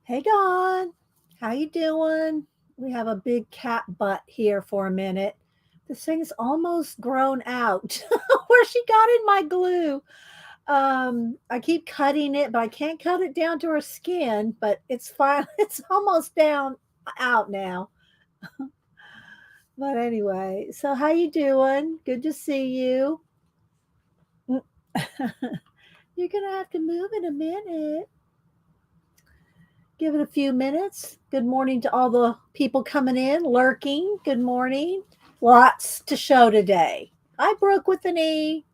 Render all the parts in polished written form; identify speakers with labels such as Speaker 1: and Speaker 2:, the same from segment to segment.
Speaker 1: Hey Don, how you doing? We have a big cat butt here for a minute. This thing's almost grown out. Where she got in my glue. I keep cutting it, but I can't cut it down to her skin. But it's fine. It's almost down out now. But anyway, so how you doing? Good to see you. You're gonna have to move in a minute. Give it a few minutes. Good morning to all the people coming in, lurking. Good morning. Lots to show today. I broke with an E.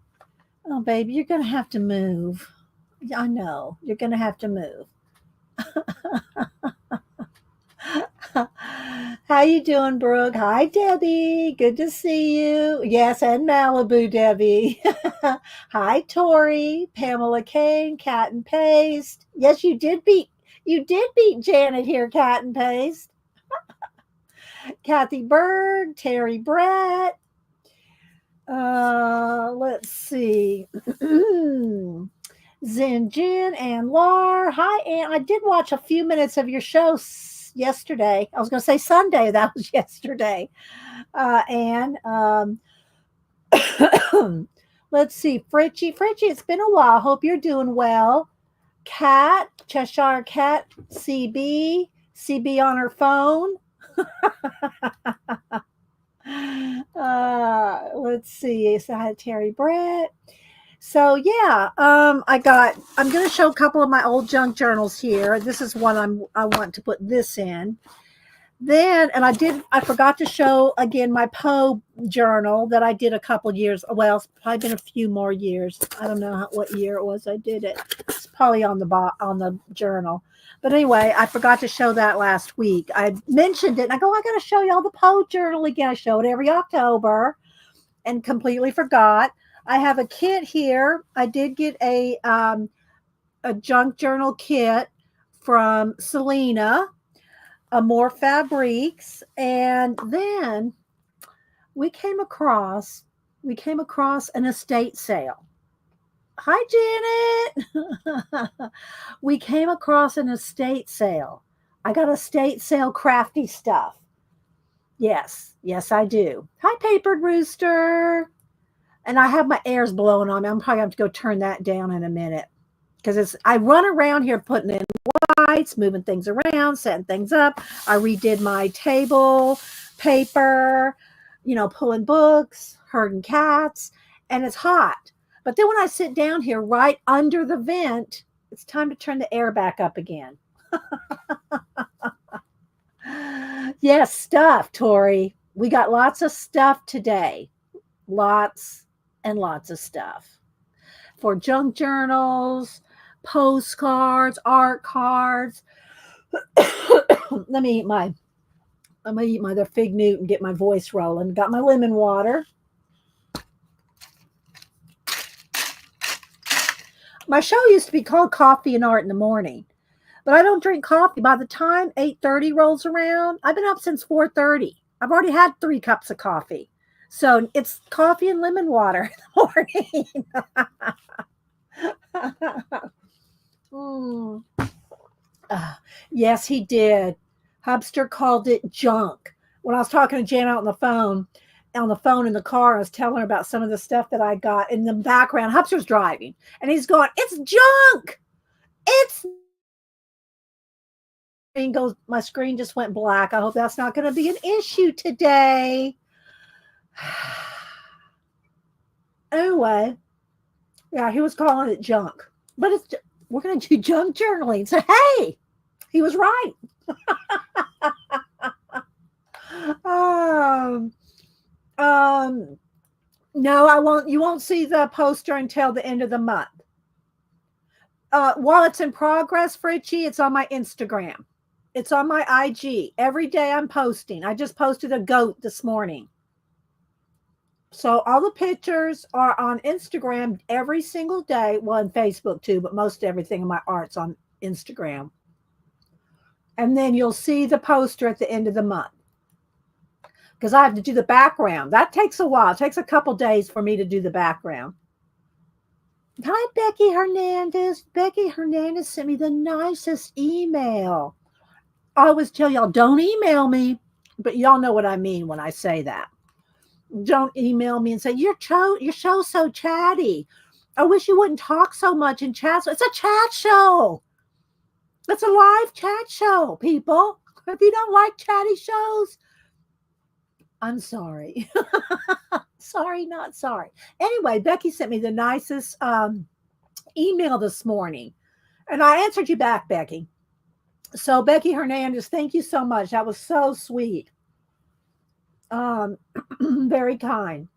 Speaker 1: Oh, baby, you're going to have to move. I know. You're going to have to move. How you doing, Brooke? Hi, Debbie. Good to see you. Yes, and Malibu, Debbie. Hi, Tori, Pamela Kane, Cat and Paste. Yes, you did beat Janet here, Cat and Paste. Kathy Berg, Terry Brett. Let's see. Zen Jin and Lar. Hi, Ann. I did watch a few minutes of your show yesterday. I was going to say Sunday. That was yesterday. And let's see. Fritchie, it's been a while. Hope you're doing well. Cat, Cheshire Cat, CB on her phone. Let's see. So I had Terry Brett. So yeah, I'm gonna show a couple of my old junk journals here. This is one I want to put this in. Then and I forgot to show again my Poe journal that I did a couple years. Well, it's probably been a few more years. I don't know what year it was I did it. It's probably on the journal. But anyway, I forgot to show that last week. I mentioned it and I go, I got to show y'all the Poe journal again. I show it every October and completely forgot. I have a kit here. I did get a junk journal kit from Selena, Amore Fabriques, and then we came across an estate sale. Hi, Janet. We came across an estate sale. I got estate sale crafty stuff. Yes, I do. Hi, Papered Rooster. And I have my airs blowing on me. I'm probably going to have to go turn that down in a minute because I run around here putting in lights, moving things around, setting things up. I redid my table, paper, pulling books, herding cats, and it's hot. But then when I sit down here right under the vent, it's time to turn the air back up again. Yes, stuff, Tori. We got lots of stuff today. Lots and lots of stuff for junk journals, postcards, art cards. Let me eat my I'm gonna eat my the fig newt and get my voice rolling. Got my lemon water. My show used to be called Coffee and Art in the Morning, but I don't drink coffee. By the time 8:30 rolls around, I've been up since 4:30. I've already had 3 cups of coffee. So it's coffee and lemon water in the morning. Mm. Yes, he did. Hubster called it junk. When I was talking to Jan out on the phone in the car, I was telling her about some of the stuff that I got in the background. Hubster's driving, and he's going, "It's junk. It's." My screen just went black. I hope that's not going to be an issue today. Anyway, yeah, he was calling it junk, but we're going to do junk journaling. So hey, he was right. um, no, I won't. You won't see the poster until the end of the month. While it's in progress, Fritchie, it's on my Instagram. It's on my IG. Every day I'm posting. I just posted a goat this morning. So all the pictures are on Instagram every single day. Well, on Facebook too, but most everything in my art's on Instagram. And then you'll see the poster at the end of the month. Because I have to do the background. That takes a while. It takes a couple days for me to do the background. Hi, Becky Hernandez. Becky Hernandez sent me the nicest email. I always tell y'all, don't email me, but y'all know what I mean when I say that. Don't email me and say your show's so chatty. I wish you wouldn't talk so much in chat. It's a chat show. It's a live chat show, people. If you don't like chatty shows, I'm sorry. Sorry, not sorry. Anyway, Becky sent me the nicest email this morning, and I answered you back, Becky. So, Becky Hernandez, thank you so much. That was so sweet. Um, very kind.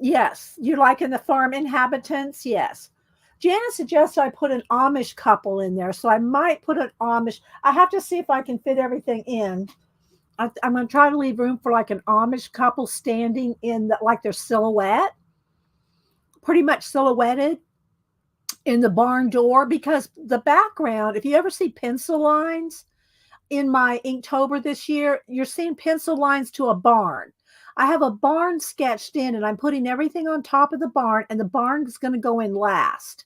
Speaker 1: Yes, you liking the farm inhabitants? Yes. Janice suggests I put an Amish couple in there, so I might put an Amish. I have to see if I can fit everything in. I'm going to try to leave room for like an Amish couple standing in the, like their silhouette, pretty much silhouetted in the barn door, because the background, if you ever see pencil lines in my Inktober this year, you're seeing pencil lines to a barn. I have a barn sketched in, and I'm putting everything on top of the barn, and the barn is going to go in last,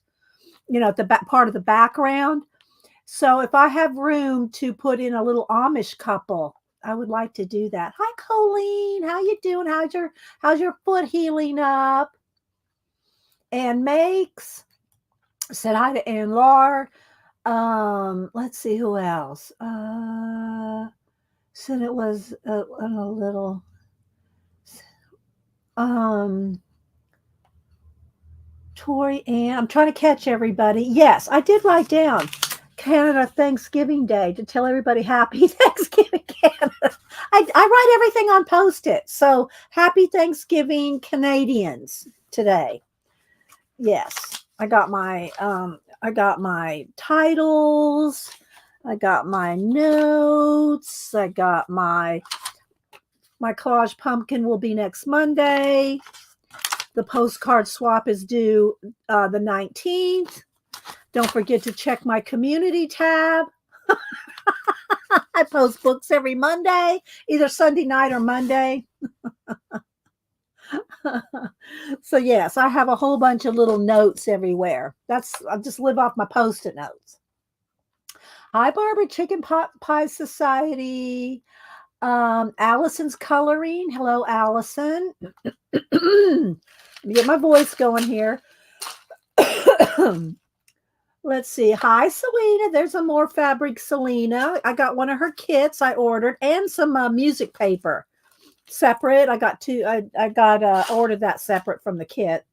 Speaker 1: at the back part of the background. So if I have room to put in a little Amish couple, I would like to do that. Hi, Colleen. How you doing? How's your foot healing up? And Makes said hi to Ann Lar. Let's see who else. Said it was a little. Tori Ann. I'm trying to catch everybody. Yes, I did write down Canada Thanksgiving Day to tell everybody happy Thanksgiving, Canada. I write everything on Post-it. So happy Thanksgiving, Canadians, today. Yes, I got my titles. I got my notes. I got my collage pumpkin will be next Monday. The postcard swap is due the 19th. Don't forget to check my community tab. I post books every Monday, either Sunday night or Monday. So yes, I have a whole bunch of little notes everywhere. I just live off my Post-it notes. Hi, Barbara, Chicken Pot Pie Society. Allison's coloring. Hello, Allison. Let me get my voice going here. Let's see. Hi, Selena. There's a more fabric, Selena. I got one of her kits I ordered, and some music paper separate. I got two. I got ordered that separate from the kit.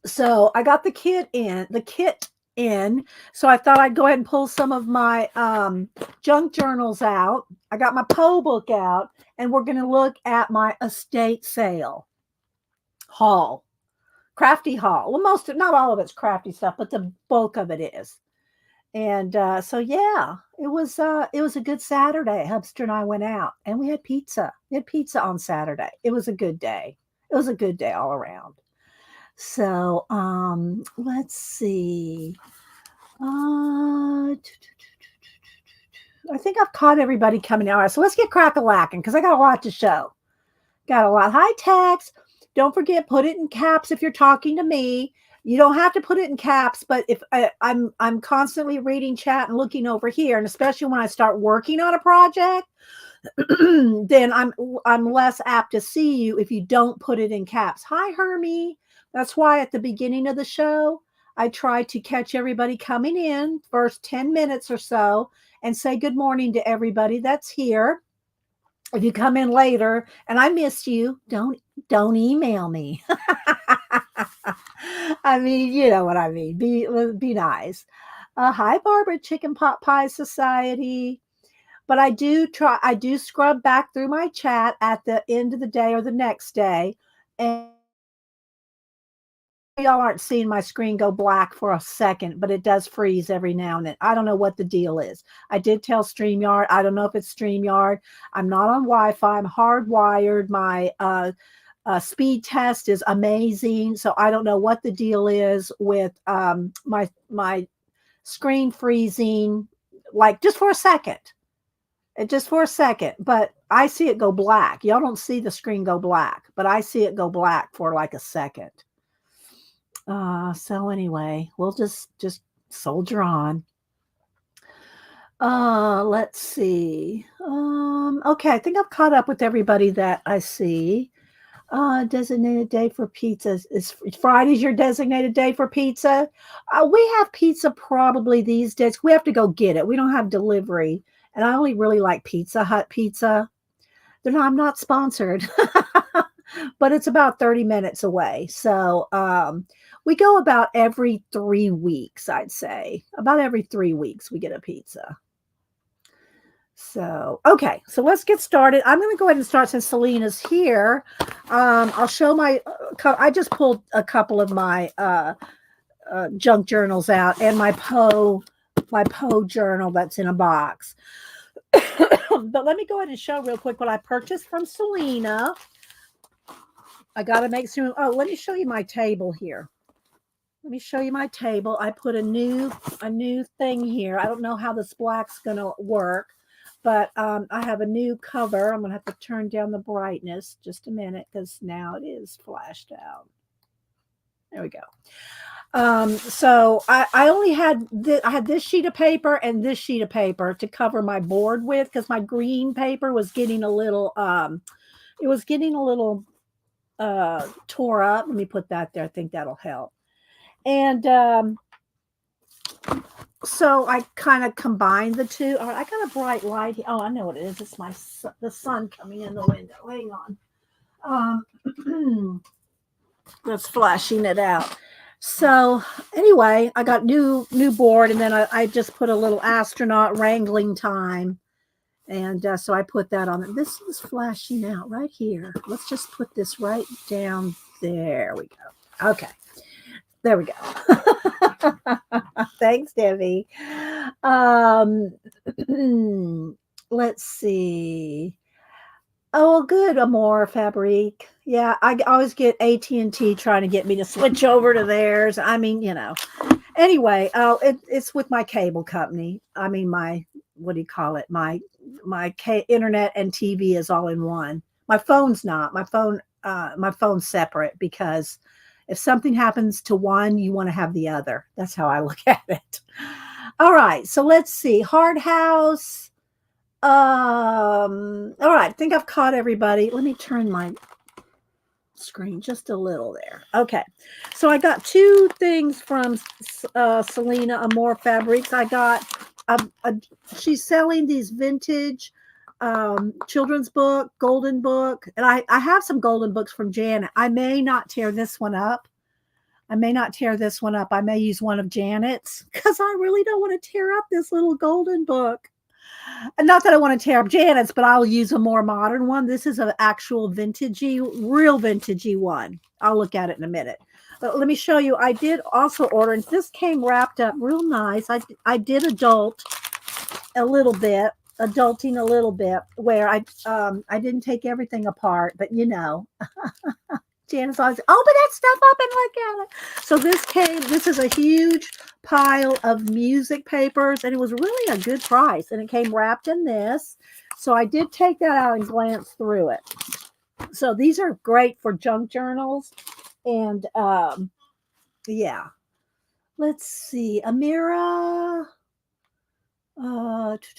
Speaker 1: So I got the kit in. So I thought I'd go ahead and pull some of my junk journals out. I got my Poe book out, and we're going to look at my estate sale haul. Crafty haul. Well, not all of it's crafty stuff, but the bulk of it is. And so yeah, it was a good Saturday. Hubster and I went out, and we had pizza. We had pizza on Saturday. It was a good day. It was a good day all around. So let's see. I think I've caught everybody coming out. All right, so let's get crack-a-lacking because I got a lot to show. Got a lot. Hi, Tex. Don't forget, put it in caps if you're talking to me. You don't have to put it in caps, but if I'm constantly reading chat and looking over here, and especially when I start working on a project, then I'm less apt to see you if you don't put it in caps. Hi, Hermie. That's why at the beginning of the show, I try to catch everybody coming in first 10 minutes or so and say good morning to everybody that's here. If you come in later and I missed you, don't email me. I mean, you know what I mean. Be nice. Hi, Barbara, Chicken Pot Pie Society. But I do scrub back through my chat at the end of the day or the next day. And y'all aren't seeing my screen go black for a second, but it does freeze every now and then. I don't know what the deal is. I did tell StreamYard. I don't know if it's StreamYard. I'm not on Wi-Fi. I'm hardwired. My speed test is amazing. So I don't know what the deal is with my screen freezing, like just for a second. But I see it go black. Y'all don't see the screen go black, but I see it go black for like a second. So anyway, we'll just soldier on. Let's see. Okay, I think I've caught up with everybody that I see. Designated day for pizza is Friday's your designated day for pizza. We have pizza probably these days. We have to go get it. We don't have delivery, and I only really like Pizza Hut pizza. I'm not sponsored, but it's about 30 minutes away. So we go about every 3 weeks, I'd say. About every 3 weeks, we get a pizza. So, okay, so let's get started. I'm going to go ahead and start since Selena's here. I'll show I just pulled a couple of my junk journals out and my Poe journal that's in a box. But let me go ahead and show real quick what I purchased from Selena. I got to make sure. Oh, let me show you my table here. Let me show you my table. I put a new thing here. I don't know how this black's going to work, but I have a new cover. I'm going to have to turn down the brightness just a minute because now it is flashed out. There we go. So I only had I had this sheet of paper and this sheet of paper to cover my board with because my green paper was getting a little tore up. Let me put that there. I think that'll help. And so I kind of combined the two. Oh, I got a bright light here. Oh, I know what it is. It's the sun coming in the window. Hang on. That's flashing it out. So anyway, I got new board, and then I just put a little astronaut wrangling time, and so I put that on. This is flashing out right here. Let's just put this right down. There we go. Okay, there we go. Thanks, Debbie. Let's see. Oh, good, Amor Fabrique. Yeah, I always get AT&T trying to get me to switch over to theirs. I mean, Anyway, it's with my cable company. I mean, what do you call it? My internet and TV is all in one. My phone's not. My phone's separate because if something happens to one, you want to have the other. That's how I look at it. All right, so let's see. Hard House. All right, I think I've caught everybody. Let me turn my screen just a little there. Okay, so I got two things from Selena Amor Fabrics. I got she's selling these vintage children's book, golden book, and I have some golden books from Janet. I may not tear this one up. I may use one of Janet's because I really don't want to tear up this little golden book. And not that I want to tear up Janet's, but I'll use a more modern one. This is an actual real vintagey one. I'll look at it in a minute. But let me show you. I did also order, and this came wrapped up real nice. I did adulting a little bit, where I didn't take everything apart, but Janice always, open that stuff up and look at it. So this is a huge pile of music papers, and it was really a good price, and it came wrapped in this. So I did take that out and glance through it. So these are great for junk journals. And yeah. Let's see. Amira.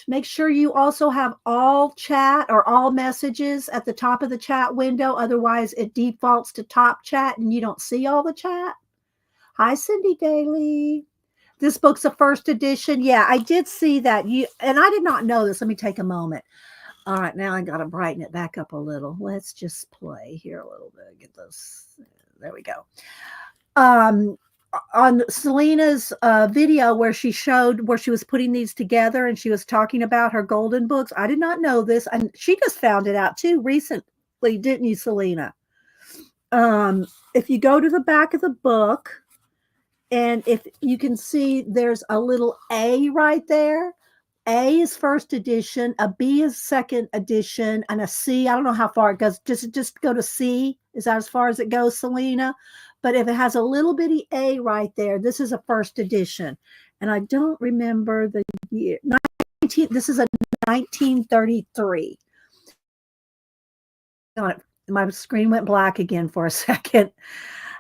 Speaker 1: Make sure you also have all chat or all messages at the top of the chat window. Otherwise, it defaults to top chat and you don't see all the chat. Hi, Cindy Daly. This book's a first edition. Yeah, I did see that. And I did not know this. Let me take a moment. All right, now I got to brighten it back up a little. Let's just play here a little bit. Get this. There we go. On Selena's video where she was putting these together and she was talking about her golden books. I did not know this, and she just found it out too recently, didn't you, Selena? If you go to the back of the book, and if you can see, there's a little A right there. A is first edition, a B is second edition, and a C. I don't know how far it goes. Just go to C. Is that as far as it goes, Selena? But if it has a little bitty A right there, this is a first edition. And I don't remember the year. This is a 1933. My screen went black again for a second.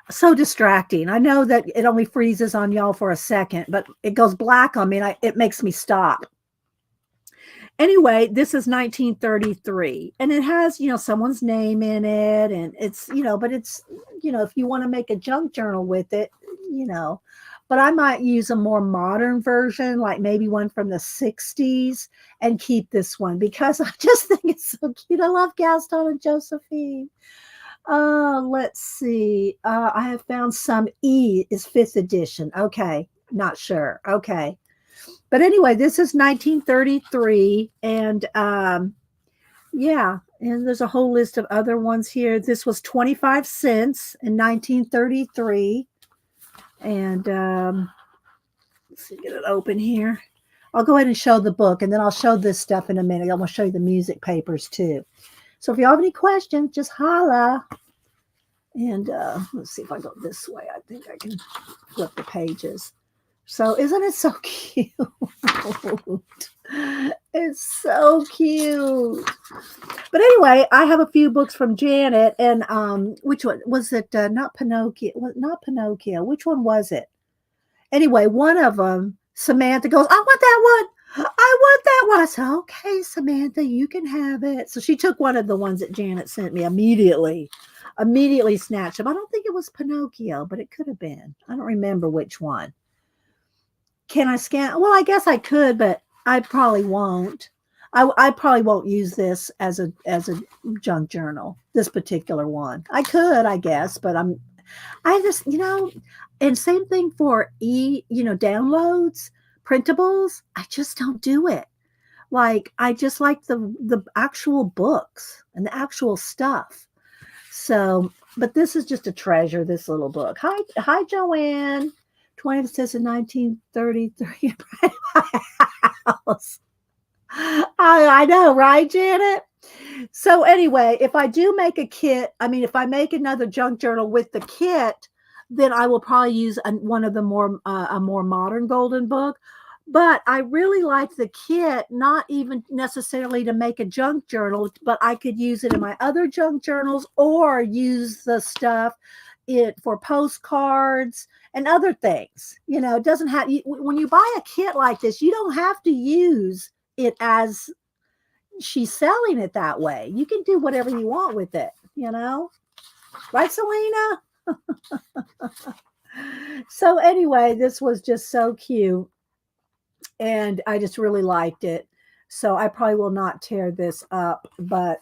Speaker 1: So distracting. I know that it only freezes on y'all for a second, but it goes black on me and it makes me stop. Anyway, this is 1933, and it has, someone's name in it, and it's, but it's, if you want to make a junk journal with it, you know, but I might use a more modern version, like maybe one from the 60s, and keep this one because I just think it's so cute. I love Gaston and Josephine. Let's see. I have found some E is fifth edition. Okay, not sure. Okay. But anyway, this is 1933, and yeah, and there's a whole list of other ones here. This was 25 cents in 1933, and let's see, get it open here. I'll go ahead and show the book, and then I'll show this stuff in a minute. I'm going to show you the music papers too. So if you have any questions, just holla. And let's see if I go this way. I think I can flip the pages. So isn't it so cute? It's so cute. But anyway, I have a few books from Janet, and which one was it? Not Pinocchio. Not Pinocchio. Which one was it? Anyway, one of them, Samantha goes, "I want that one. I want that one." I said, "Okay, Samantha, you can have it." So she took one of the ones that Janet sent me immediately snatched them. I don't think it was Pinocchio, but it could have been. I don't remember which one. Can I scan? Well, I guess I could, but I probably won't. I probably won't use this as a junk journal. This particular one, I could, I guess, but I just and same thing for downloads, printables. I just don't do it. Like I just like the actual books and the actual stuff. So, but this is just a treasure. This little book. Hi, Joanne. 20 says in 1933 house. I know, right, Janet? So anyway, if I do make a kit, if I make another junk journal with the kit, then I will probably use one of the a more modern golden book. But I really like the kit, not even necessarily to make a junk journal, but I could use it in my other junk journals or use the stuff for postcards and other things. It doesn't have, when you buy a kit like this, you don't have to use it as she's selling it that way. You can do whatever you want with it, right, Selena? So anyway, this was just so cute. And I just really liked it. So I probably will not tear this up, but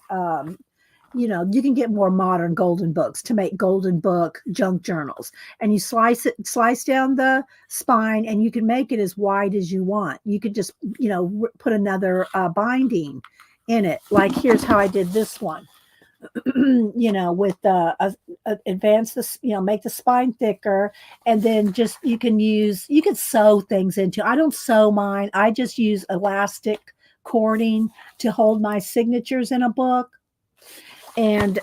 Speaker 1: you can get more modern golden books to make golden book junk journals, and you slice down the spine, and you can make it as wide as you want. You could just put another binding in it. Like here's how I did this one. With advance this, make the spine thicker, and then just you can sew things into. I don't sew mine. I just use elastic cording to hold my signatures in a book. And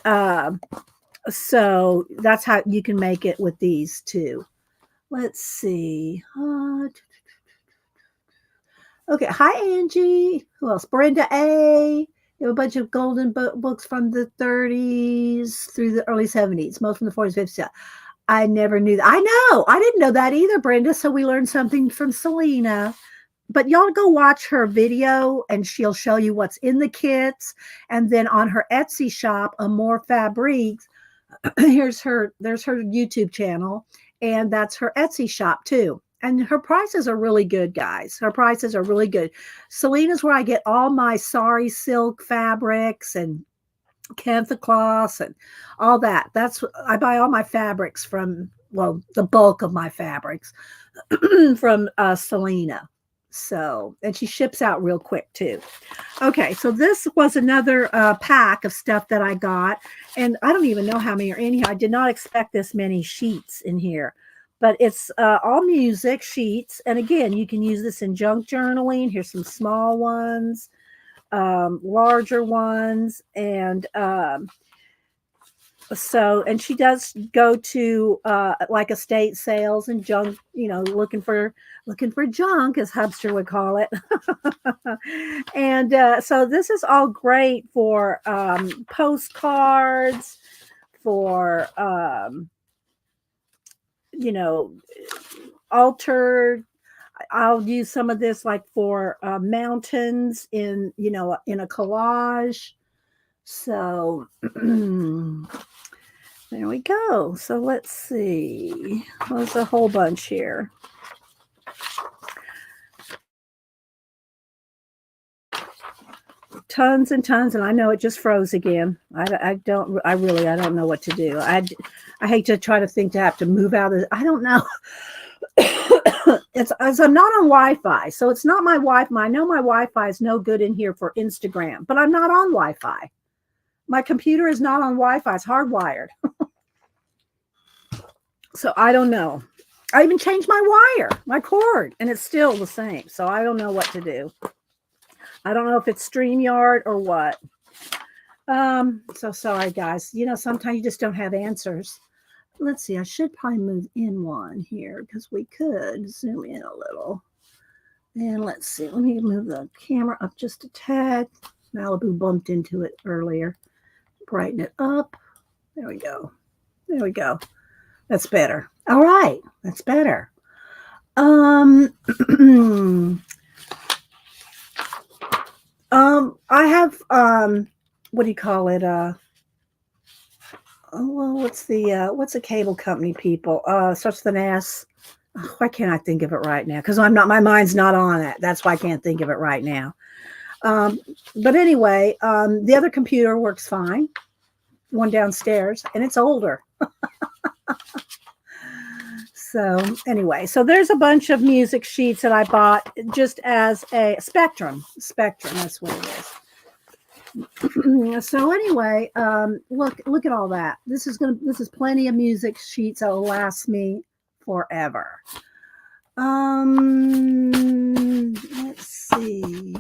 Speaker 1: so that's how you can make it with these too. Let's see. Okay. Hi, Angie. Who else? Brenda A. You have a bunch of golden books from the 30s through the early 70s, most from the 40s, 50s. I never knew that. I know. I didn't know that either, Brenda. So we learned something from Selena. But y'all go watch her video, and she'll show you what's in the kits. And then on her Etsy shop, Amore Fabriques, there's her YouTube channel, and that's her Etsy shop too. And her prices are really good, guys. Her prices are really good. Selena's where I get all my sari silk fabrics and kantha cloths and all that. I buy all my fabrics from, well, the bulk of my fabrics from Selena. So, and she ships out real quick too. Okay, so this was another pack of stuff that I got, and I don't even know how many are in here. I did not expect this many sheets in here, but it's all music sheets. And again, you can use this in junk journaling. Here's some small ones, larger ones, and so, and she does go to like estate sales and junk, looking for junk, as Hubster would call it. And so this is all great for postcards, for altered. I'll use some of this like for mountains in, in a collage. So there we go. So let's see. There's a whole bunch here. Tons and tons, and I know it just froze again. I don't know what to do. I hate to try to think to have to move out of. I don't know. It's as I'm not on Wi-Fi, so it's not my Wi-Fi. I know my Wi-Fi is no good in here for Instagram, but I'm not on Wi-Fi. My computer is not on Wi-Fi. It's hardwired. So I don't know. I even changed my cord, and it's still the same. So I don't know what to do. I don't know if it's StreamYard or what. So sorry, guys. Sometimes you just don't have answers. Let's see. I should probably move in one here because we could zoom in a little. And let's see. Let me move the camera up just a tad. Malibu bumped into it earlier. Brighten it up. There we go. There we go. That's better. All right. That's better. I have what do you call it? What's a cable company, people? Starts with an S. Oh, why can't I think of it right now? Because my mind's not on it. That's why I can't think of it right now. But anyway, the other computer works fine. One downstairs, and it's older. So anyway, so there's a bunch of music sheets that I bought just as a Spectrum. That's what it is. So anyway, look at all that. This is plenty of music sheets that will last me forever. Let's see.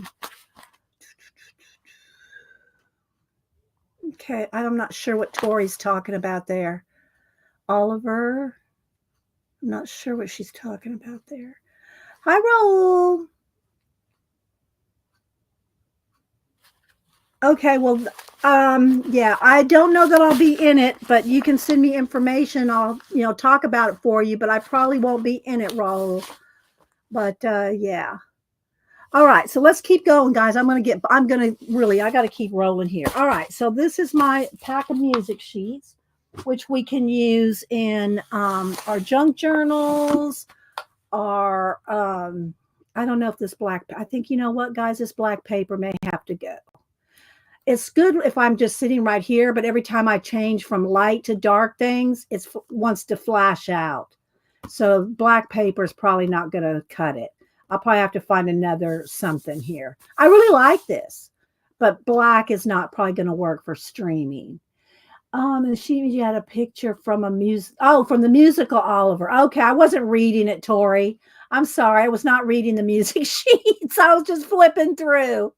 Speaker 1: Okay, I'm not sure what Tori's talking about there. Oliver. I'm not sure what she's talking about there. Hi, Raul. Okay, well, yeah, I don't know that I'll be in it, but you can send me information. I'll, talk about it for you, but I probably won't be in it, Raul. But yeah. All right, so let's keep going, guys. I got to keep rolling here. All right, so this is my pack of music sheets, which we can use in our junk journals, our, I don't know if this I think, you know what, guys, this black paper may have to go. It's good if I'm just sitting right here, but every time I change from light to dark things, it wants to flash out. So black paper is probably not going to cut it. I'll probably have to find another something here. I really like this, but black is not probably going to work for streaming. And you had a picture from from the musical Oliver. Okay, I wasn't reading it, Tori. I'm sorry, I was not reading the music sheets. I was just flipping through.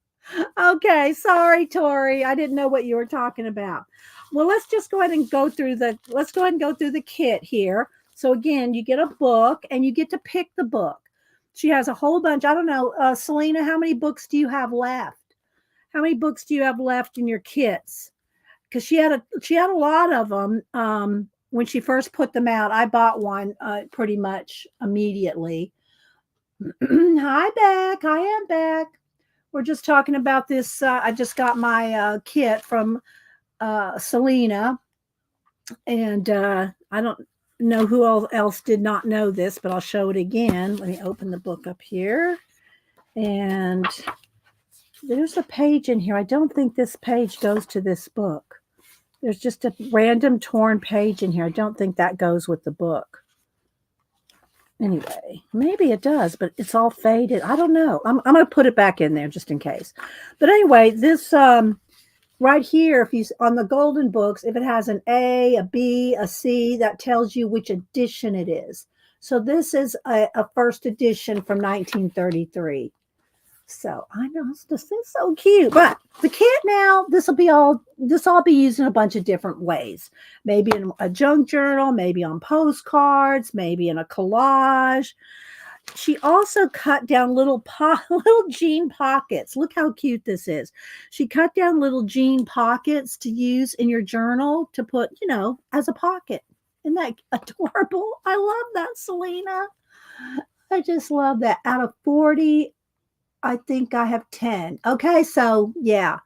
Speaker 1: Okay, sorry, Tori. I didn't know what you were talking about. Well, let's go ahead and go through the kit here. So again, you get a book and you get to pick the book. She has a whole bunch. I don't know, Selena, how many books do you have left? How many books do you have left in your kits? Because she had a lot of them when she first put them out. I bought one pretty much immediately. Hi, Beck. I am Beck. We're just talking about this. I just got my kit from Selena, and I don't know who else did not know this, but I'll show it again. Let me open the book up here, and there's a page in here. I don't think this page goes to this book. There's just a random torn page in here. I don't think that goes with the book. Anyway, maybe it does, but it's all faded. I don't know. I'm going to put it back in there just in case. But anyway, this right here, if you on the golden books, if it has an A, a B, a C, that tells you which edition it is. So this is a first edition from 1933. So I know this is so cute, but the kit now, this will be used in a bunch of different ways. Maybe in a junk journal, maybe on postcards, maybe in a collage. She also cut down little jean pockets. Look how cute this is. She cut down little jean pockets to use in your journal to put, as a pocket. Isn't that adorable? I love that, Selena. I just love that. Out of 40, I think I have 10. Okay, so yeah.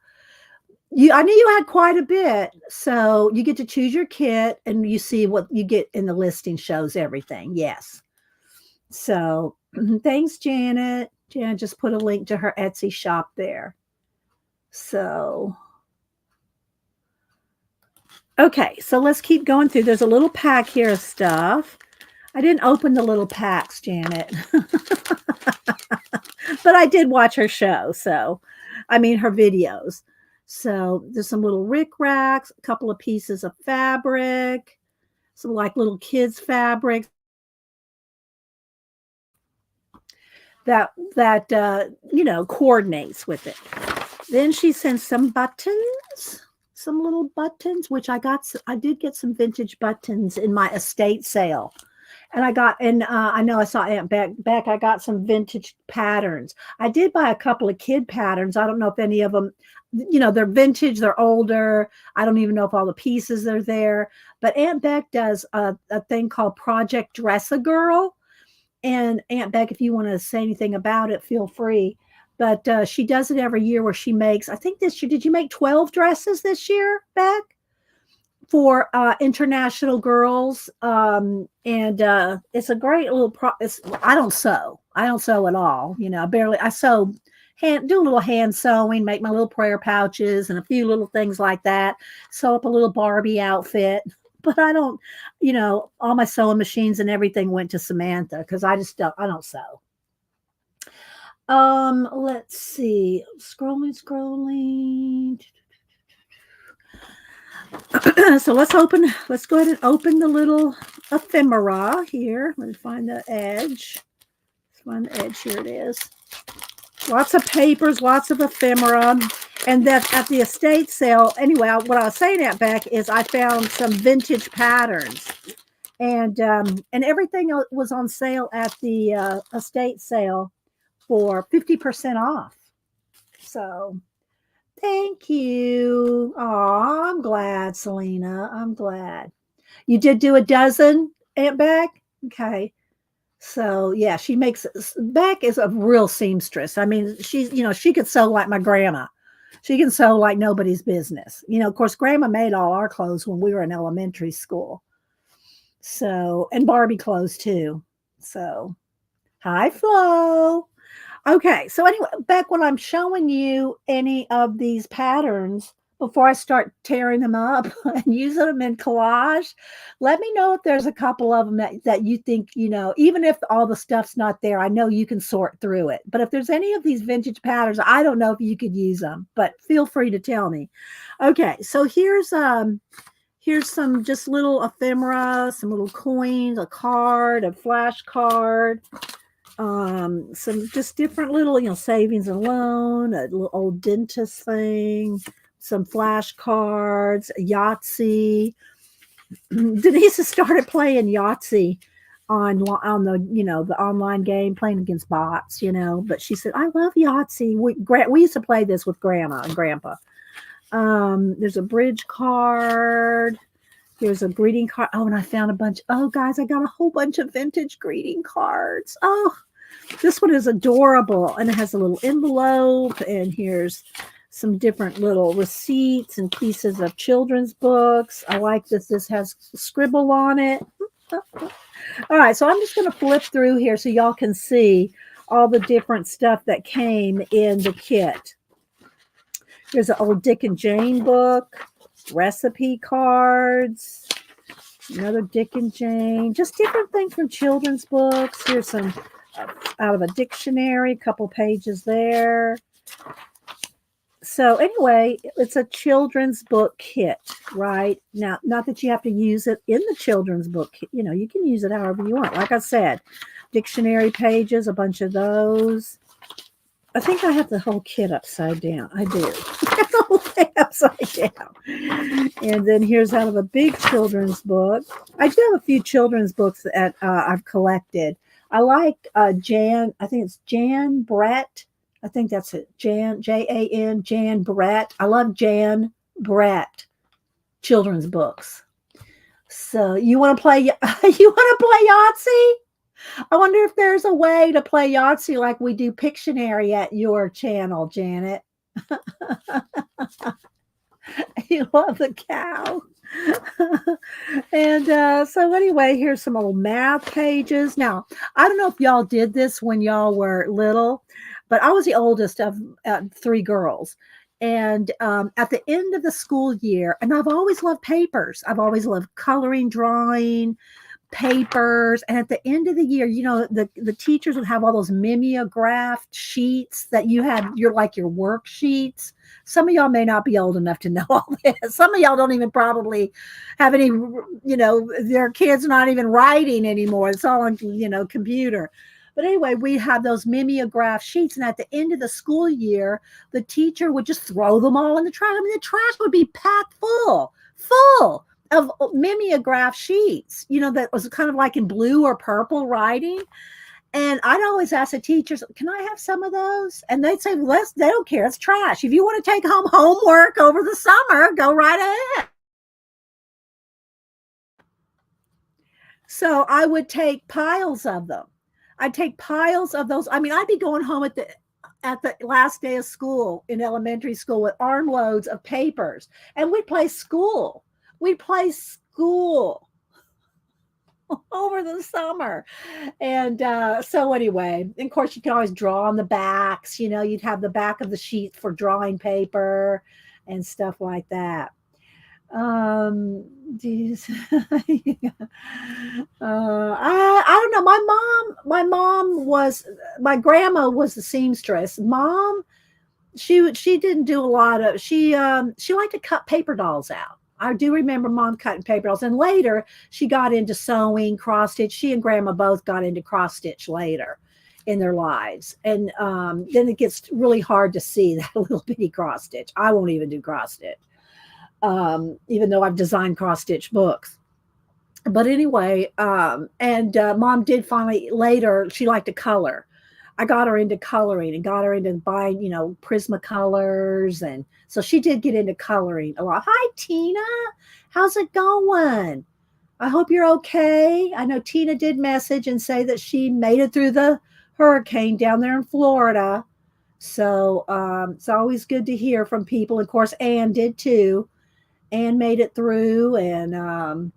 Speaker 1: I knew you had quite a bit. So you get to choose your kit and you see what you get in the listing shows everything. Yes. So thanks, Janet. Janet just put a link to her Etsy shop there. So okay, so let's keep going through. There's a little pack here of stuff. I didn't open the little packs, Janet. But I did watch her show, so I mean her videos. So there's some little rick racks, a couple of pieces of fabric, some like little kids fabric that coordinates with it. Then she sent some buttons, some little buttons, which I did get some vintage buttons in my estate sale. And I know I saw Aunt Beck. I got some vintage patterns. I did buy a couple of kid patterns. I don't know if any of them, they're vintage, they're older. I don't even know if all the pieces are there. But Aunt Beck does a thing called Project Dress a Girl. And Aunt Beck, if you want to say anything about it, feel free. But she does it every year where she makes, I think this year, did you make 12 dresses this year, Beck? For international girls, and it's a great little I don't sew at all. I sew, do a little hand sewing, make my little prayer pouches and a few little things like that, sew up a little Barbie outfit. But I don't, all my sewing machines and everything went to Samantha because I don't sew. Let's see, scrolling. So let's go ahead and open the little ephemera here. Let me find the edge. Let's find the edge. Here it is. Lots of papers, lots of ephemera. And that at the estate sale, anyway, what I was saying at Beck is I found some vintage patterns. And everything was on sale at the estate sale for 50% off. So thank you. Oh, I'm glad, Selena. I'm glad. You did do a dozen, Aunt Beck? Okay. So yeah, Beck is a real seamstress. I mean, she could sew like my grandma. She can sew like nobody's business. Of course, grandma made all our clothes when we were in elementary school. So, and Barbie clothes too. So, hi, Flo. Okay, so anyway, Beck, when I'm showing you any of these patterns, before I start tearing them up and using them in collage, let me know if there's a couple of them that you think, even if all the stuff's not there, I know you can sort through it. But if there's any of these vintage patterns, I don't know if you could use them, but feel free to tell me. Okay, so here's some just little ephemera, some little coins, a card, a flash card, some just different little, savings and loan, a little old dentist thing, some flashcards, Yahtzee. Denise has started playing Yahtzee on the the online game, playing against bots, but she said, I love Yahtzee. We used to play this with grandma and grandpa. There's a bridge card. Here's a greeting card. Oh, and I found a bunch. Oh, guys, I got a whole bunch of vintage greeting cards. Oh, this one is adorable. And it has a little envelope. And here's some different little receipts and pieces of children's books. I like this. This has scribble on it. All right, so I'm just going to flip through here so y'all can see all the different stuff that came in the kit. Here's an old Dick and Jane book, recipe cards, another Dick and Jane, just different things from children's books. Here's some out of a dictionary, a couple pages there. So anyway, it's a children's book kit, right? Now, not that you have to use it in the children's book. You can use it however you want. Like I said, dictionary pages, a bunch of those. I think I have the whole kit upside down. I do. The whole thing upside down. And then here's out of a big children's book. I do have a few children's books that I've collected. I like Jan. I think it's Jan Brett. I think that's it. Jan, Jan, Jan Brett. I love Jan Brett children's books. So you want to play? You want to play Yahtzee? I wonder if there's a way to play Yahtzee like we do Pictionary at your channel, Janet. You love the cow. And so anyway, here's some old math pages. Now, I don't know if y'all did this when y'all were little, but I was the oldest of three girls. And at the end of the school year, and I've always loved papers. I've always loved coloring, drawing, papers. And at the end of the year, the teachers would have all those mimeographed sheets that you had your worksheets. Some of y'all may not be old enough to know all this. Some of y'all don't even probably have any, their kids not even writing anymore. It's all on, computer. But anyway, we have those mimeograph sheets. And at the end of the school year, the teacher would just throw them all in the trash. I mean, the trash would be packed full of mimeograph sheets, that was kind of like in blue or purple writing. And I'd always ask the teachers, can I have some of those? And they'd say, they don't care. It's trash. If you want to take home homework over the summer, go right ahead. So I would take piles of them. I'd take piles of those. I mean, I'd be going home at the last day of school in elementary school with armloads of papers, and we'd play school. We'd play school over the summer. And so anyway, of course, you can always draw on the backs. You'd have the back of the sheet for drawing paper and stuff like that. Geez. I don't know. My grandma was the seamstress. Mom, she didn't do a lot of, she liked to cut paper dolls out. I do remember Mom cutting paper dolls, and later she got into sewing, cross stitch. She and Grandma both got into cross stitch later in their lives. And then it gets really hard to see that little bitty cross stitch. I won't even do cross stitch, even though I've designed cross stitch books. But anyway, Mom did finally later, she liked to color. I got her into coloring and got her into buying, Prismacolors. And so she did get into coloring a lot. Hi, Tina. How's it going? I hope you're okay. I know Tina did message and say that she made it through the hurricane down there in Florida. So it's always good to hear from people. Of course, Ann did too. Ann made it through. And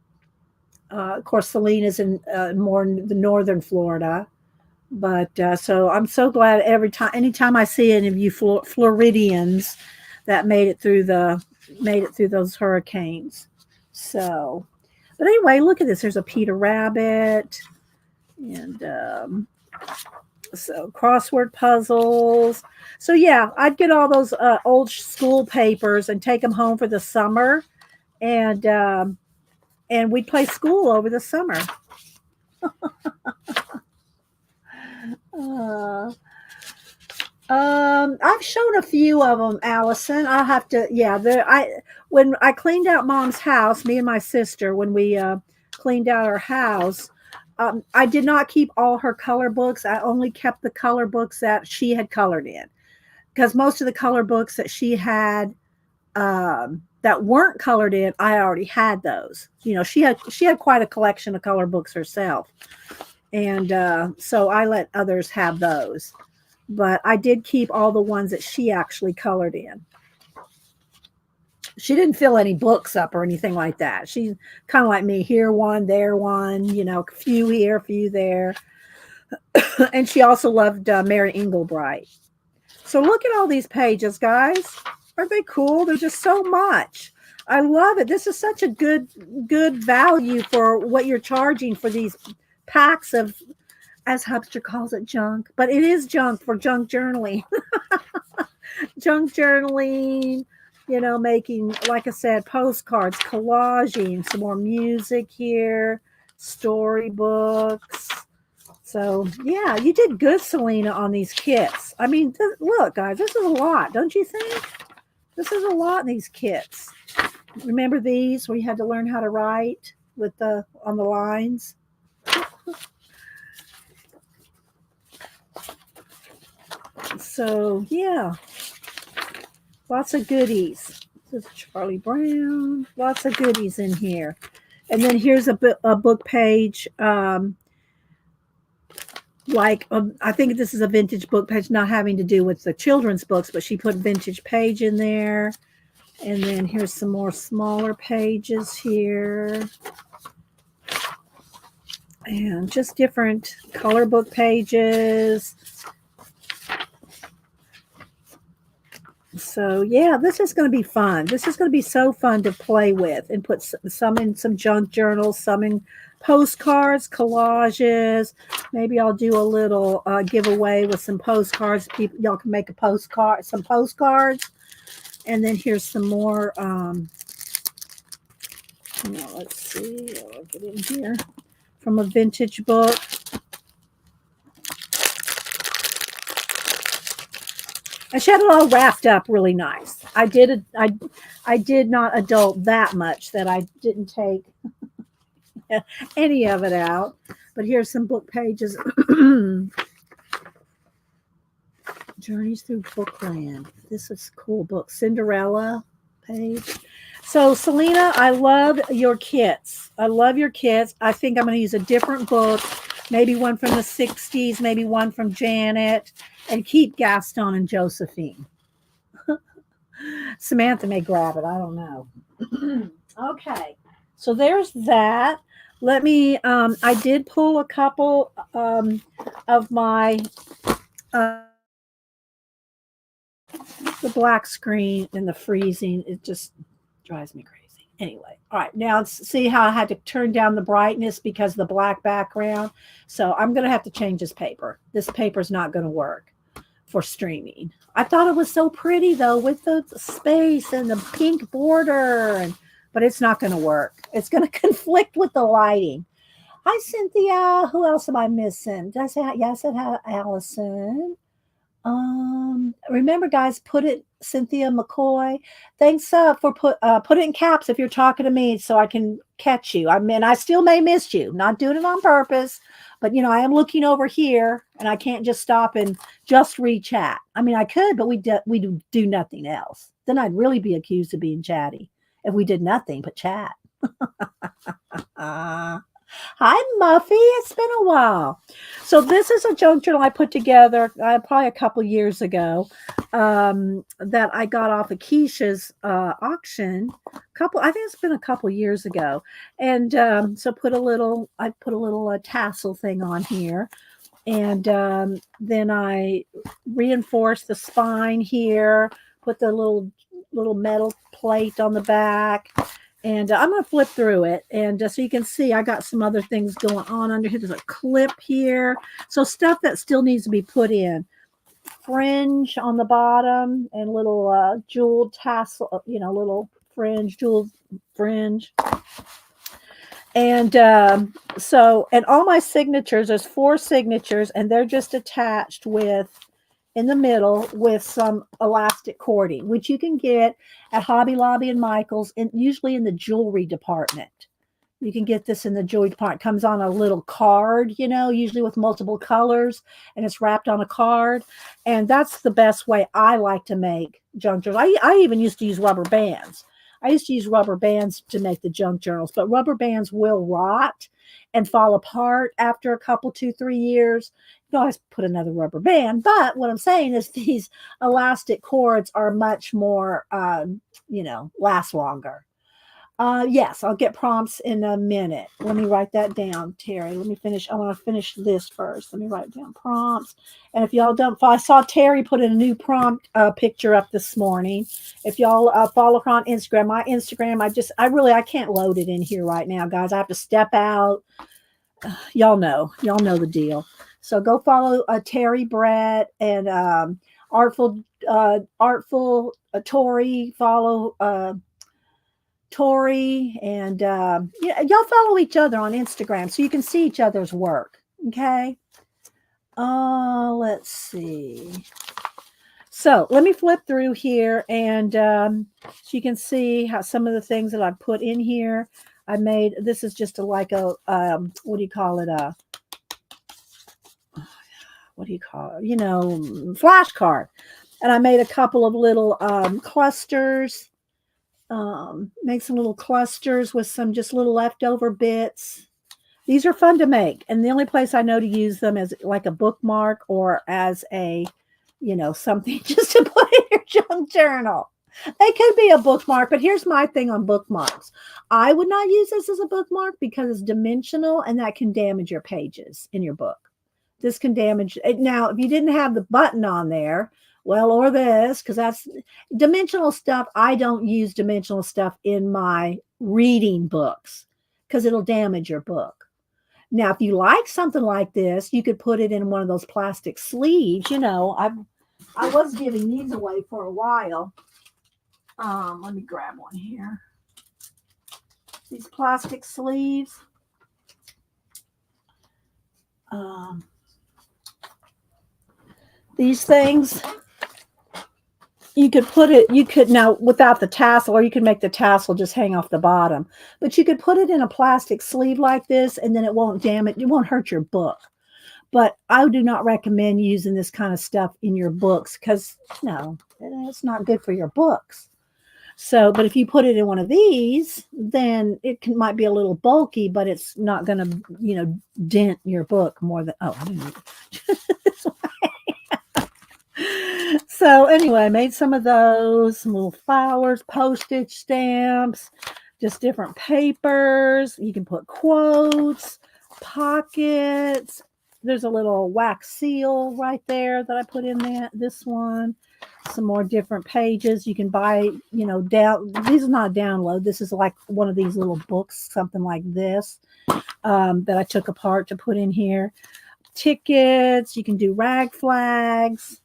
Speaker 1: of course, Selena's in more in the northern Florida. But so I'm so glad anytime I see any of you Floridians that made it through those hurricanes. So, but anyway, look at this. There's a Peter Rabbit, and so crossword puzzles. So yeah, I'd get all those old school papers and take them home for the summer, and we'd play school over the summer. I've shown a few of them, Allison. I'll have to, when I cleaned out Mom's house, me and my sister, when we cleaned out our house, I did not keep all her color books. I only kept the color books that she had colored in, because most of the color books that she had that weren't colored in, I already had those. She had quite a collection of color books herself. And so I let others have those. But I did keep all the ones that she actually colored in. She didn't fill any books up or anything like that. She's kind of like me, here one, there one, few here, few there. And she also loved Mary Englebright. So look at all these pages, guys. Aren't they cool? There's just so much. I love it. This is such a good value for what you're charging for these packs of, as Hubster calls it, junk, but it is junk for junk journaling. Junk journaling, making, like I said, postcards, collaging, some more music here, storybooks. So yeah, you did good, Selena, on these kits. I mean, look, guys, this is a lot, don't you think? This is a lot in these kits. Remember these where you had to learn how to write on the lines? So yeah, lots of goodies. This is Charlie Brown. Lots of goodies in here. And then here's a book page like I think this is a vintage book page, not having to do with the children's books, but she put vintage page in there. And then here's some more smaller pages here. And just different color book pages. So yeah, this is going to be fun. This is going to be so fun to play with and put some in some junk journals, some in postcards, collages. Maybe I'll do a little giveaway with some postcards. People, y'all can make a postcard, some postcards. And then here's some more. Let's see. I'll get in here from a vintage book. And she had it all wrapped up really nice. I did not adult that much that I didn't take any of it out. But here's some book pages. Journeys Through Bookland. This is a cool book. Cinderella page. So Selena, I love your kits. I love your kits. I think I'm going to use a different book. Maybe one from the 60s, maybe one from Janet, and keep Gaston and Josephine. Samantha may grab it. I don't know. Okay. So there's that. Let me, I did pull a couple of my, the black screen and the freezing. It just drives me crazy. Anyway, all right, now see how I had to turn down the brightness because of the black background. So I'm going to have to change this paper. This paper is not going to work for streaming. I thought it was so pretty though with the space and the pink border, but it's not going to work. It's going to conflict with the lighting. Hi, Cynthia. Who else am I missing? Did I say, yes, I had Allison. Remember, guys, put it, Cynthia McCoy. Thanks for put it in caps if you're talking to me so I can catch you. I mean, I still may miss you. Not doing it on purpose, but you know, I am looking over here and I can't just stop and just re-chat. I mean, I could, but we do nothing else. Then I'd really be accused of being chatty if we did nothing but chat. Hi, Muffy. It's been a while. So this is a junk journal I put together probably a couple years ago that I got off of Keisha's auction. I think it's been a couple years ago. And so I put a little tassel thing on here. And then I reinforced the spine here, put the little metal plate on the back. And I'm going to flip through it. And so you can see I got some other things going on under here. There's a clip here. So stuff that still needs to be put in. Fringe on the bottom and little jeweled tassel, little fringe, jeweled fringe. And and all my signatures, there's 4 signatures, and they're just attached in the middle with some elastic cording, which you can get at Hobby Lobby and Michael's, and usually in the jewelry department. You can get this in the jewelry department. It comes on a little card, usually with multiple colors, and it's wrapped on a card. And that's the best way I like to make junk journals. I even used to use rubber bands. I used to use rubber bands to make the junk journals, but rubber bands will rot and fall apart after a couple, 2-3 years. You can always put another rubber band. But what I'm saying is these elastic cords are much more, last longer. Yes, I'll get prompts in a minute. Let me write that down, Terry. Let me finish. I want to finish this first. Let me write down prompts. And if y'all don't follow, I saw Terry put in a new prompt picture up this morning. If y'all follow her on Instagram, my Instagram, I can't load it in here right now, guys. I have to step out. Y'all know the deal. So go follow Terry Brett and Artful Tori. Follow Tori, and y'all follow each other on Instagram so you can see each other's work. Okay. Let's see. So let me flip through here, and so you can see how some of the things that I put in here. I made, this is just what do you call it? Flashcard. And I made a couple of little clusters. Make some little clusters with some just little leftover bits. These are fun to make. And the only place I know to use them is like a bookmark or as a, something just to put in your junk journal. They could be a bookmark, but here's my thing on bookmarks. I would not use this as a bookmark because it's dimensional and that can damage your pages in your book. This can damage it. Now, if you didn't have the button on there, well, or this, because that's dimensional stuff. I don't use dimensional stuff in my reading books because it'll damage your book. Now, if you like something like this, you could put it in one of those plastic sleeves. I was giving these away for a while. Let me grab one here. These plastic sleeves. These things, you could now without the tassel, or you could make the tassel just hang off the bottom, but you could put it in a plastic sleeve like this and then it won't damage, it won't hurt your book. But I do not recommend using this kind of stuff in your books because no, it's not good for your books. So, but if you put it in one of these, then might be a little bulky, but it's not going to, dent your book more than, I didn't So anyway, I made some of those, some little flowers, postage stamps, just different papers. You can put quotes, pockets. There's a little wax seal right there that I put in this one. Some more different pages. You can buy, this is not a download. This is like one of these little books, something like this, that I took apart to put in here. Tickets. You can do rag flags.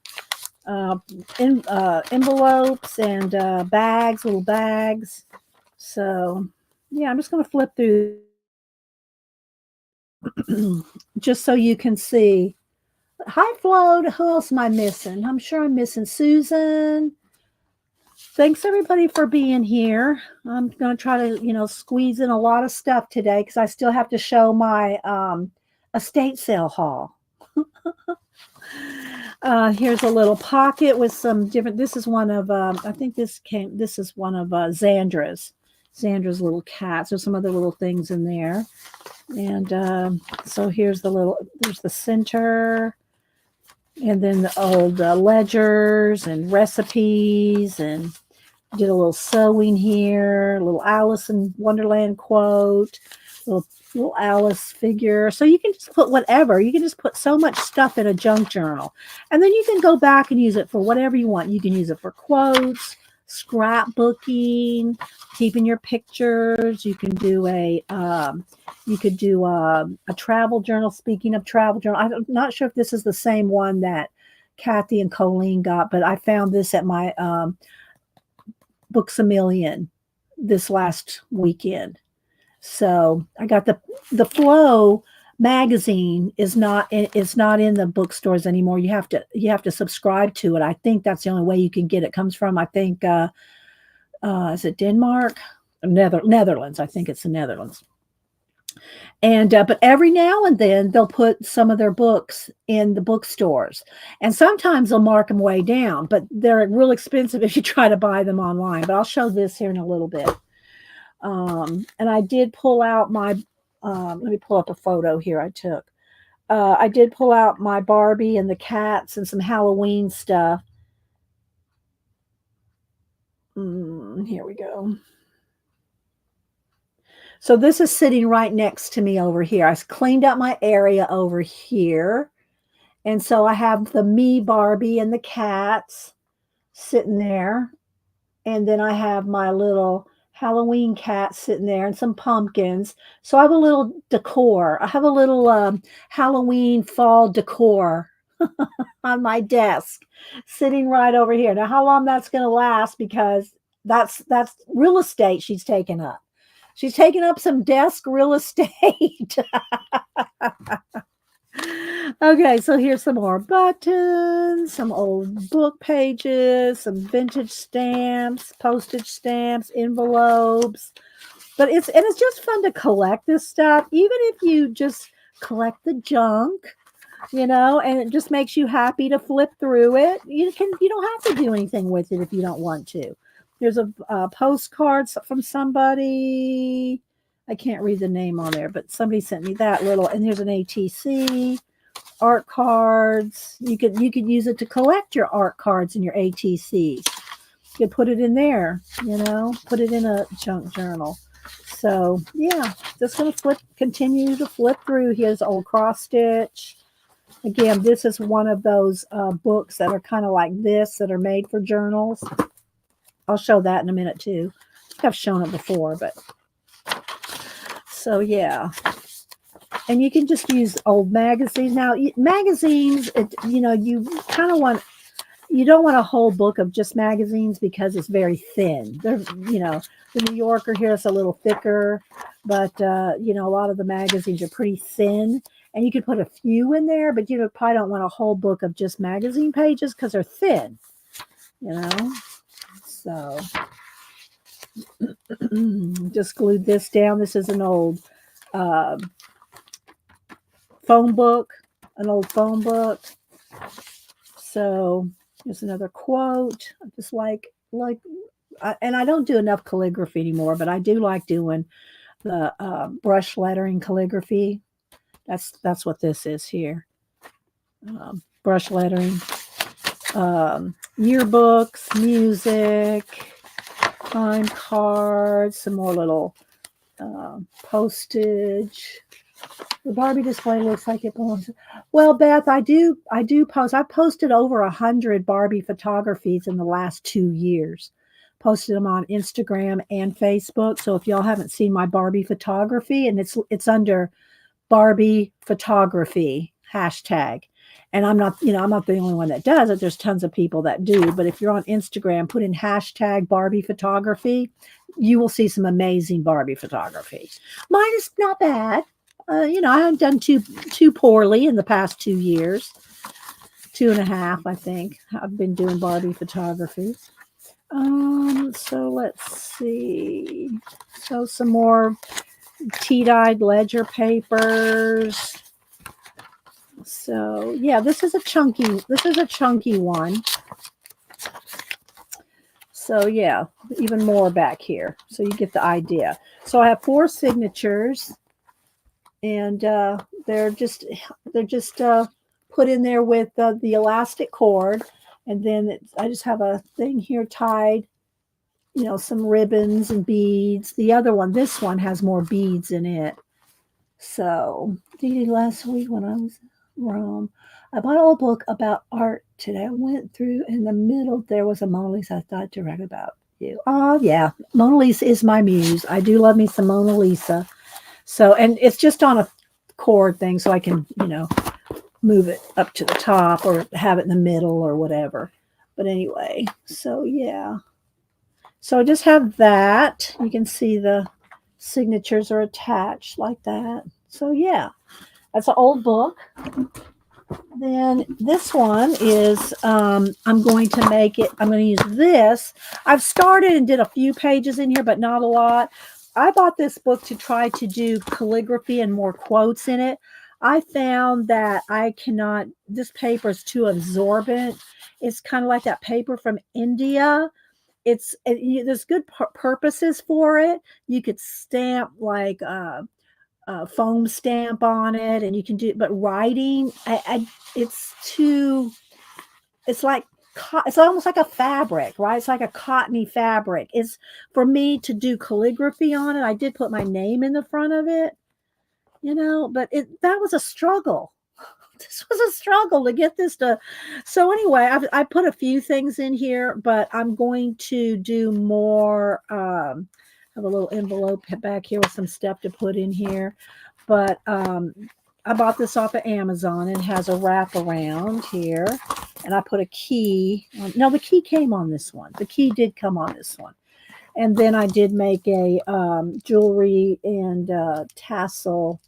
Speaker 1: Envelopes and bags, little bags. So yeah, I'm just going to flip through just so you can see. Hi, Flo. Who else am I missing? I'm sure I'm missing Susan. Thanks everybody for being here. I'm going to try to, squeeze in a lot of stuff today because I still have to show my estate sale haul. Here's a little pocket with some different, this is one of, I think this is one of Zandra's little cats. There's some other little things in there. And so here's there's the center, and then the old ledgers and recipes, and did a little sewing here, a little Alice in Wonderland quote, little Alice figure. So you can just put whatever. You can just put so much stuff in a junk journal. And then you can go back and use it for whatever you want. You can use it for quotes, scrapbooking, keeping your pictures. You can do a travel journal. Speaking of travel journal, I'm not sure if this is the same one that Kathy and Colleen got, but I found this at my Books A Million this last weekend. So I got the Flow magazine is not in the bookstores anymore. You have to subscribe to it. I think that's the only way you can get it. It comes from, I think, is it Denmark? Netherlands. I think it's the Netherlands. And but every now and then they'll put some of their books in the bookstores, and sometimes they'll mark them way down, but they're real expensive if you try to buy them online. But I'll show this here in a little bit. And I did pull out my, let me pull up a photo here I took. I did pull out my Barbie and the cats and some Halloween stuff. Here we go. So this is sitting right next to me over here. I cleaned up my area over here. And so I have the me Barbie and the cats sitting there. And then I have my little Halloween cat sitting there and some pumpkins. So I have a little decor. I have a little Halloween fall decor on my desk sitting right over here. Now, how long that's going to last, because that's real estate she's taken up. She's taken up some desk real estate. Okay, so here's some more buttons, some old book pages, some vintage stamps, postage stamps, envelopes. But it's just fun to collect this stuff, even if you just collect the junk, and it just makes you happy to flip through it. You don't have to do anything with it if you don't want to. There's a postcard from somebody. I can't read the name on there, but somebody sent me that little, and here's an ATC, art cards. You could use it to collect your art cards and your ATCs. You could put it in there, put it in a junk journal. So yeah, just gonna continue to flip through. Here's old cross stitch. Again, this is one of those books that are kind of like this that are made for journals. I'll show that in a minute too. I think I've shown it before, but so yeah. And you can just use old magazines. Now, magazines, you kind of you don't want a whole book of just magazines because it's very thin. They're, the New Yorker here is a little thicker, but, a lot of the magazines are pretty thin. And you could put a few in there, but you probably don't want a whole book of just magazine pages because they're thin, So, just glued this down. This is an old phone book, an old phone book. So here's another quote. I just and I don't do enough calligraphy anymore, but I do like doing the brush lettering calligraphy. That's what this is here. Brush lettering, yearbooks, music, time cards, some more little postage. The Barbie display looks like it belongs. Well, Beth, I do post. I've posted over 100 Barbie photographies in the last 2 years. Posted them on Instagram and Facebook. So if y'all haven't seen my Barbie photography, and it's under Barbie photography hashtag. And I'm not the only one that does it. There's tons of people that do. But if you're on Instagram, put in hashtag Barbie photography, you will see some amazing Barbie photography. Mine is not bad. I haven't done too poorly in the past 2 years, 2.5, I think. I've been doing Barbie photography. So let's see. So some more tea-dyed ledger papers. So yeah, this is a chunky one. So yeah, even more back here. So you get the idea. So I have 4 signatures. And they're just put in there with the elastic cord, and then I just have a thing here tied, some ribbons and beads. This one has more beads in it. So last week when I was in Rome, I bought an old book about art today. I went through in the middle. There was a Mona Lisa I thought to write about you. Oh yeah, Mona Lisa is my muse. I do love me some Mona Lisa. So, and it's just on a cord thing, so I can, move it up to the top or have it in the middle or whatever. But anyway, so yeah. So I just have that. You can see the signatures are attached like that. So yeah, that's an old book. Then this one is, I'm going to use this. I've started and did a few pages in here, but not a lot. I bought this book to try to do calligraphy and more quotes in it. I found that this paper is too absorbent. It's kind of like that paper from India. There's good purposes for it. You could stamp like a foam stamp on it, and you can do, but writing, it's almost like a fabric, right? It's like a cottony fabric. It's for me to do calligraphy on it. I did put my name in the front of it, but that was a struggle. This was a struggle to get this to. So anyway, I put a few things in here, but I'm going to do more. Have a little envelope back here with some stuff to put in here, but I bought this off of Amazon and it has a wraparound here. And I put a key. No, the key came on this one. The key did come on this one. And then I did make a jewelry and tassel.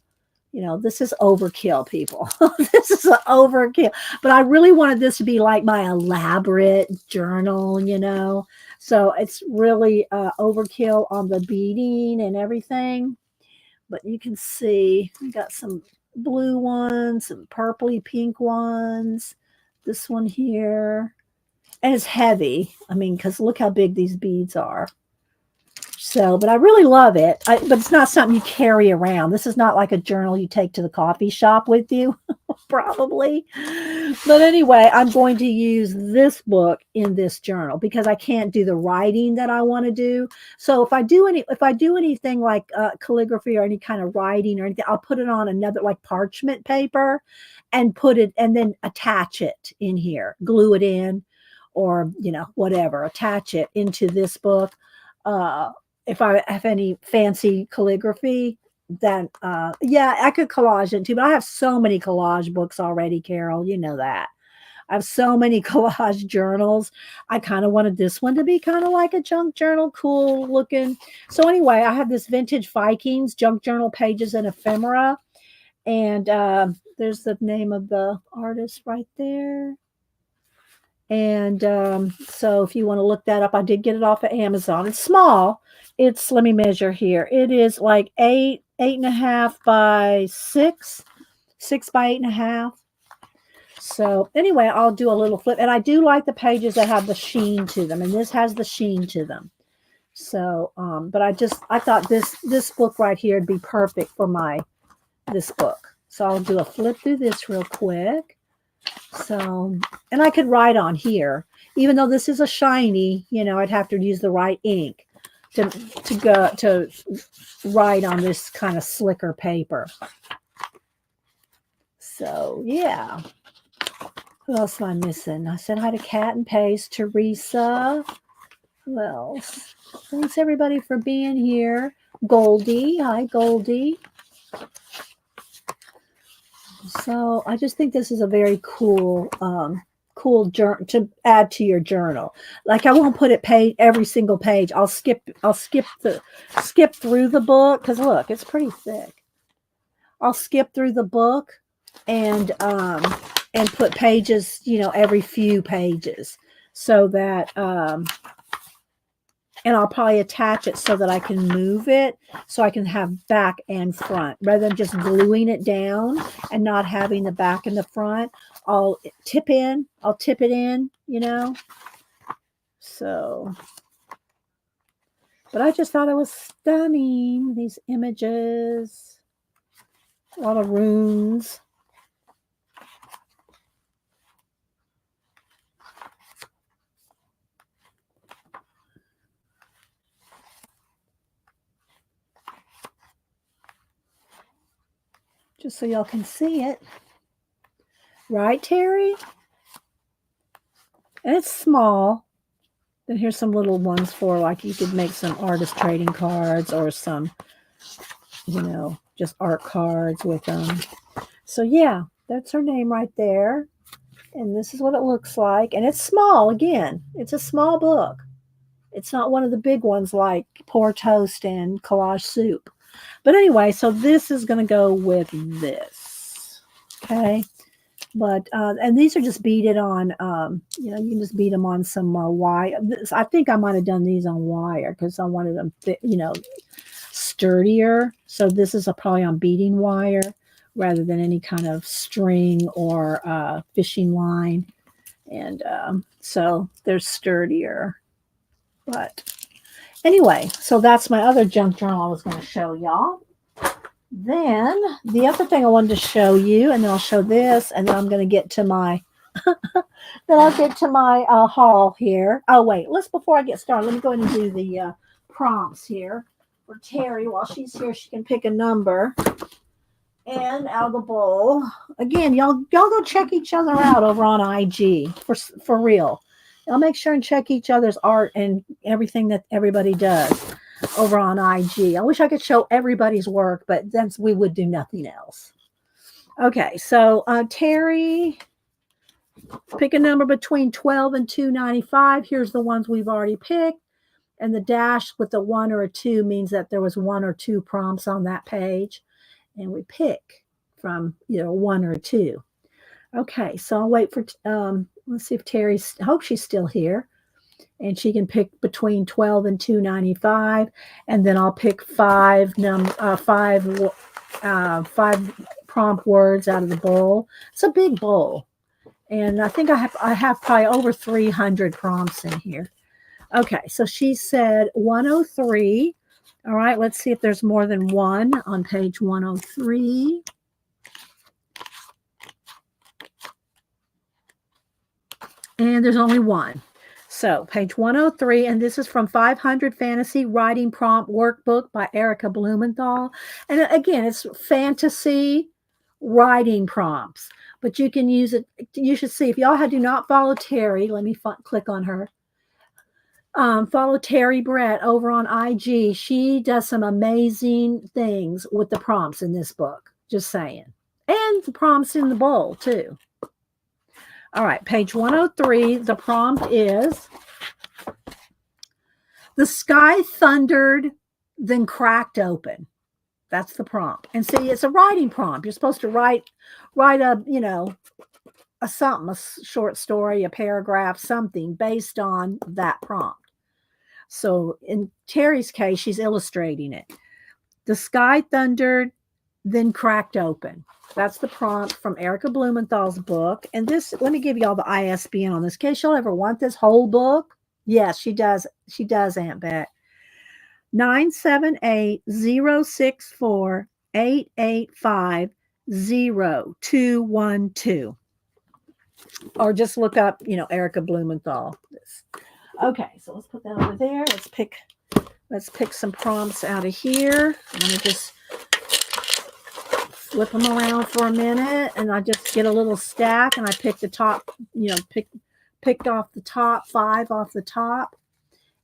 Speaker 1: This is overkill, people. This is an overkill. But I really wanted this to be like my elaborate journal, So it's really overkill on the beading and everything. But you can see I got some blue ones, some purpley pink ones. This one here. And it's heavy. I mean, because look how big these beads are. So, but I really love it. But it's not something you carry around. This is not like a journal you take to the coffee shop with you, probably. But anyway, I'm going to use this book in this journal because I can't do the writing that I want to do. So if I do anything like calligraphy or any kind of writing or anything, I'll put it on another like parchment paper and put it and then attach it in here, glue it in, or whatever, attach it into this book. Uh, if I have any fancy calligraphy, then yeah, I could collage it too. But I have so many collage books already, Carol. You know that. I have so many collage journals. I kind of wanted this one to be kind of like a junk journal, cool looking. So anyway, I have this vintage Vikings junk journal pages and ephemera, and there's the name of the artist right there. And so if you want to look that up, I did get it off of Amazon. It's small. It's, let me measure here. It is like 8.5 by 6 by 8.5. So anyway, I'll do a little flip. And I do like the pages that have the sheen to them. And this has the sheen to them. So, but I thought this book right here would be perfect for this book. So I'll do a flip through this real quick. So, and I could write on here, even though this is a shiny, I'd have to use the right ink to write on this kind of slicker paper. So, yeah. Who else am I missing? I said hi to Cat and Pace, Teresa. Who else? Thanks everybody for being here. Goldie. Hi, Goldie. So I just think this is a very cool journal to add to your journal. Like I won't put it every single page. I'll skip through the book because look, it's pretty thick. I'll skip through the book and put pages, every few pages so that and I'll probably attach it so that I can move it so I can have back and front rather than just gluing it down and not having the back and the front. I'll tip it in, So, but I just thought it was stunning, these images, a lot of runes. Just so y'all can see it. Right, Terry? And it's small. Then here's some little ones for like you could make some artist trading cards or some, just art cards with them. So yeah, that's her name right there. And this is what it looks like. And it's small again. It's a small book. It's not one of the big ones like Pour Toast and Collage Soup. But anyway, so this is going to go with this. Okay. But, and these are just beaded on, you can just bead them on some wire. I think I might have done these on wire because I wanted them, sturdier. So this is probably on beading wire rather than any kind of string or fishing line. And so they're sturdier. But anyway, so that's my other junk journal I was going to show y'all. Then the other thing I wanted to show you, and then I'll show this, and then I'm going to get to my haul here. Oh wait, before I get started, let me go ahead and do the prompts here for Terry. While she's here, she can pick a number and out of the bowl. Again, y'all go check each other out over on IG for real. I'll make sure and check each other's art and everything that everybody does over on IG. I wish I could show everybody's work, but then we would do nothing else. Okay, so Terry, pick a number between 12 and 295. Here's the ones we've already picked. And the dash with the 1 or a 2 means that there was 1 or 2 prompts on that page. And we pick from, 1 or 2. Okay, so I'll wait for, let's see if I hope she's still here. And she can pick between 12 and 295. And then I'll pick five prompt words out of the bowl. It's a big bowl. And I think I have probably over 300 prompts in here. Okay, so she said 103. All right, let's see if there's more than one on page 103. And there's only one. So, page 103, and this is from 500 Fantasy Writing Prompt Workbook by Erica Blumenthal. And again, it's fantasy writing prompts, but you can use it. You should see if y'all do not follow Terry. Let me click on her. Follow Terry Brett over on IG. She does some amazing things with the prompts in this book. Just saying. And the prompts in the bowl, too. All right, page 103. The prompt is: the sky thundered, then cracked open. That's the prompt. And see, it's a writing prompt. You're supposed to write a, a something, a short story, a paragraph, something based on that prompt. So in Terry's case, she's illustrating it. The sky thundered, then cracked open. That's the prompt from Erica Blumenthal's book. And this, let me give you all the ISBN on this in case y'all ever want this whole book. Yes, she does. She does, Aunt Bet. 978-064-885-0212. Or just look up, Erica Blumenthal. Okay, so let's put that over there. Let's pick some prompts out of here. I'm going to just flip them around for a minute, and I just get a little stack, and I pick the top, picked off the top 5 off the top.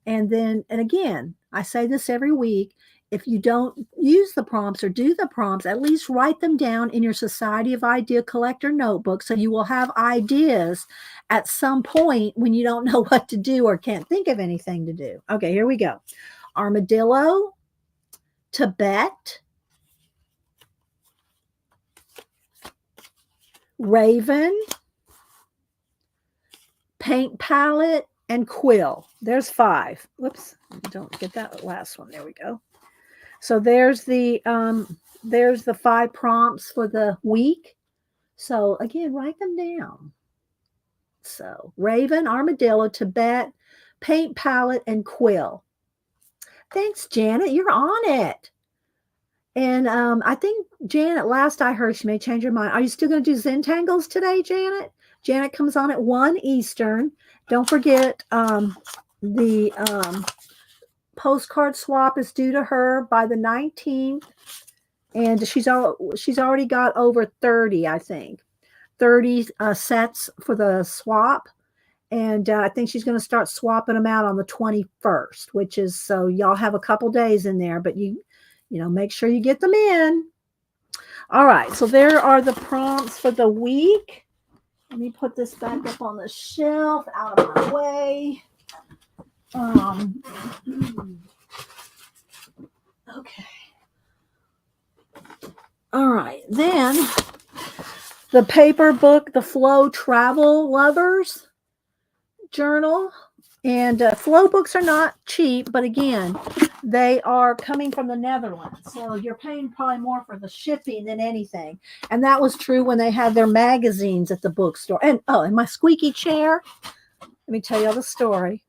Speaker 1: And again, I say this every week, if you don't use the prompts or do the prompts, at least write them down in your Society of Idea Collector notebook so you will have ideas at some point when you don't know what to do or can't think of anything to do. Okay, here we go. Armadillo, Tibet, Raven, paint palette, and quill. There's 5. Whoops, don't get that last one. There we go. So there's the 5 prompts for the week. So again, write them down. So Raven, Armadillo, Tibet, paint palette, and quill. Thanks, Janet. You're on it. And I think Janet, last I heard, she may change her mind. Are you still going to do Zentangles today, Janet? Janet comes on at 1 Eastern. Don't forget the postcard swap is due to her by the 19th. And she's already got over 30, I think. 30 sets for the swap. And I think she's going to start swapping them out on the 21st, which is, so y'all have a couple days in there, but you make sure you get them in. All right, so there are the prompts for the week. Let me put this back up on the shelf, out of my way. Okay. All right, then the paper book, the Flow Travel Lovers Journal. And Flow books are not cheap, but again, they are coming from the Netherlands. So you're paying probably more for the shipping than anything. And that was true when they had their magazines at the bookstore. And and my squeaky chair. Let me tell you the story.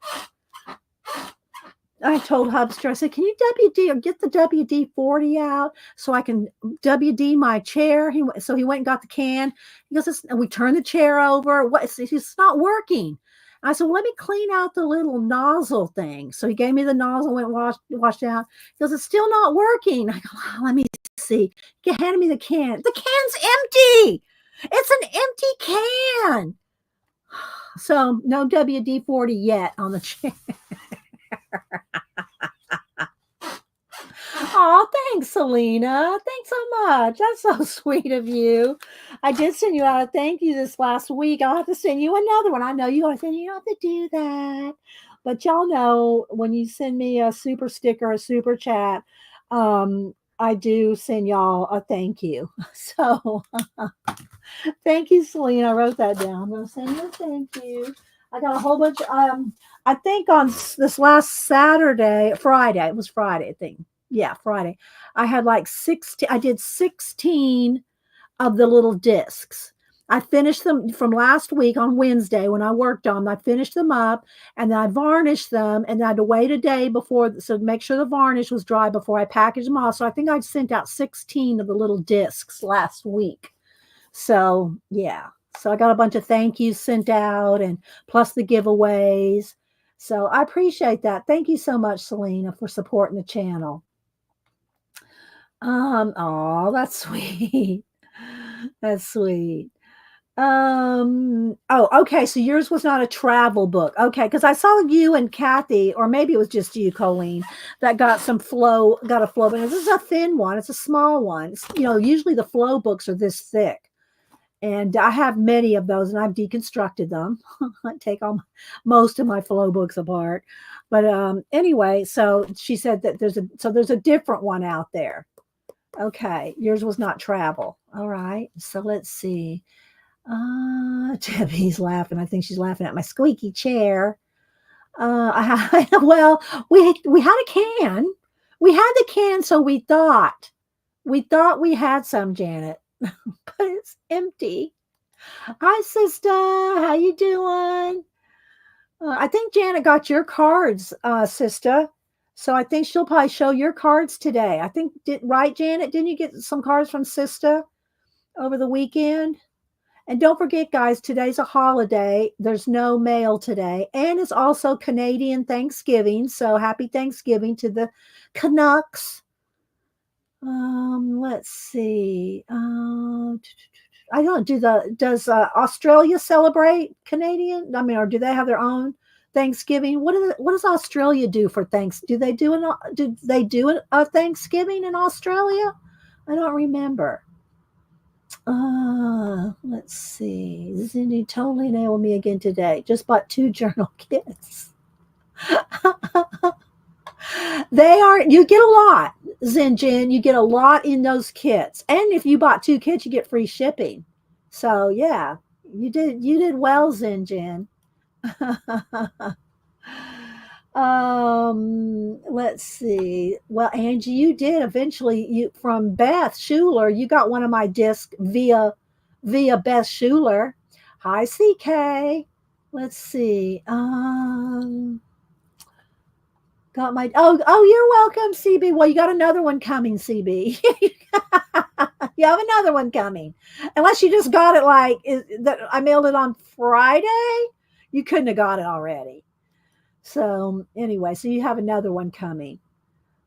Speaker 1: I told Hubster, I said, can you WD or get the WD-40 out so I can WD my chair? He went and got the can. He goes, and we turned the chair over. It's not working. I said, well, let me clean out the little nozzle thing. So he gave me the nozzle, went washed out. He goes, it's still not working. I go, oh, let me see. He handed me the can. The can's empty. It's an empty can. So no WD-40 yet on the chair. Oh, thanks, Selena. Thanks so much. That's so sweet of you. I did send you out a thank you this last week. I'll have to send you another one. I know you don't have to do that. But y'all know when you send me a super sticker, a super chat, I do send y'all a thank you. So thank you, Selena. I wrote that down. I'm going to send you a thank you. I got a whole bunch. I think on this last Friday, it was Friday, I think. Yeah, Friday. I had like 16. I did 16 of the little discs. I finished them from last week on Wednesday when I worked on them. I finished them up and then I varnished them and I had to wait a day before, so to make sure the varnish was dry before I packaged them all. So I think I sent out 16 of the little discs last week. So yeah. So I got a bunch of thank yous sent out and plus the giveaways. So I appreciate that. Thank you so much, Selena, for supporting the channel. Oh, that's sweet. That's sweet. Oh, okay. So yours was not a travel book. Okay, because I saw you and Kathy, or maybe it was just you, Colleen, that got a flow, but this is a thin one. It's a small one. Usually the flow books are this thick. And I have many of those and I've deconstructed them. I take most of my flow books apart. But anyway, so she said that there's a different one out there. Okay, yours was not travel. All right. So let's see. Debbie's laughing. I think she's laughing at my squeaky chair. Well, we had a can. We had the can, so we thought we had some, Janet, but it's empty. Hi, sister. How you doing? I think Janet got your cards, sister. So I think she'll probably show your cards today. I think, right, Janet? Didn't you get some cards from sister over the weekend? And don't forget, guys, today's a holiday. There's no mail today. And it's also Canadian Thanksgiving. So happy Thanksgiving to the Canucks. Let's see. I don't does Australia celebrate Canadian? I mean, or do they have their own Thanksgiving? What does Australia do for thanks? Do they do a Thanksgiving in Australia? I don't remember. Let's see. Cindy totally nailed me again today. Just bought 2 journal kits. You get a lot, Zinjin. You get a lot in those kits. And if you bought 2 kits, you get free shipping. So yeah, you did well, Zinjin. Let's see. Well, Angie, you did eventually. From Beth Schuler, you got one of my discs via Beth Schuler. Hi, CK. Let's see. Got my you're welcome, CB. Well, you got another one coming, CB. You have another one coming. Unless you just got it I mailed it on Friday. You couldn't have got it already. So anyway, so you have another one coming.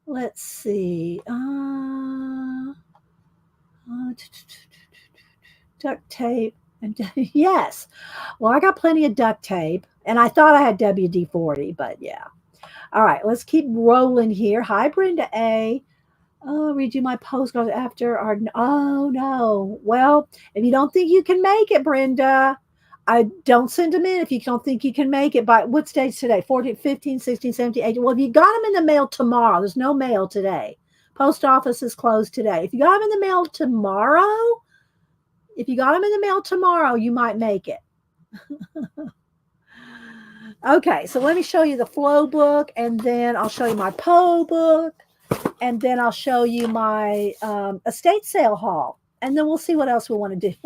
Speaker 1: Let's see. Duct tape. Yes. Well, I got plenty of duct tape. And I thought I had WD-40, but yeah. All right, let's keep rolling here. Hi, Brenda A. Oh, read you my postcards after our. Oh, no. Well, if you don't think you can make it, Brenda, I don't send them in if you don't think you can make it by what stage today? 14, 15, 16, 17, 18. Well, if you got them in the mail tomorrow, there's no mail today. Post office is closed today. If you got them in the mail tomorrow, you might make it. Okay, so let me show you the flow book, and then I'll show you my Poe book, and then I'll show you my estate sale haul, and then we'll see what else we want to do.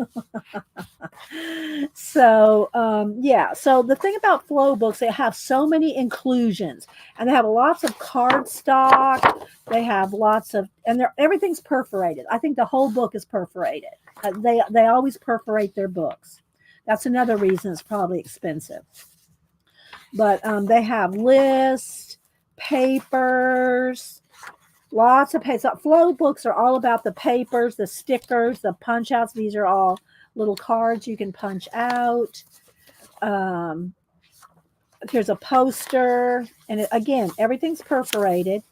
Speaker 1: So, yeah. So the thing about flow books, they have so many inclusions, and they have lots of cardstock. They have lots of, and everything's perforated. I think the whole book is perforated. They always perforate their books. That's another reason it's probably expensive. But they have lists, papers, lots of papers. So flow books are all about the papers, the stickers, the punch outs. These are all little cards you can punch out. Here's a poster. And again, everything's perforated.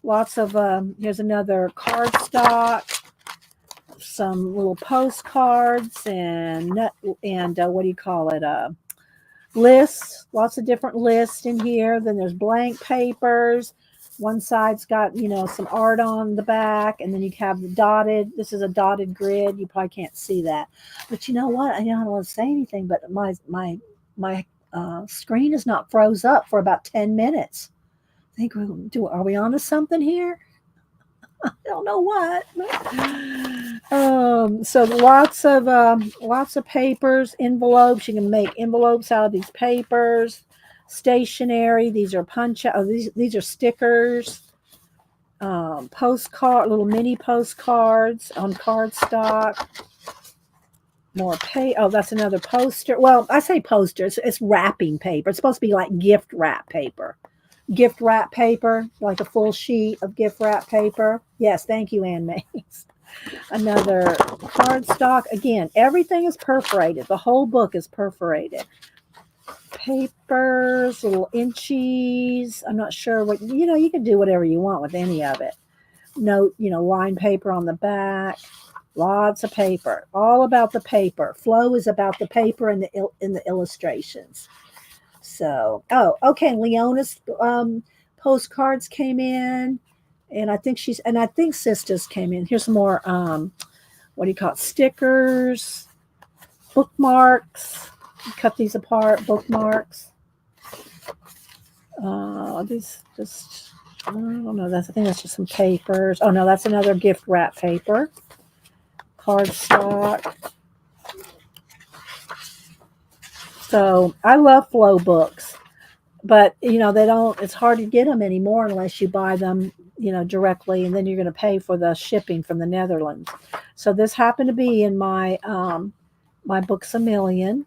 Speaker 1: Lots of, here's another cardstock, some little postcards, and what do you call it? Lists, lots of different lists in here. Then there's blank papers. One side's got, some art on the back, and then you have the dotted. This is a dotted grid. You probably can't see that, but you know what? I don't want to say anything, but my screen is not froze up for about 10 minutes. I think are we on to something here? I don't know what. So lots of papers, envelopes. You can make envelopes out of these papers. Stationery. These are punch out. Oh, these are stickers. Postcard, little mini postcards on cardstock. More pay. Oh, that's another poster. Well, I say poster. It's wrapping paper. It's supposed to be like gift wrap paper. Gift wrap paper, like a full sheet of gift wrap paper. Yes, thank you, Ann Mays. Another cardstock. Again, everything is perforated. The whole book is perforated. Papers, little inchies. I'm not sure what, you can do whatever you want with any of it. Note, line paper on the back. Lots of paper. All about the paper. Flow is about the paper and the illustrations. So, oh, okay. Leona's postcards came in, and I think Sisters came in. Here's some more. What do you call it? Stickers, bookmarks. Cut these apart. Bookmarks. These just I don't know. I think that's just some papers. Oh no, that's another gift wrap paper. Cardstock. So I love Flow books, but they don't. It's hard to get them anymore unless you buy them, directly, and then you're going to pay for the shipping from the Netherlands. So this happened to be in my Books a Million.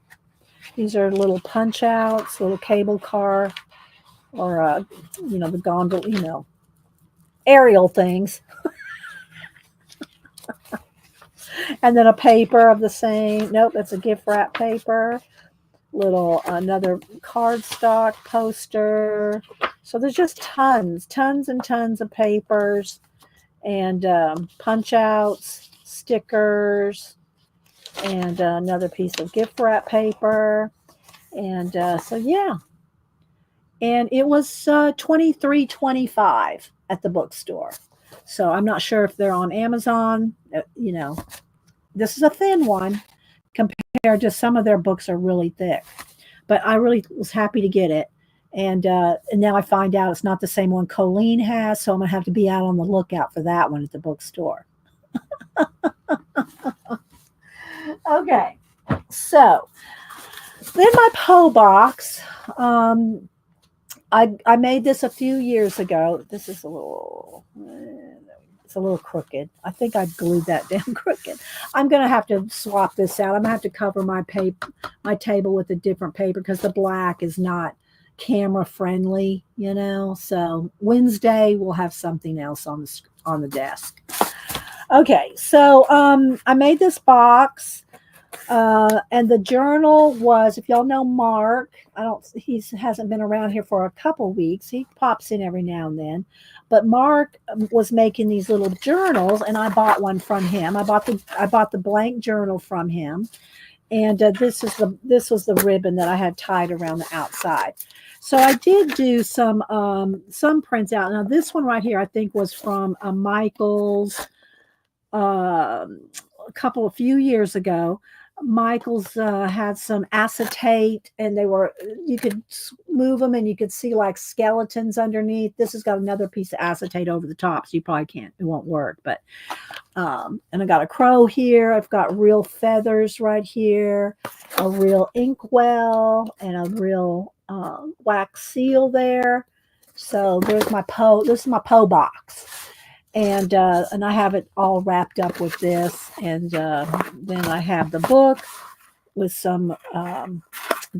Speaker 1: These are little punch outs, little cable car, or the gondola, aerial things, and then a paper of the same. Nope, that's a gift wrap paper. Little another cardstock poster. So there's just tons and tons of papers and punch outs, stickers, and another piece of gift wrap paper. And so yeah, and it was $23.25 at the bookstore. So I'm not sure if they're on Amazon. This is a thin one compared to some of their books are really thick. But I really was happy to get it. And now I find out it's not the same one Colleen has, so I'm gonna have to be out on the lookout for that one at the bookstore. Okay, so then my Poe box. I made this a few years ago. This is it's a little crooked. I think I glued that down crooked. I'm gonna have to swap this out. I'm gonna have to cover my table with a different paper because the black is not camera friendly. So Wednesday we'll have something else on the desk. Okay, so I made this box. And the journal was, if y'all know Mark, he hasn't been around here for a couple weeks. He pops in every now and then, but Mark was making these little journals, and I bought one from him. I bought the blank journal from him, and this was the ribbon that I had tied around the outside. So I did do some prints out. Now this one right here, I think was from Michael's a few years ago. Michael's had some acetate, and you could move them and you could see like skeletons underneath. This has got another piece of acetate over the top, so you probably can't, it won't work. But and I got a crow here. I've got real feathers right here, a real inkwell, and a real wax seal there. So there's my Poe. This is my Poe box. And I have it all wrapped up with this, and then I have the book with some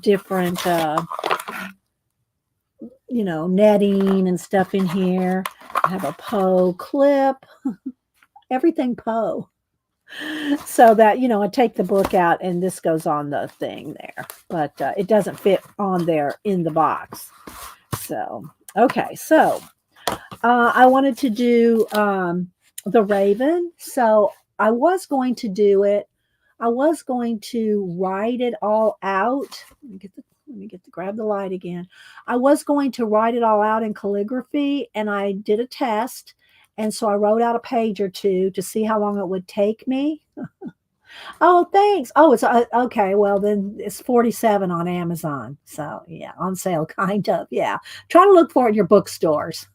Speaker 1: different netting and stuff in here. I have a Poe clip, everything Poe, so that I take the book out and this goes on the thing there, but it doesn't fit on there in the box. So okay, so I wanted to do the Raven. So I was going to do it. I was going to write it all out. Grab the light again. I was going to write it all out in calligraphy, and I did a test. And so I wrote out a page or two to see how long it would take me. Oh, thanks. Oh, it's okay. Well, then it's 47 on Amazon. So yeah, on sale, kind of. Yeah, try to look for it in your bookstores.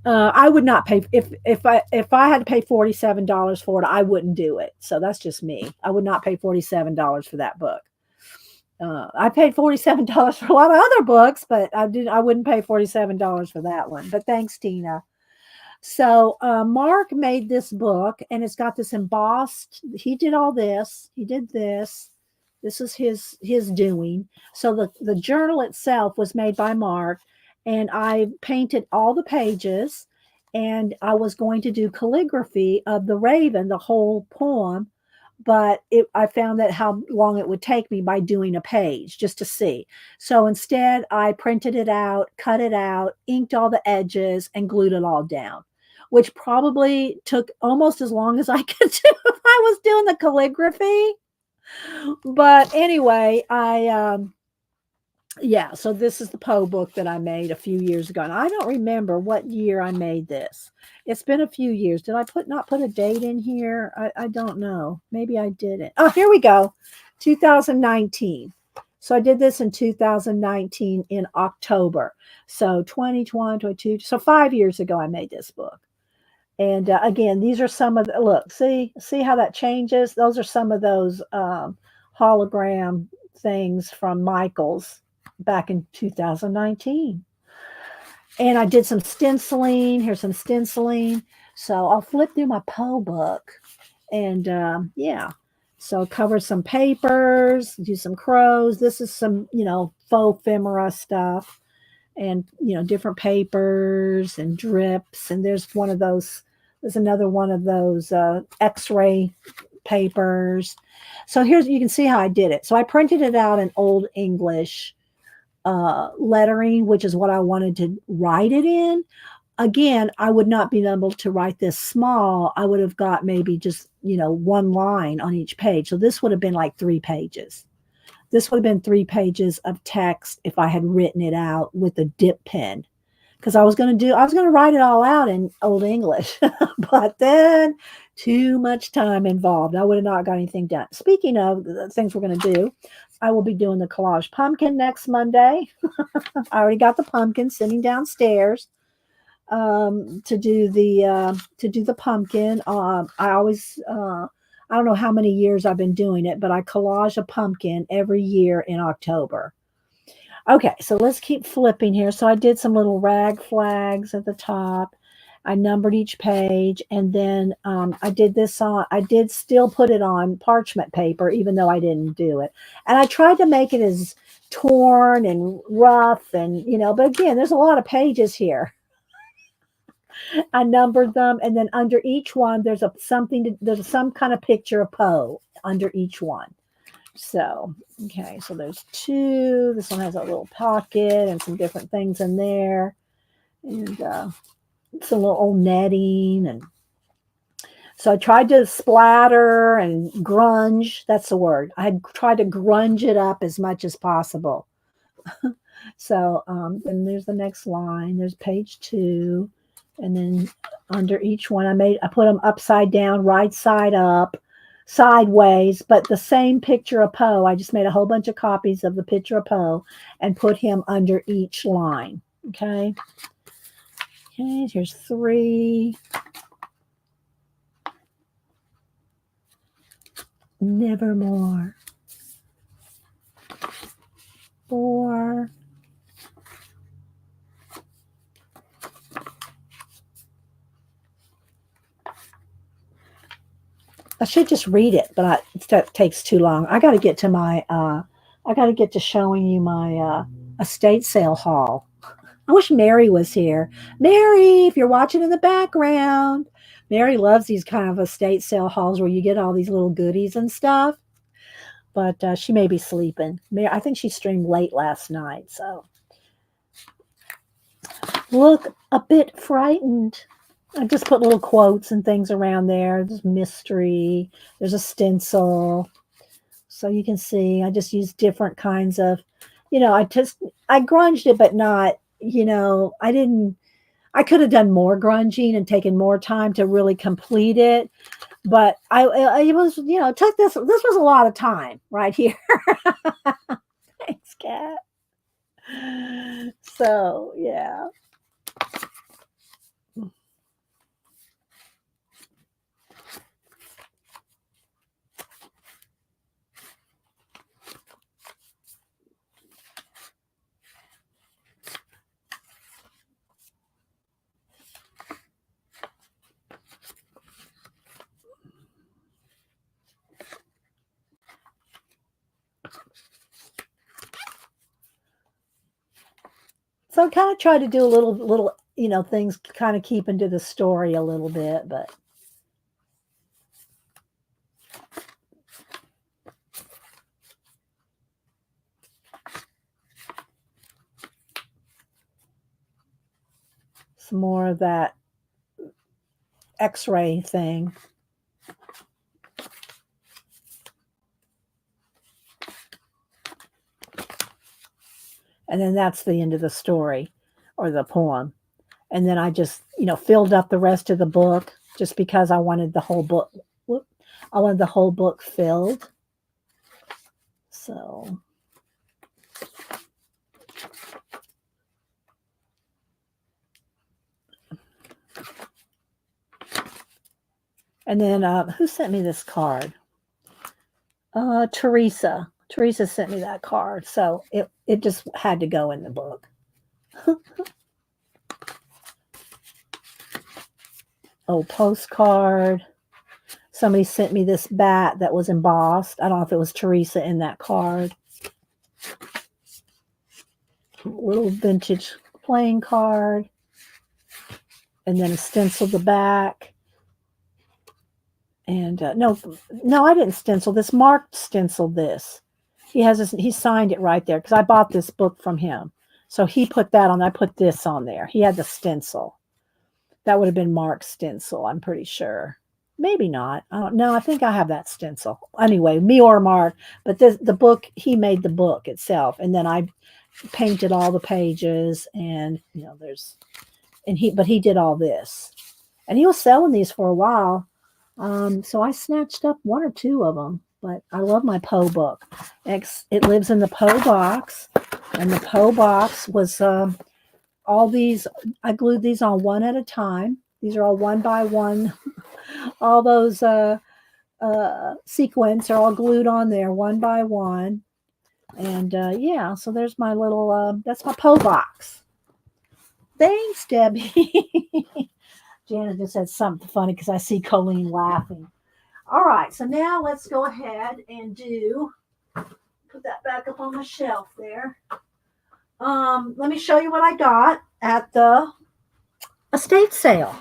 Speaker 1: I would not pay if I had to pay $47 for it. I wouldn't do it. So that's just me. I would not pay $47 for that book. I paid $47 for a lot of other books, but I wouldn't pay $47 for that one. But thanks, Tina. So Mark made this book, and it's got this embossed. He did all this. He did this. This is his doing. So the journal itself was made by Mark, and I painted all the pages, and I was going to do calligraphy of the Raven, the whole poem, but I found that how long it would take me by doing a page just to see. So instead, I printed it out, cut it out, inked all the edges, and glued it all down, which probably took almost as long as I could do if I was doing the calligraphy. But anyway, yeah, so this is the Poe book that I made a few years ago. And I don't remember what year I made this. It's been a few years. Did I not put a date in here? I don't know. Maybe I didn't. Oh, here we go. 2019. So I did this in 2019 in October. So 2021, 22. So 5 years ago, I made this book. And again, these are some of the look. See how that changes. Those are some of those hologram things from Michaels back in 2019. And I did some stenciling. Here's some stenciling. So I'll flip through my Poe book, and yeah. So cover some papers, do some crows. This is some faux ephemera stuff, and different papers and drips. And there's one of those. There's another one of those X-ray papers. So here's you can see how I did it. So I printed it out in Old English lettering, which is what I wanted to write it in. Again, I would not be able to write this small. I would have got maybe just one line on each page. So this would have been like 3 pages. This would have been 3 pages of text if I had written it out with a dip pen, because I was going to write it all out in Old English, but then too much time involved. I would have not got anything done. Speaking of the things we're going to do, I will be doing the collage pumpkin next Monday. I already got the pumpkin sitting downstairs to do the pumpkin. I don't know how many years I've been doing it, but I collage a pumpkin every year in October. Okay, so let's keep flipping here. So I did some little rag flags at the top. I numbered each page, and then I did still put it on parchment paper, even though I didn't do it. And I tried to make it as torn and rough, and but again, there's a lot of pages here. I numbered them, and then under each one, there's some kind of picture of Poe under each one. So, okay, so there's 2. This one has a little pocket and some different things in there, and some little old netting. And so I tried to splatter and grunge. That's the word. I had tried to grunge it up as much as possible. So then there's the next line. There's page 2. And then under each one, I put them upside down, right side up, sideways, but the same picture of Poe. I just made a whole bunch of copies of the picture of Poe and put him under each line. Okay. Okay, here's 3. Nevermore. 4. I should just read it, but that takes too long. I got to get to showing you my estate sale haul. I wish Mary was here. Mary, if you're watching in the background, Mary loves these kind of estate sale hauls where you get all these little goodies and stuff. But she may be sleeping. I think she streamed late last night, so look a bit frightened. I just put little quotes and things around there. There's mystery. There's a stencil. So you can see I just use different kinds of, I grunged it, but not, I could have done more grunging and taken more time to really complete it. But it was, it took this was a lot of time right here. Thanks, Cat. So yeah. So I kind of try to do a little, things kind of keep into the story a little bit, but some more of that X-ray thing. And then that's the end of the story or the poem. And then I just, filled up the rest of the book just because I wanted the whole book. I wanted the whole book filled. So and then who sent me this card? Teresa. Teresa sent me that card. So it just had to go in the book. Oh, postcard. Somebody sent me this bat that was embossed. I don't know if it was Teresa in that card. Little vintage playing card. And then a stencil the back. And no, I didn't stencil this. Mark stenciled this. He signed it right there because I bought this book from him. So he put that on. I put this on there. He had the stencil. That would have been Mark's stencil, I'm pretty sure. Maybe not. I don't know. I think I have that stencil. Anyway, me or Mark. But the book, he made the book itself. And then I painted all the pages and, but he did all this. And he was selling these for a while. So I snatched up one or two of them. But I love my Poe book. It lives in the Poe box. And the Poe box was all these, I glued these on one at a time. These are all one by one. All those sequins are all glued on there one by one. And yeah, so there's my little, that's my Poe box. Thanks, Debbie. Janet just said something funny because I see Colleen laughing. All right, so now let's go ahead and put that back up on the shelf there. Let me show you what I got at the estate sale.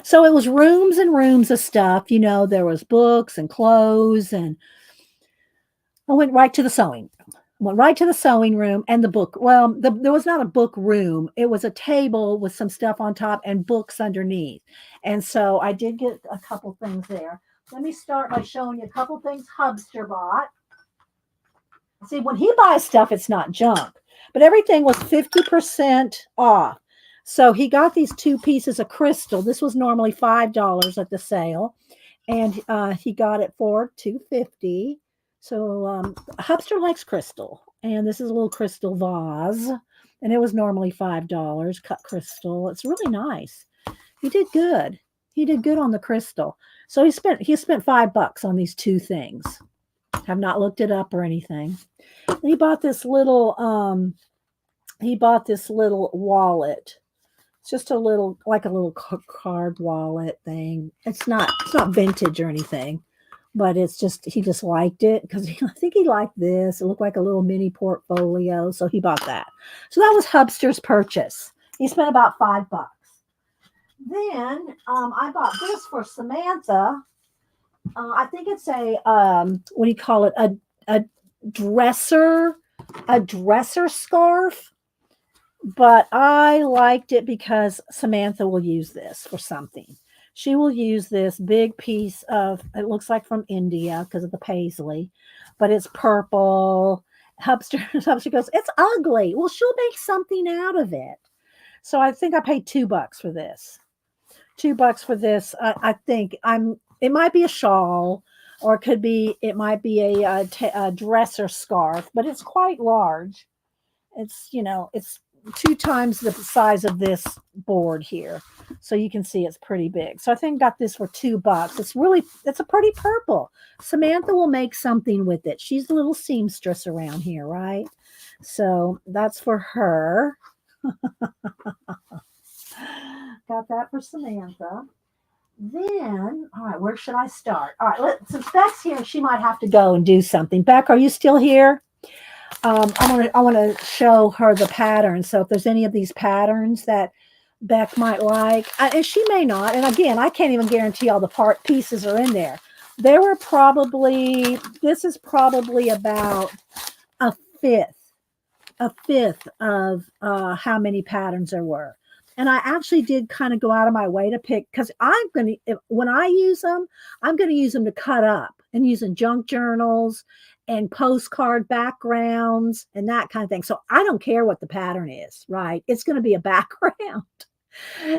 Speaker 1: So it was rooms and rooms of stuff. There was books and clothes, and I went right to the sewing. Went right to the sewing room and the book. Well, there was not a book room. It was a table with some stuff on top and books underneath. And so I did get a couple things there. Let me start by showing you a couple things Hubster bought. See, when he buys stuff, it's not junk. But everything was 50% off. So he got these 2 pieces of crystal. This was normally $5 at the sale. And he got it for $2.50. So Hubster likes crystal. And this is a little crystal vase. And it was normally $5, cut crystal. It's really nice. He did good. He did good on the crystal. So he spent $5 on these 2 things. Have not looked it up or anything. And he bought this little wallet. It's just a little card wallet thing. It's not vintage or anything, but it's just, he just liked it because I think he liked this. It looked like a little mini portfolio. So he bought that. So that was Hubster's purchase. He spent about $5. Then I bought this for Samantha. I think it's a what do you call it? A dresser scarf. But I liked it because Samantha will use this for something. She will use this big piece of, it looks like from India because of the paisley, but it's purple. Hubster goes, it's ugly. Well, she'll make something out of it. So I think I paid $2 for this. $2 for this. I think it might be a shawl, or it might be a dress or scarf, but it's quite large. It's, it's 2 times the size of this board here. So you can see it's pretty big. So I think got this for $2. It's a pretty purple. Samantha will make something with it. She's a little seamstress around here, right? So that's for her. Got that for Samantha. Then, all right, where should I start? All right, since Beck's here, she might have to go and do something. Beck, are you still here? I want to show her the patterns. So if there's any of these patterns that Beck might like, and she may not. And again, I can't even guarantee all the pieces are in there. This is probably about a fifth of how many patterns there were. And I actually did kind of go out of my way to pick, because when I use them, I'm going to use them to cut up and using junk journals and postcard backgrounds and that kind of thing. So I don't care what the pattern is, right? It's going to be a background.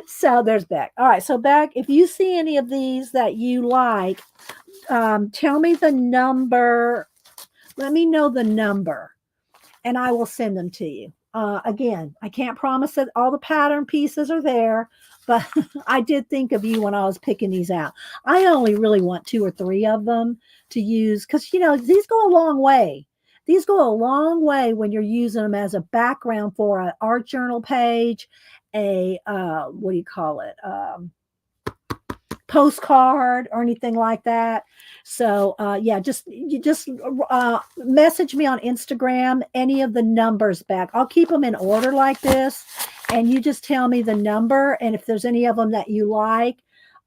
Speaker 1: So there's Beck. All right. So Beck, if you see any of these that you like, tell me the number. Let me know the number and I will send them to you. Again, I can't promise that all the pattern pieces are there, but I did think of you when I was picking these out. I only really want 2 or 3 of them to use because, these go a long way. These go a long way when you're using them as a background for an art journal page, what do you call it? Postcard or anything like that. So yeah, just message me on Instagram any of the numbers back. I'll keep them in order like this, and you just tell me the number, and if there's any of them that you like,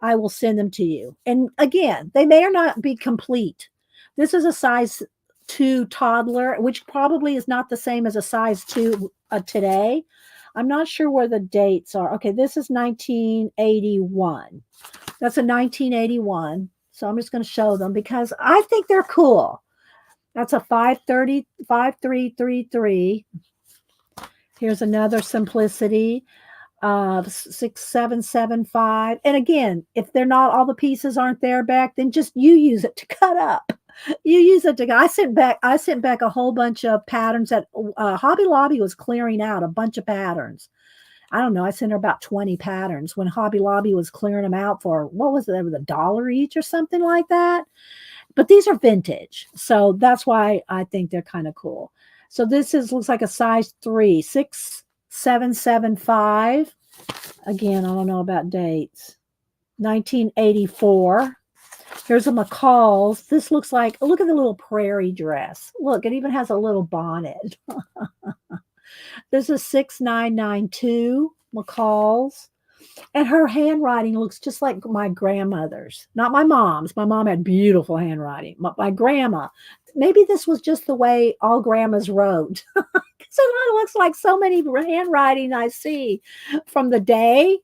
Speaker 1: I will send them to you. And again, they may or not be complete. This is a size 2 toddler, which probably is not the same as a size 2 today. I'm not sure where the dates are. Okay, this is 1981. That's a 1981. So I'm just going to show them because I think they're cool. That's a 5333. Here's another Simplicity 6775. And again, if they're not, all the pieces aren't there back, then just you use it to cut up. You use it to. I sent back a whole bunch of patterns that Hobby Lobby was clearing out a bunch of patterns. I don't know. I sent her about 20 patterns when Hobby Lobby was clearing them out for, what was it, $1 each or something like that. But these are vintage. So that's why I think they're kind of cool. So this looks like a size 3, 6775. Again, I don't know about dates. 1984. Here's a McCall's. This looks like, look at the little prairie dress. Look, it even has a little bonnet. This is 6992 McCall's. And her handwriting looks just like my grandmother's, not my mom's. My mom had beautiful handwriting. My grandma, maybe this was just the way all grandmas wrote. So it looks like so many handwriting I see from the day,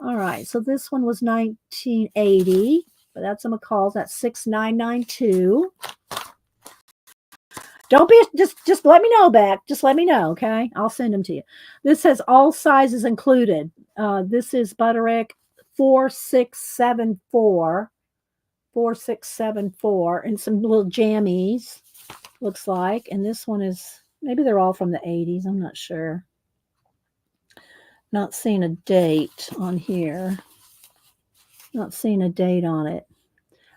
Speaker 1: All right, so this one was 1980, but that's a McCall's. That's 6992. Don't be just let me know, Beck. Just let me know, okay? I'll send them to you. This says all sizes included. This is Butterick 4674, and some little jammies, looks like. And this one is, maybe they're all from the 80s. I'm not sure. Not seeing a date on here. Not seeing a date on it.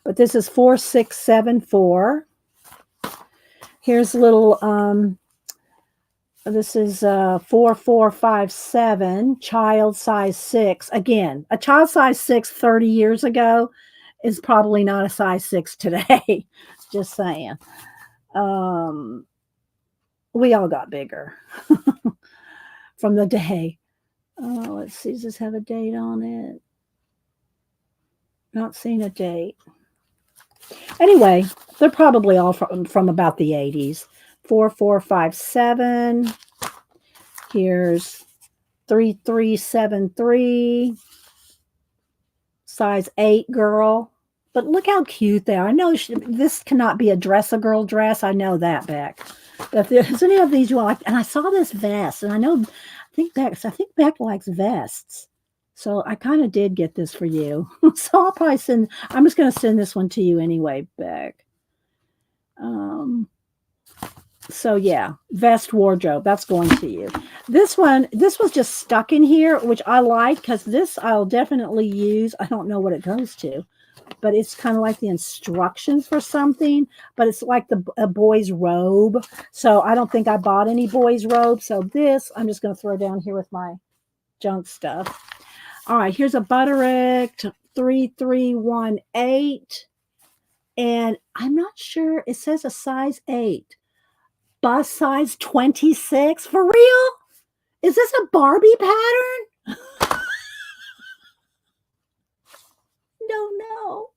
Speaker 1: But this is 4674. Here's a little, this is 4457, child size 6. Again, a child size 6 30 years ago is probably not a size 6 today. Just saying. We all got bigger from the day. Let's see, does this have a date on it? Not seeing a date. Anyway, they're probably all from about the 80s. 4457. Here's 3373. Size 8 girl. But look how cute they are. I know this cannot be a dress-a-girl dress. I know that, Beck. But if there's any of these you want, and I saw this vest, and I think Beck likes vests. So I kind of did get this for you. So I'll probably send, I'm just going to send this one to you anyway, Beck. So yeah, vest wardrobe, that's going to you. This one, this was just stuck in here, which I like because this I'll definitely use. I don't know what it goes to, but it's kind of like the instructions for something, but it's like a boy's robe. So I don't think I bought any boy's robe. So this, I'm just going to throw down here with my junk stuff. All right, here's a Butterick 3318. And I'm not sure, it says a size 8. Bust size 26. For real? Is this a Barbie pattern? No.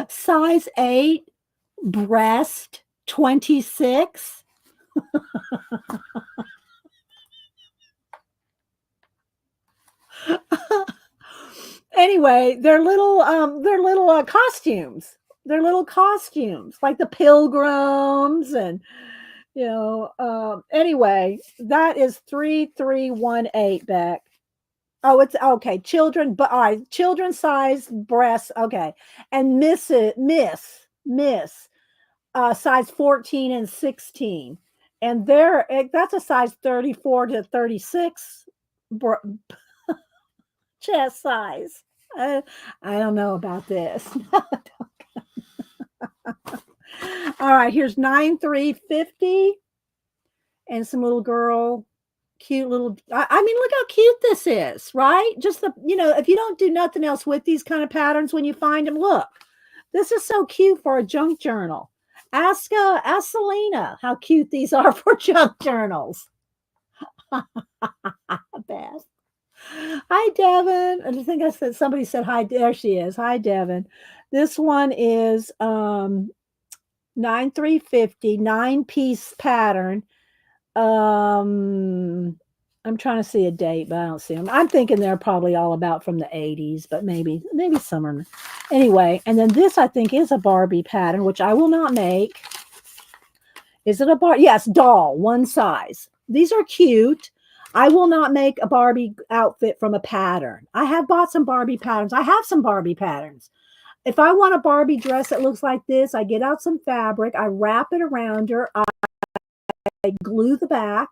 Speaker 1: Size 8, breast 26. Anyway, they're little costumes. They're little costumes like the pilgrims and anyway, that is 3318, Beck. Oh, it's okay. Children, but all right, children size breasts. Okay. And miss size 14 and 16. And that's a size 34 to 36 chest size. I don't know about this. All right, here's 9350 and some little girl, cute little. I mean, look how cute this is, right? Just if you don't do nothing else with these kind of patterns when you find them, look, this is so cute for a junk journal. Ask Selena how cute these are for junk journals. Beth. Hi, Devin. I think I said somebody said hi. There she is. Hi, Devin. This one is 9350, 9-piece pattern. I'm trying to see a date, but I don't see them. I'm thinking they're probably all about from the 80s, but maybe summer. Anyway, and then this I think is a Barbie pattern, which I will not make. Is it a Barbie? Yes, doll, one size. These are cute. I will not make a Barbie outfit from a pattern. I have bought some Barbie patterns. I have some Barbie patterns. If I want a Barbie dress that looks like this, I get out some fabric, I wrap it around her, I glue the back,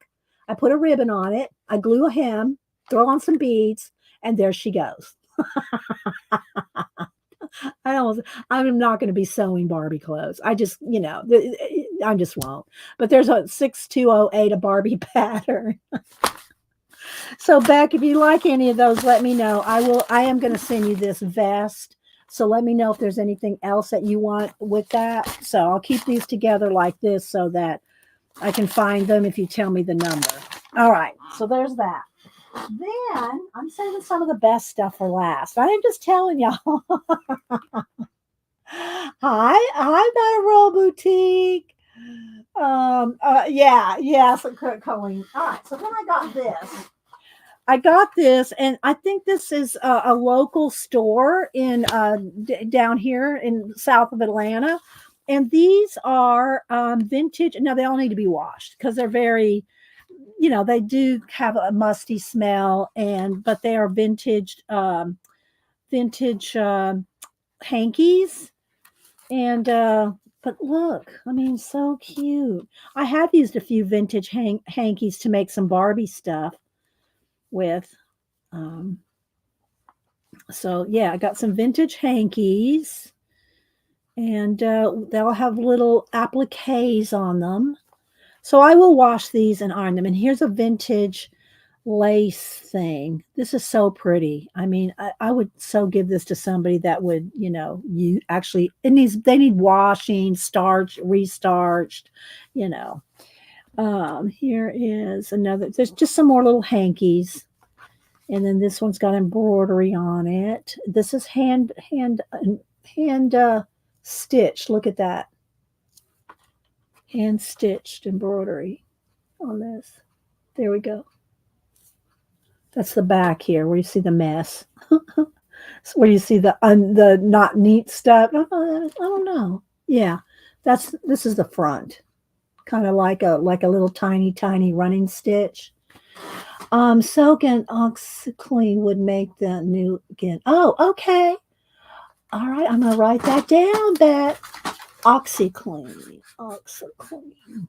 Speaker 1: I put a ribbon on it, I glue a hem, throw on some beads, and there she goes. I'm not going to be sewing Barbie clothes. I just, I just won't. But there's a 6208, a Barbie pattern. So Beck, if you like any of those, let me know. I am going to send you this vest. So let me know if there's anything else that you want with that. So I'll keep these together like this so that I can find them if you tell me the number. All right. So there's that. Then I'm saving some of the best stuff for last. I am just telling y'all. Hi, Better Roll Boutique. Yes, Colleen. All right. So then I got this, and I think this is a local store in down here in south of Atlanta. And these are vintage. Now they all need to be washed because they're very, they do have a musty smell, but they are vintage hankies. And but look, I mean, so cute. I have used a few vintage hankies to make some Barbie stuff with. So yeah, I got some vintage hankies, and they'll have little appliques on them. So I will wash these and iron them. And here's a vintage lace thing. This is so pretty. I mean, I would so give this to somebody that would, you actually, they need washing, starched, restarched, Here is another, there's just some more little hankies. And then this one's got embroidery on it. This is hand stitched. Look at that. Hand stitched embroidery on this. There we go. That's the back here where you see the mess. Where you see the not neat stuff. I don't know. Yeah, this is the front. Kind of like a little tiny running stitch. Soak and OxyClean would make the new again. Oh, okay. All right, I'm gonna write that down. That OxyClean, OxyClean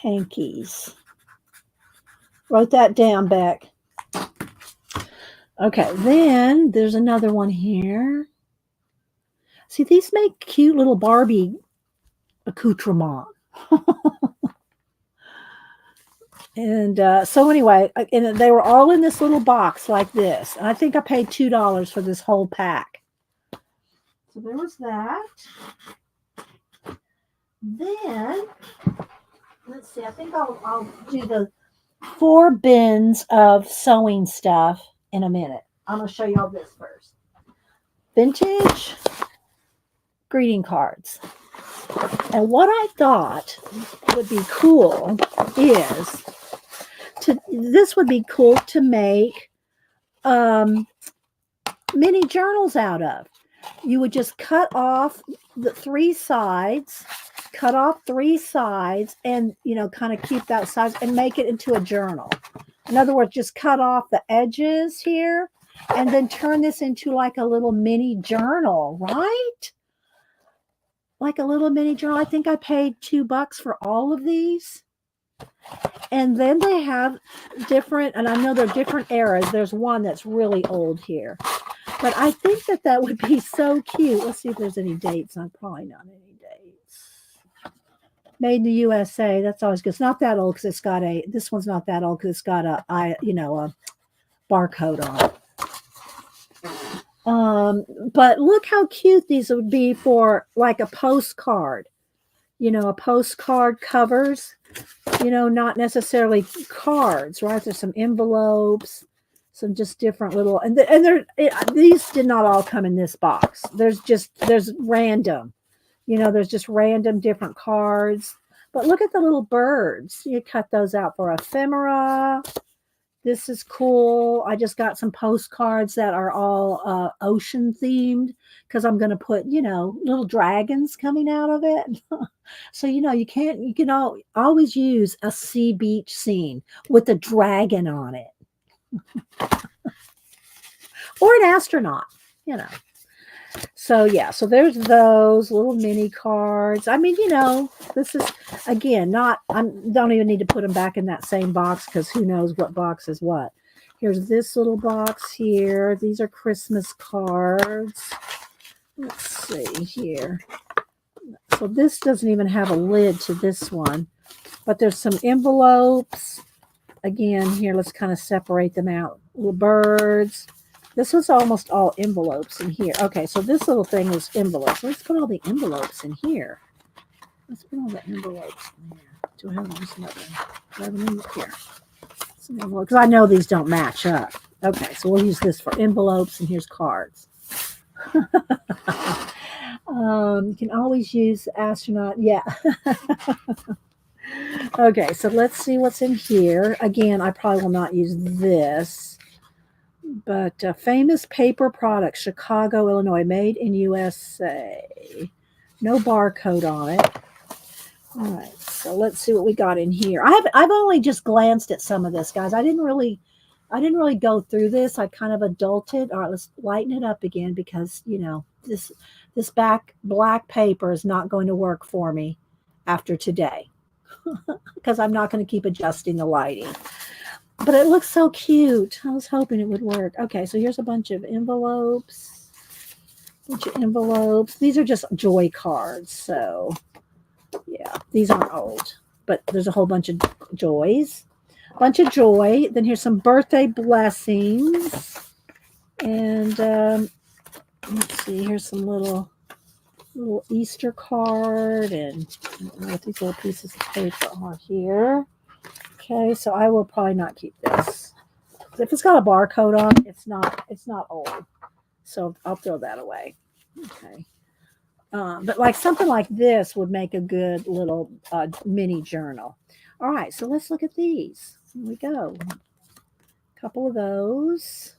Speaker 1: hankies. Wrote that down, Beck. Okay, then there's another one here. See, these make cute little Barbie accoutrement. And so anyway, and they were all in this little box like this. And I think I paid $2 for this whole pack. So there was that. Then let's see. I think I'll do the 4 bins of sewing stuff in a minute. I'm gonna show y'all this first. Vintage greeting cards. And what I thought would be cool is this would be cool to make mini journals out of. You would just cut off the 3 sides, and kind of keep that size and make it into a journal. In other words, just cut off the edges here and then turn this into like a little mini journal, right? Like a little mini journal. I think I paid $2 for all of these. And then they have different, and I know they're different eras. There's one that's really old here. But I think that would be so cute. Let's see if there's any dates. Probably not any dates. Made in the USA. That's always good. It's not that old because it's got this one's not that old because it's got a barcode on it. But look how cute these would be for like a postcard. A postcard covers, not necessarily cards, right? There's some envelopes, some just different little, these did not all come in this box. There's random, there's just random different cards. But look at the little birds. You cut those out for ephemera. This is cool. I just got some postcards that are all ocean themed because I'm going to put, little dragons coming out of it. So, you can always use a sea beach scene with a dragon on it. Or an astronaut, So, yeah, so there's those little mini cards. I mean, this is, again, don't even need to put them back in that same box because who knows what box is what. Here's this little box here. These are Christmas cards. Let's see here. So this doesn't even have a lid to this one, but there's some envelopes. Again, here, let's kind of separate them out. Little birds. This was almost all envelopes in here. Okay, so this little thing was envelopes. Let's put all the envelopes in here. Let's put all the envelopes in here. Do I have this another? Do I have them here? Because I know these don't match up. Okay, so we'll use this for envelopes, and here's cards. You can always use astronaut. Yeah. Okay, so let's see what's in here. Again, I probably will not use this. But famous paper products, Chicago, Illinois, made in USA. No barcode on it. All right, so let's see what we got in here. I've only just glanced at some of this, guys. I didn't really go through this. I kind of adulted. All right, let's lighten it up again because this black paper is not going to work for me after today because I'm not going to keep adjusting the lighting. But it looks so cute. I was hoping it would work. Okay, so here's a bunch of envelopes. These are just joy cards. So, yeah, these aren't old. But there's a whole bunch of joys. Then here's some birthday blessings. And let's see. Here's some little Easter card. And I don't know what these little pieces of paper are here. Okay, so I will probably not keep this. If it's got a barcode on it, it's not old. So I'll throw that away. Okay. But like something like this would make a good little mini journal. All right, so let's look at these. Here we go. A couple of those.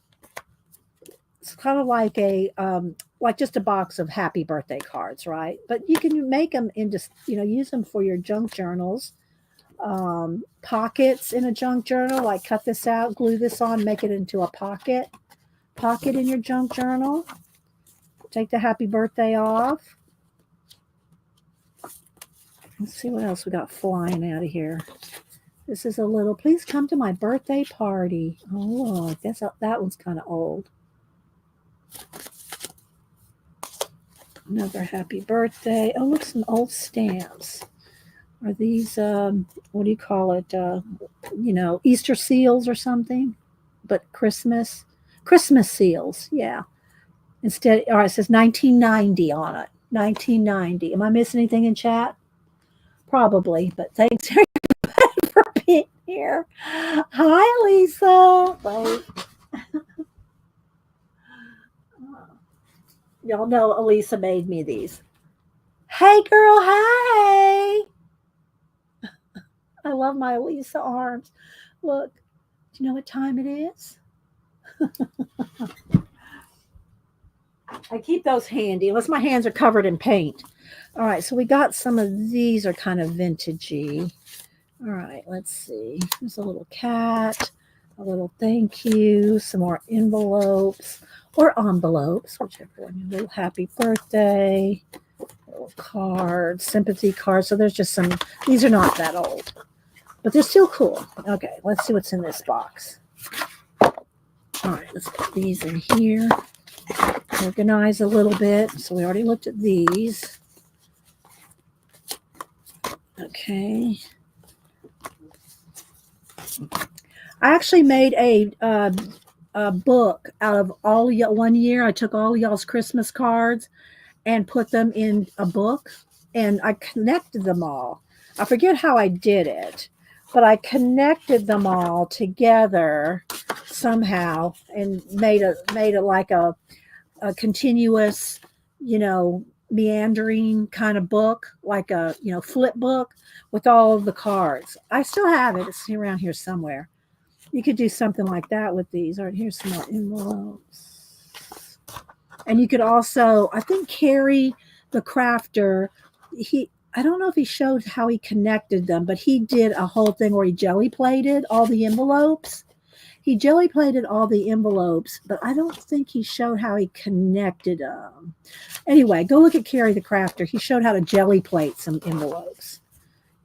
Speaker 1: It's kind of like like just a box of happy birthday cards, right? But you can make them into, use them for your junk journals. pockets in a junk journal, like cut this out, glue this on, make it into a pocket in your junk journal. Take the happy birthday off. Let's see what else we got flying out of here. This is a little, please come to my birthday party. Oh, look, that one's kind of old. Another happy birthday. Oh, look, some old stamps. Are these, what do you call it? Easter seals or something? But Christmas seals. Yeah. Instead, all right, it says 1990 on it. 1990. Am I missing anything in chat? Probably, but thanks everybody for being here. Hi, Lisa. Wait. Y'all know Elisa made me these. Hey, girl. Hey. I love my Elisa arms. Look, do you know what time it is? I keep those handy unless my hands are covered in paint. All right, so we got some of these are kind of vintagey. All right, let's see. There's a little cat, a little thank you, some more envelopes or envelopes, whichever one. A little happy birthday, little cards, sympathy cards. So there's just some, these are not that old, but they're still cool. Okay, let's see what's in this box. All right, let's put these in here. Organize a little bit. So we already looked at these. Okay. I actually made a book out of all y'all. One year I took all y'all's Christmas cards and put them in a book, and I connected them all. I forget how I did it, but I connected them all together somehow and made it like a continuous, meandering kind of book, like a flip book with all of the cards. I still have it. It's around here somewhere. You could do something like that with these. All right, here's some more envelopes. And you could also, I think Carrie the crafter, I don't know if he showed how he connected them, but he did a whole thing where he jelly plated all the envelopes. He jelly plated all the envelopes, but I don't think he showed how he connected them. Anyway, go look at Carrie the Crafter. He showed how to jelly plate some envelopes.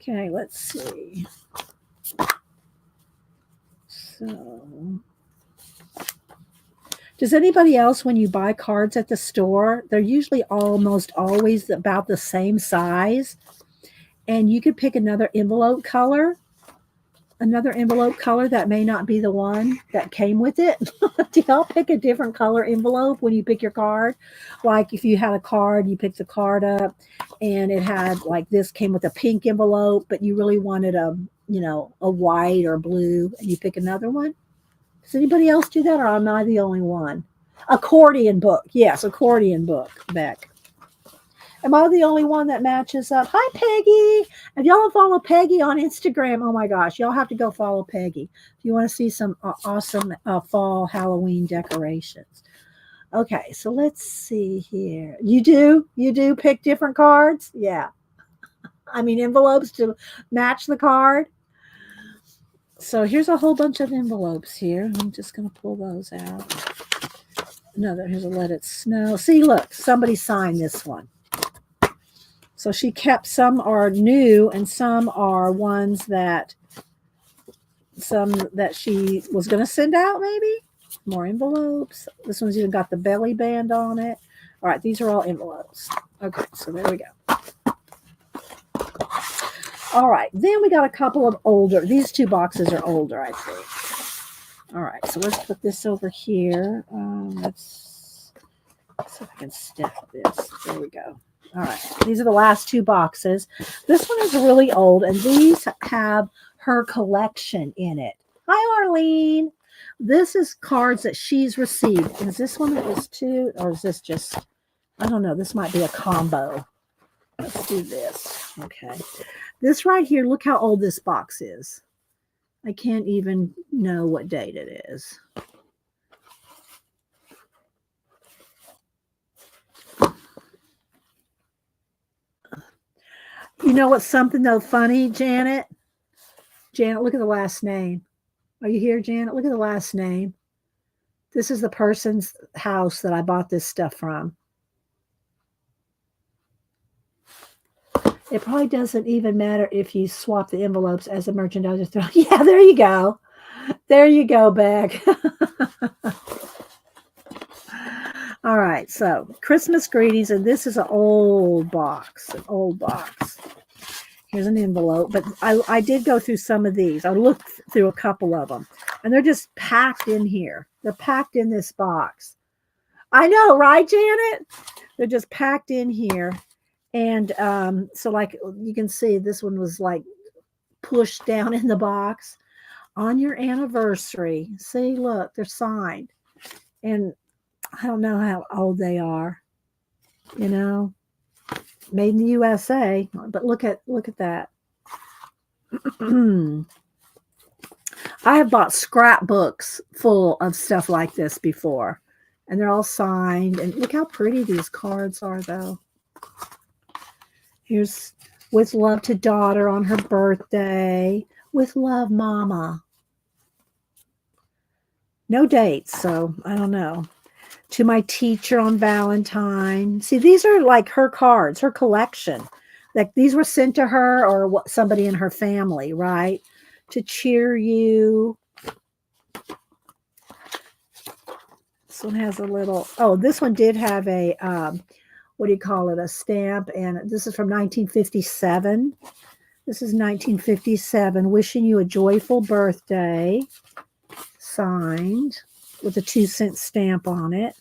Speaker 1: Okay, let's see. So, does anybody else, when you buy cards at the store, they're usually almost always about the same size, and you could pick another envelope color that may not be the one that came with it. Do y'all pick a different color envelope when you pick your card? Like if you had a card, you picked the card up and it had like this came with a pink envelope, but you really wanted a white or blue, and you pick another one. Does anybody else do that, or am I the only one? Accordion book. Yes, accordion book, Beck. Am I the only one that matches up? Hi, Peggy. If y'all don't follow Peggy on Instagram, oh my gosh, y'all have to go follow Peggy if you want to see some awesome fall Halloween decorations. Okay, so let's see here. You do pick different cards? Yeah. I mean, envelopes to match the card. So here's a whole bunch of envelopes here. I'm just going to pull those out. Here's a Let It Snow. See, look, somebody signed this one. So she kept, some are new and some are ones that she was going to send out maybe. More envelopes. This one's even got the belly band on it. All right, these are all envelopes. Okay, so there we go. All right, then we got a couple of older. These two boxes are older, I think. All right, so let's put this over here. Let's see if I can stack this. There we go. All right, these are the last two boxes. This one is really old, and these have her collection in it. Hi, Arlene. This is cards that she's received. Is this one that was two, or is this just, I don't know, this might be a combo. Let's do this. Okay. This right here, look how old this box is. I can't even know what date it is. You know what's something though funny, Janet? Janet, look at the last name. Are you here, Janet? Look at the last name. This is the person's house that I bought this stuff from. It probably doesn't even matter if you swap the envelopes as a merchandiser throw. Yeah, there you go. There you go, Beck. All right, so Christmas greetings, and this is an old box. Here's an envelope, but I did go through some of these. I looked through a couple of them, and they're just packed in here. They're packed in this box. I know, right, Janet? They're just packed in here. And so like you can see, this one was like pushed down in the box. On your anniversary. See, look, they're signed. And I don't know how old they are. You know, made in the USA. But look at that. I have bought scrapbooks full of stuff like this before. And they're all signed. And look how pretty these cards are, though. Here's with love to daughter on her birthday. With love, Mama. No dates, so I don't know. To my teacher on Valentine. See, these are like her cards, her collection. Like these were sent to her or somebody in her family, right? To cheer you. This one has a little, oh, this one did have a, what do you call it, a stamp. And this is from 1957. This is 1957. Wishing you a joyful birthday. Signed with a 2-cent stamp on it.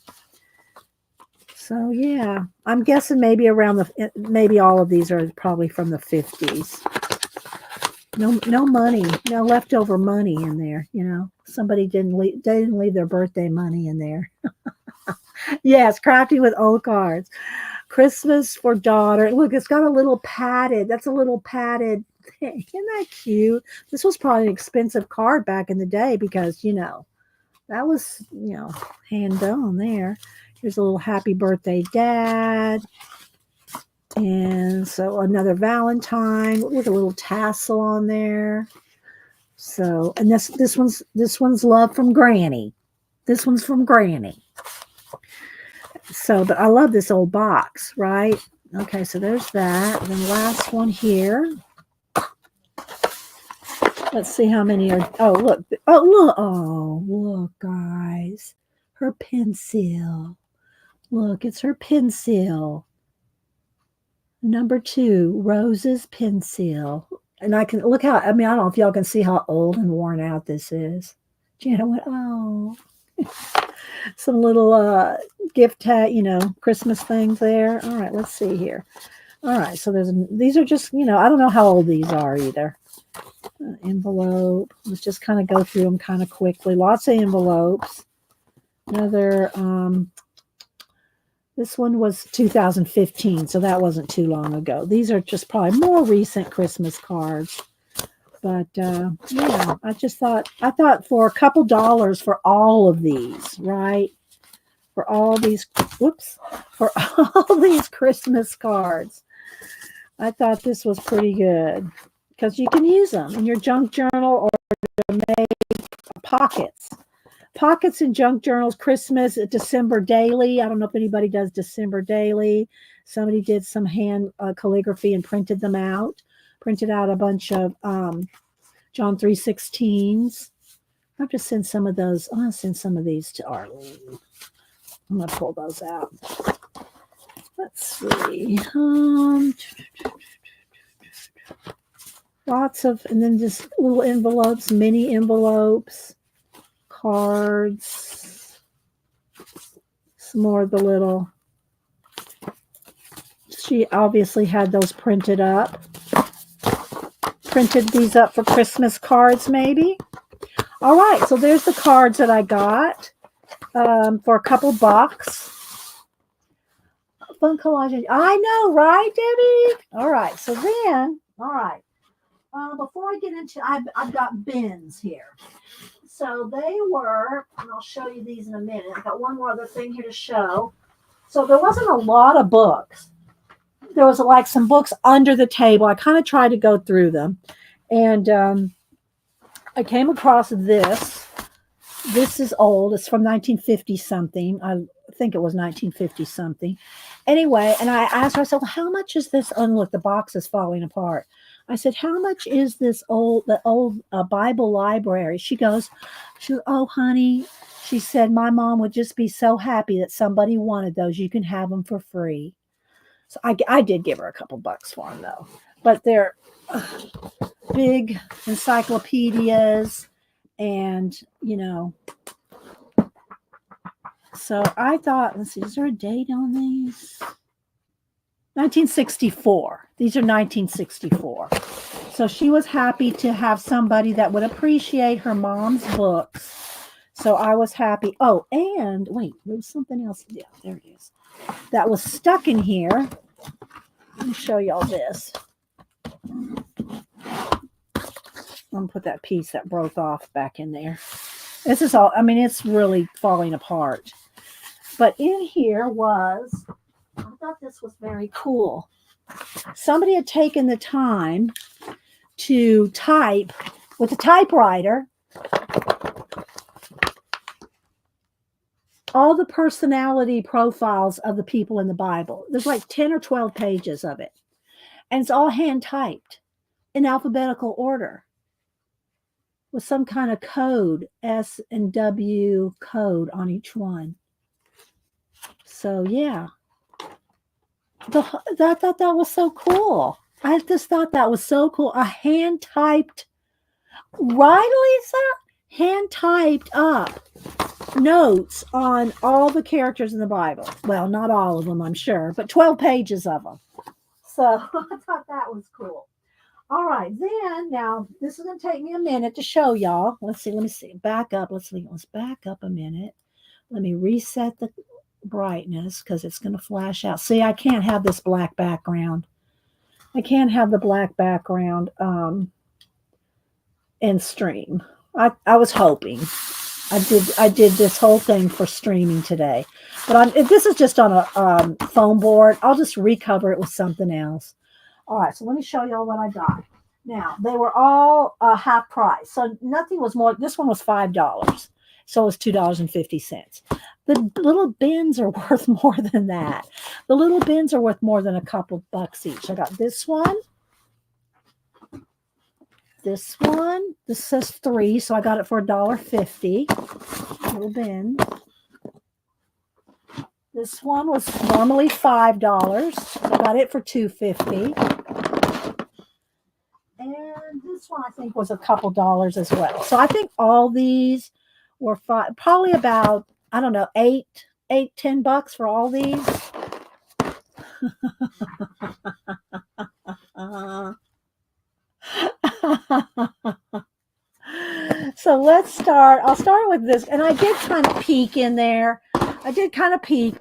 Speaker 1: So yeah, I'm guessing maybe maybe all of these are probably from the 50s. No money, no leftover money in there. You know, somebody didn't leave their birthday money in there. Yes, crafty with old cards. Christmas for daughter. Look, it's got a little padded. That's a little padded thing. Isn't that cute? This was probably an expensive card back in the day because, you know, that was, you know, hand done there. Here's a little happy birthday, Dad. And so another Valentine with a little tassel on there. So, and this one's love from Granny. This one's from Granny. So, but I love this old box, right? Okay, so there's that. And then the last one here. Let's see how many are. Oh, look. Oh, look. Oh, look, guys. Her pencil. Look, it's her pencil. Number 2, Rose's pencil. And I can look how, I mean, I don't know if y'all can see how old and worn out this is. Janet went, oh. Some little gift tag, you know, Christmas things there. All right, let's see here. All right, so these are just, you know, I don't know how old these are either. Envelope. Let's just kind of go through them kind of quickly. Lots of envelopes. Another, this one was 2015, so that wasn't too long ago. These are just probably more recent Christmas cards. But yeah, I thought for a couple dollars for all of these, right? For all these, for all these Christmas cards, I thought this was pretty good because you can use them in your junk journal or to make pockets. Pockets and junk journals, Christmas, December daily. I don't know if anybody does December daily. Somebody did some hand calligraphy and printed them out. Printed out a bunch of John 3:16s. I'll just send some of those. I'm going to send some of these to Arlene. I'm going to pull those out. Let's see. Lots of, and then just little envelopes, mini envelopes, cards. Some more of the little. She obviously had those printed up. Printed these up for Christmas cards, maybe. All right, so there's the cards that I got for a couple bucks. Fun collage. I know, right, Debbie? All right, so then, all right. Before I get into, I've got bins here. So they were, and I'll show you these in a minute. I've got one more other thing here to show. So there wasn't a lot of books. There was like some books under the table. I kind of tried to go through them. And I came across this. This is old. It's from 1950 something. I think it was 1950 something. Anyway, and I asked her, I said, well, how much is this? Oh, look, the box is falling apart. I said, how much is this the old Bible library? Oh, honey, she said, my mom would just be so happy that somebody wanted those. You can have them for free. So I did give her a couple bucks for them, though. But they're big encyclopedias and, so I thought, let's see, is there a date on these? 1964. These are 1964. So she was happy to have somebody that would appreciate her mom's books. So I was happy. Oh, and wait, there was something else. Yeah, there it is. That was stuck in here. Let me show y'all this. I'm going to put that piece that broke off back in there. This is all, I mean, it's really falling apart. But in here was, I thought this was very cool. Somebody had taken the time to type with a typewriter all the personality profiles of the people in the Bible. There's like 10 or 12 pages of it. And it's all hand typed in alphabetical order with some kind of code, S and W code on each one. So, yeah. I thought that was so cool. I just thought that was so cool. A hand typed, right, Lisa? Hand typed up notes on all the characters in the Bible. Well, not all of them, I'm sure, but 12 pages of them. So I thought that was cool. All right, then now this is going to take me a minute to show y'all. Let's see. Back up. Let's back up a minute. Let me reset the brightness because it's going to flash out. See, I can't have this black background. I can't have the black background in stream. I was hoping. I did this whole thing for streaming today, but this is just on a foam board. I'll just recover it with something else. All right, so let me show y'all what I got. Now, they were all half price, so nothing was more. This one was $5, so it was $2.50. The little bins are worth more than that. The little bins are worth more than a couple bucks each. I got this one. This one. This says 3, so I got it for $1.50. Little bin. This one was normally $5. So I got it for $2.50. And this one I think was a couple dollars as well. So I think all these were probably about, I don't know, $10 for all these. So let's start. I'll start with this. And I did kind of peek in there. But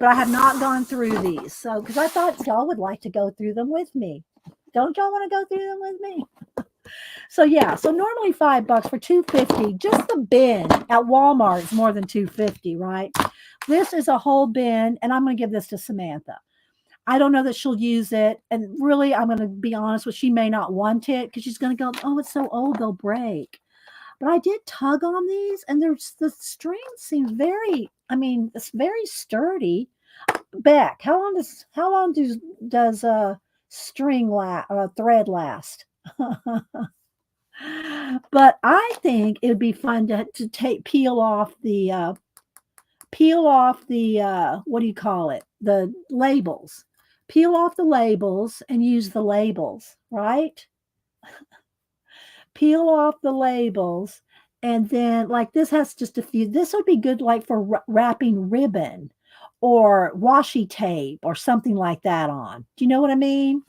Speaker 1: I have not gone through these. So, because I thought y'all would like to go through them with me. Don't y'all want to go through them with me? So yeah, so normally $5 for $2.50. Just the bin at Walmart is more than $2.50, right? This is a whole bin, and I'm going to give this to Samantha. I don't know that she'll use it, and really, I'm going to be honest with, she may not want it because she's going to go, oh, it's so old, they'll break. But I did tug on these, and the string seems very, it's very sturdy. Beck, how long does string thread last? But I think it would be fun to peel off the what do you call it? The labels. Peel off the labels and use the labels, right? Peel off the labels, and then like this has just a few. This would be good like for wrapping ribbon or washi tape or something like that on. Do you know what I mean?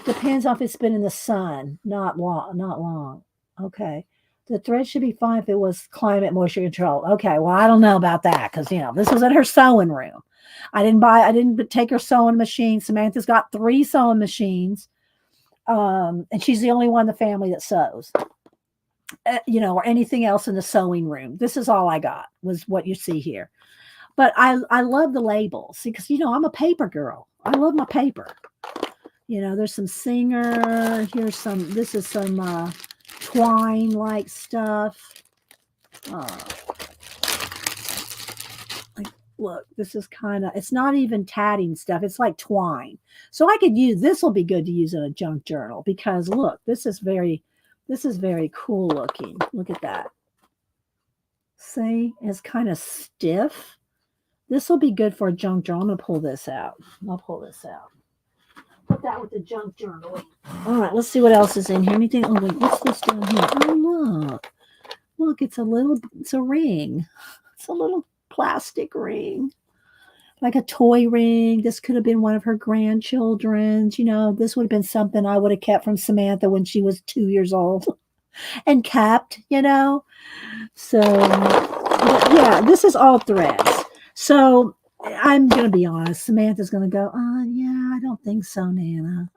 Speaker 1: Depends on if it's been in the sun. Not long. Okay. The thread should be fine if it was climate moisture control. Okay. Well, I don't know about that because, this was in her sewing room. I didn't take her sewing machine. Samantha's got 3 sewing machines. And she's the only one in the family that sews, or anything else in the sewing room. This is all I got was what you see here. But I love the labels because, I'm a paper girl. I love my paper. There's some Singer. This is some twine-like stuff. Like, look, this is kind of, it's not even tatting stuff. It's like twine. So I could use, this will be good to use in a junk journal because look, this is very cool looking. Look at that. See, it's kind of stiff. This will be good for a junk journal. I'm going to pull this out. I'll pull this out. Put that with the junk journal. All right, let's see what else is in here. Anything? Oh, wait, what's this down here? Oh, look. Look, it's a ring. It's a little plastic ring. Like a toy ring. This could have been one of her grandchildren's. You know, this would have been something I would have kept from Samantha when she was 2 years old and kept, you know. So, yeah, this is all threads. So, I'm going to be honest. Samantha's going to go, yeah, I don't think so, Nana.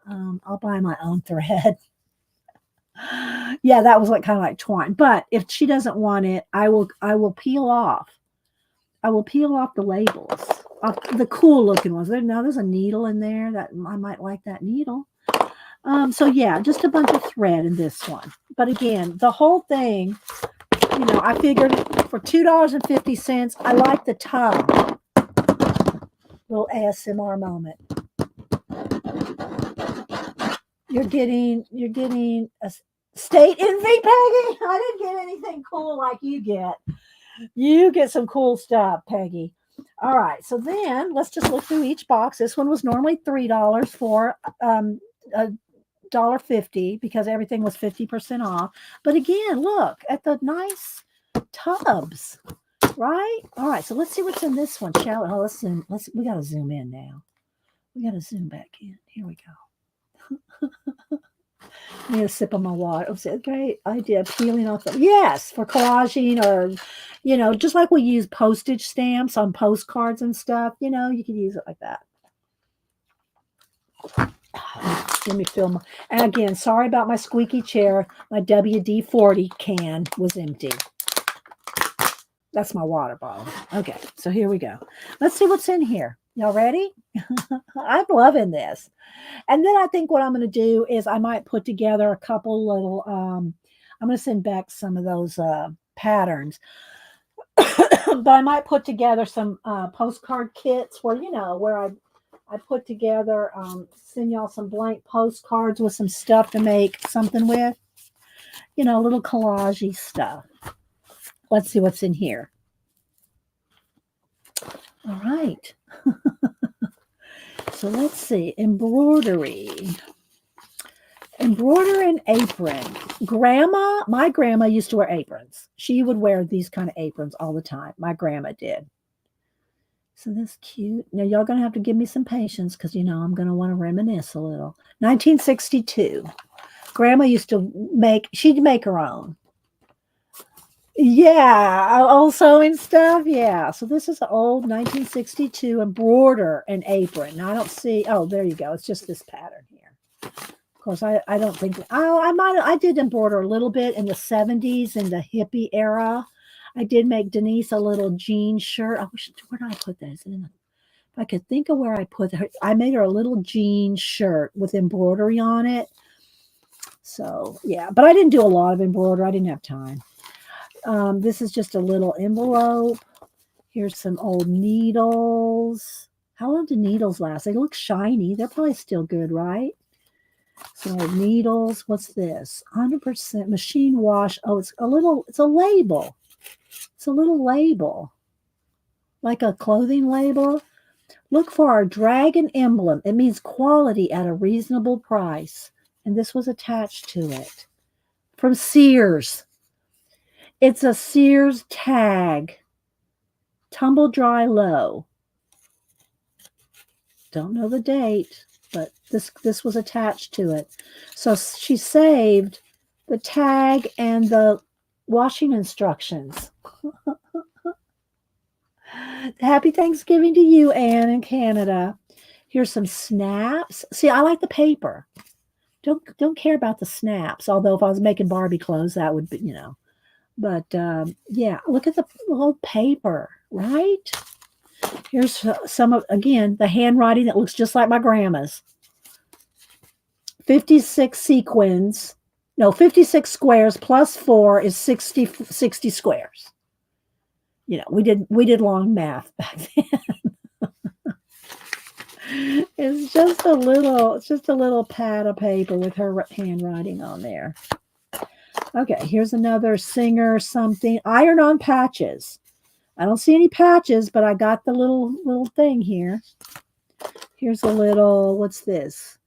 Speaker 1: I'll buy my own thread. Yeah, that was like kind of like twine. But if she doesn't want it, I will peel off. I will peel off the labels, off the cool looking ones. There's a needle in there that I might like that needle. So yeah, just a bunch of thread in this one. But again, the whole thing, you know, I figured for $2.50, I like the tub. Little ASMR moment. You're getting a state envy, Peggy. I didn't get anything cool like you get. You get some cool stuff, Peggy. All right, so then let's just look through each box. This one was normally $3 for $1.50 because everything was 50% off. But again, look at the nice tubs, right? All right, so let's see what's in this one, shall we? Oh, let's zoom. We got to zoom in now. We got to zoom back in. Here we go. I need a sip of my water. Oh, a great idea. Peeling off the, yes, for collaging or, you know, just like we use postage stamps on postcards and stuff, you know, you could use it like that. Let me fill my, and again, sorry about my squeaky chair. My WD-40 can was empty. That's my water bottle. Okay, so here we go. Let's see what's in here. Y'all ready? I'm loving this. And then I think what I'm going to do is I might put together a couple little, I'm going to send back some of those patterns. But I might put together some postcard kits where, you know, where I put together, send y'all some blank postcards with some stuff to make something with. You know, little collage-y stuff. Let's see what's in here. All right. So let's see. Embroidery. Embroider an apron. My grandma used to wear aprons. She would wear these kind of aprons all the time. My grandma did. So that's cute. Now, y'all going to have to give me some patience because, you know, I'm going to want to reminisce a little. 1962. Grandma used to she'd make her own. Yeah, old sewing stuff. Yeah. So this is an old 1962 embroider an apron. Now I don't see. Oh, there you go. It's just this pattern here. Of course, I don't think. I did embroider a little bit in the 70s in the hippie era. I did make Denise a little jean shirt. Where did I put that? If I could think of where I put her, I made her a little jean shirt with embroidery on it. So yeah, but I didn't do a lot of embroidery. I didn't have time. This is just a little envelope. Here's some old needles. How long do needles last? They look shiny. They're probably still good, right? Some old needles. What's this? 100% machine wash. Oh, it's a label. It's a little label. Like a clothing label. Look for our dragon emblem. It means quality at a reasonable price. And this was attached to it. From Sears. It's a Sears tag. Tumble dry low. Don't know the date, but this was attached to it. So she saved the tag and the washing instructions. Happy Thanksgiving to you, Anne, in Canada. Here's some snaps. See, I like the paper. Don't care about the snaps. Although if I was making Barbie clothes, that would be, you know. But yeah, look at the little paper, right? Here's some of, again, the handwriting that looks just like my grandma's. 56 sequins. No, 56 squares plus 4 is 60 squares. You know, we did long math back then. It's just a little pad of paper with her handwriting on there. Okay, here's another singer something. Iron on patches. I don't see any patches, but I got the little thing here. Here's a little, what's this?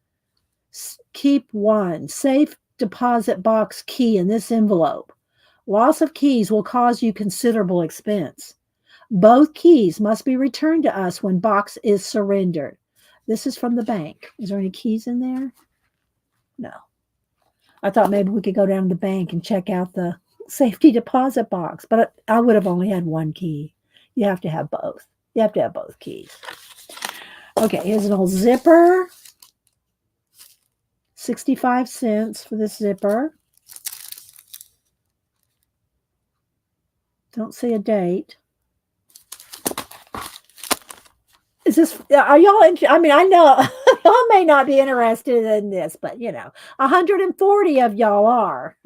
Speaker 1: Keep one. Safe deposit box key in this envelope. Loss of keys will cause you considerable expense. Both keys must be returned to us when box is surrendered. This is from the bank. Is there any keys in there? No. I thought maybe we could go down to the bank and check out the safety deposit box, but I would have only had one key. You have to have both. You have to have both keys. Okay, here's an old zipper. 65 cents for this zipper. Don't see a date. Is this, are y'all, I mean, I know y'all may not be interested in this, but you know, 140 of y'all are.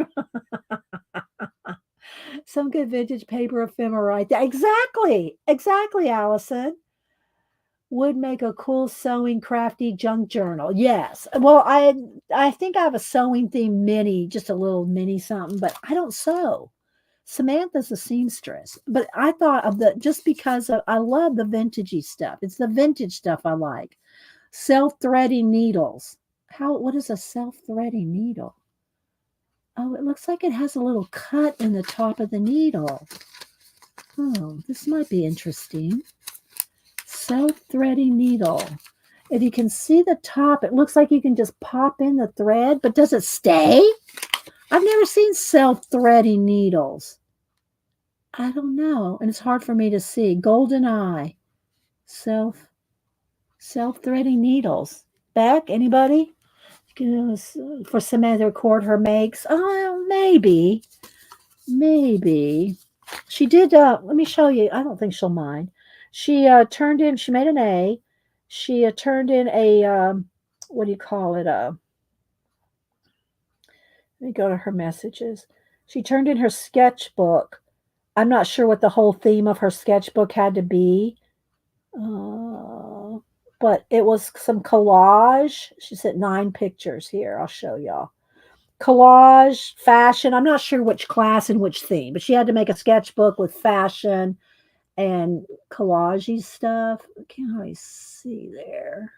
Speaker 1: Some good vintage paper ephemera right there. Exactly, Allison. Would make a cool sewing crafty junk journal. Yes. Well, I think I have a sewing theme mini, just a little mini something, but I don't sew. Samantha's a seamstress, but I thought of just because I love the vintagey stuff. It's the vintage stuff I like. Self-threading needles. What is a self-threading needle? Oh, it looks like it has a little cut in the top of the needle. Oh, this might be interesting. Self-threading needle. If you can see the top, it looks like you can just pop in the thread, but does it stay? I've never seen self-threading needles. I don't know, and it's hard for me to see. Golden eye. Self-threading needles. Beck, anybody? For Samantha record her makes. Oh, maybe. She did, let me show you. I don't think she'll mind. She she made an A. She turned in a, what do you call it? Let me go to her messages. She turned in her sketchbook. I'm not sure what the whole theme of her sketchbook had to be. But it was some collage. She sent 9 pictures here. I'll show y'all. Collage, fashion. I'm not sure which class and which theme, but she had to make a sketchbook with fashion and collage stuff. I can't really see there.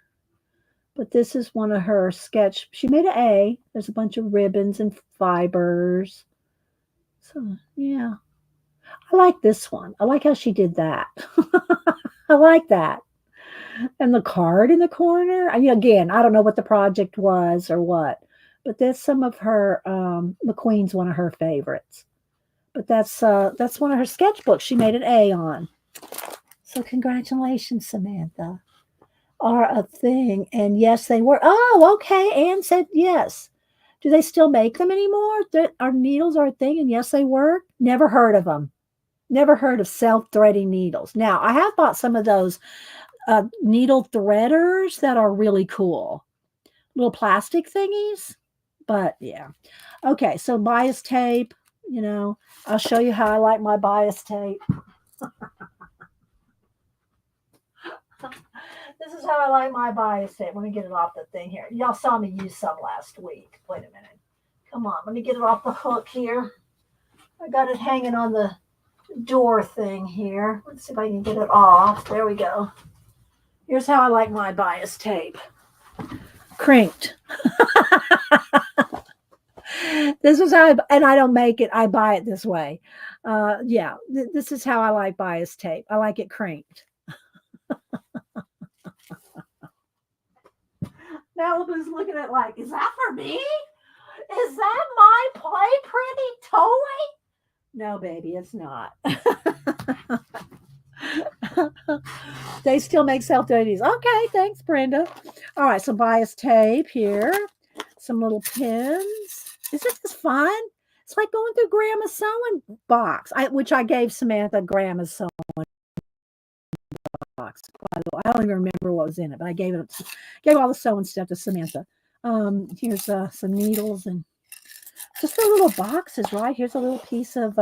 Speaker 1: But this is one of her sketch. She made an A. There's a bunch of ribbons and fibers. So, yeah. I like this one. I like how she did that. I like that. And the card in the corner. I mean, again, I don't know what the project was or what, but that's some of her. McQueen's one of her favorites. But that's one of her sketchbooks. She made an A on. So congratulations, Samantha. Are a thing, and yes, they were. Oh, okay. Anne said yes. Do they still make them anymore? Our needles are a thing, and yes, they were. Never heard of them. Never heard of self-threading needles. Now, I have bought some of those needle threaders that are really cool. Little plastic thingies. But yeah. Okay, so bias tape, I'll show you how I like my bias tape. This is how I like my bias tape. Let me get it off the thing here. Y'all saw me use some last week. Wait a minute. Come on, let me get it off the hook here. I got it hanging on the door thing here. Let's see if I can get it off. There we go. Here's how I like my bias tape. Crinked. This is how and I don't make it. I buy it this way. Yeah, this is how I like bias tape. I like it crinked. Malibu's looking at like, is that for me? Is that my play pretty toy? No, baby, it's not. They still make self-threading. Okay, thanks, Brenda. All right, so bias tape here. Some little pins. Isn't this fun? It's like going through Grandma's sewing box, which I gave Samantha Grandma's sewing box. I don't even remember what was in it, but I gave all the sewing stuff to Samantha. Here's some needles and Just the little boxes, right? Here's a little piece of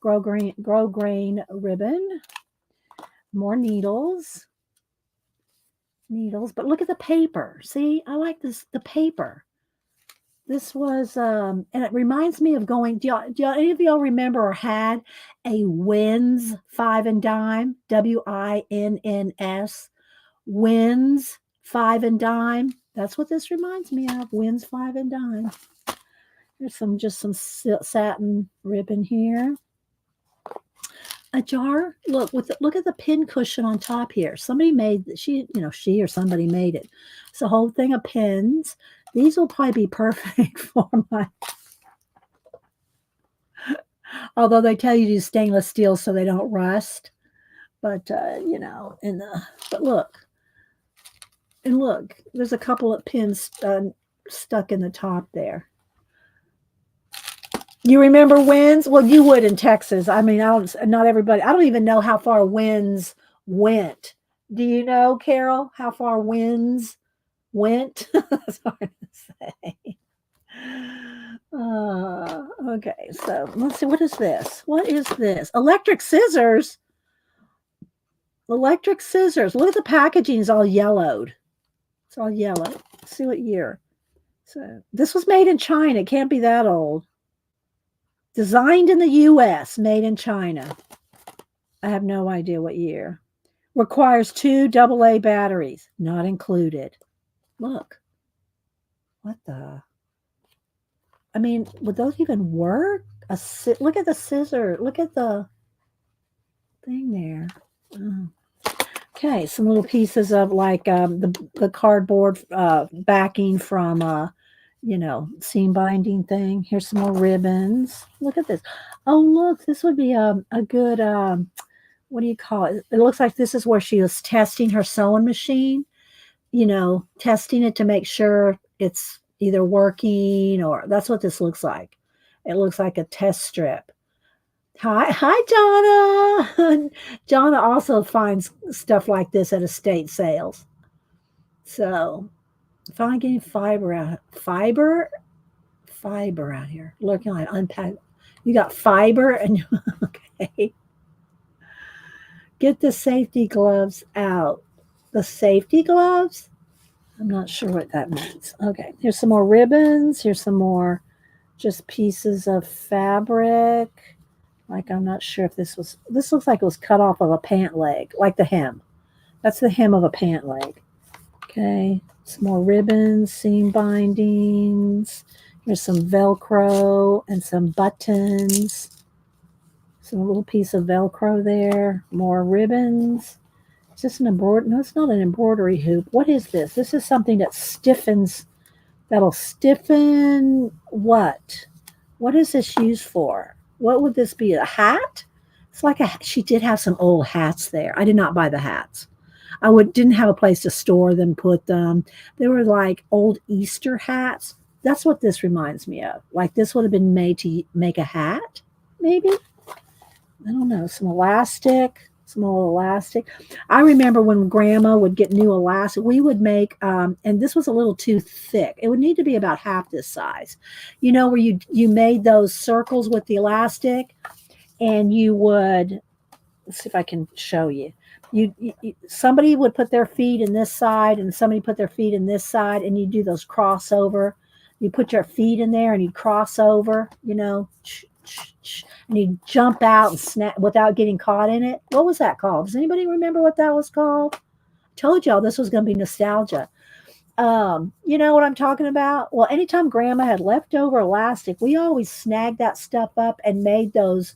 Speaker 1: grow grain ribbon. More needles. But look at the paper. See, I like the paper. This was, and it reminds me of going. Do any of y'all remember or had a Wins 5 and dime? WINNS. Wins 5 and dime. That's what this reminds me of. Wins 5 and dime. There's just some satin ribbon here. A jar. Look at the pin cushion on top here. Somebody made she or somebody made it. It's a whole thing of pins. These will probably be perfect for my. Although they tell you to use stainless steel so they don't rust, but but look, there's a couple of pins stuck in the top there. You remember Wins? Well, you would in Texas. I mean, not everybody. I don't even know how far Wins went. Do you know, Carol, how far Wins went? That's hard to say. Okay, so let's see. What is this? What is this? Electric scissors. Electric scissors. Look at the packaging. It's all yellowed. It's all yellow. Let's see what year. So this was made in China. It can't be that old. Designed in the U.S., made in China. I have no idea what year. Requires 2 AA batteries, not included. Look. What the? I mean, would those even work? Look at the scissor. Look at the thing there. Oh. Okay, some little pieces of like the cardboard backing from seam binding thing. Here's some more ribbons. Look at this. Oh, look, this would be a good, what do you call it? It looks like this is where she was testing her sewing machine, testing it to make sure it's either working or that's what this looks like. It looks like a test strip. Hi, Jonna. Jonna also finds stuff like this at estate sales. So finally getting fiber out here. Looking like unpack. You got fiber and okay. Get the safety gloves out. The safety gloves? I'm not sure what that means. Okay, here's some more ribbons. Here's some more just pieces of fabric. Like I'm not sure if this looks like it was cut off of a pant leg, like the hem. That's the hem of a pant leg. Okay. Some more ribbons, seam bindings. Here's some Velcro and some buttons. Some little piece of Velcro there. More ribbons. Is this an embroidery? No, it's not an embroidery hoop. What is this? This is something that stiffens. That'll stiffen what? What is this used for? What would this be? A hat? It's like she did have some old hats there. I did not buy the hats. Didn't have a place to store them, put them. They were like old Easter hats. That's what this reminds me of. Like this would have been made to make a hat, maybe? I don't know. Some elastic, some old elastic. I remember when Grandma would get new elastic, we would make, and this was a little too thick. It would need to be about half this size. Where you made those circles with the elastic, and you would, let's see if I can show you. Somebody would put their feet in this side and somebody put their feet in this side, and you do those crossover. You put your feet in there and you cross over, and you jump out and snap without getting caught in it. What was that called? Does anybody remember what that was called? I told y'all this was going to be nostalgia. You know what I'm talking about? Well, anytime Grandma had leftover elastic, we always snagged that stuff up and made those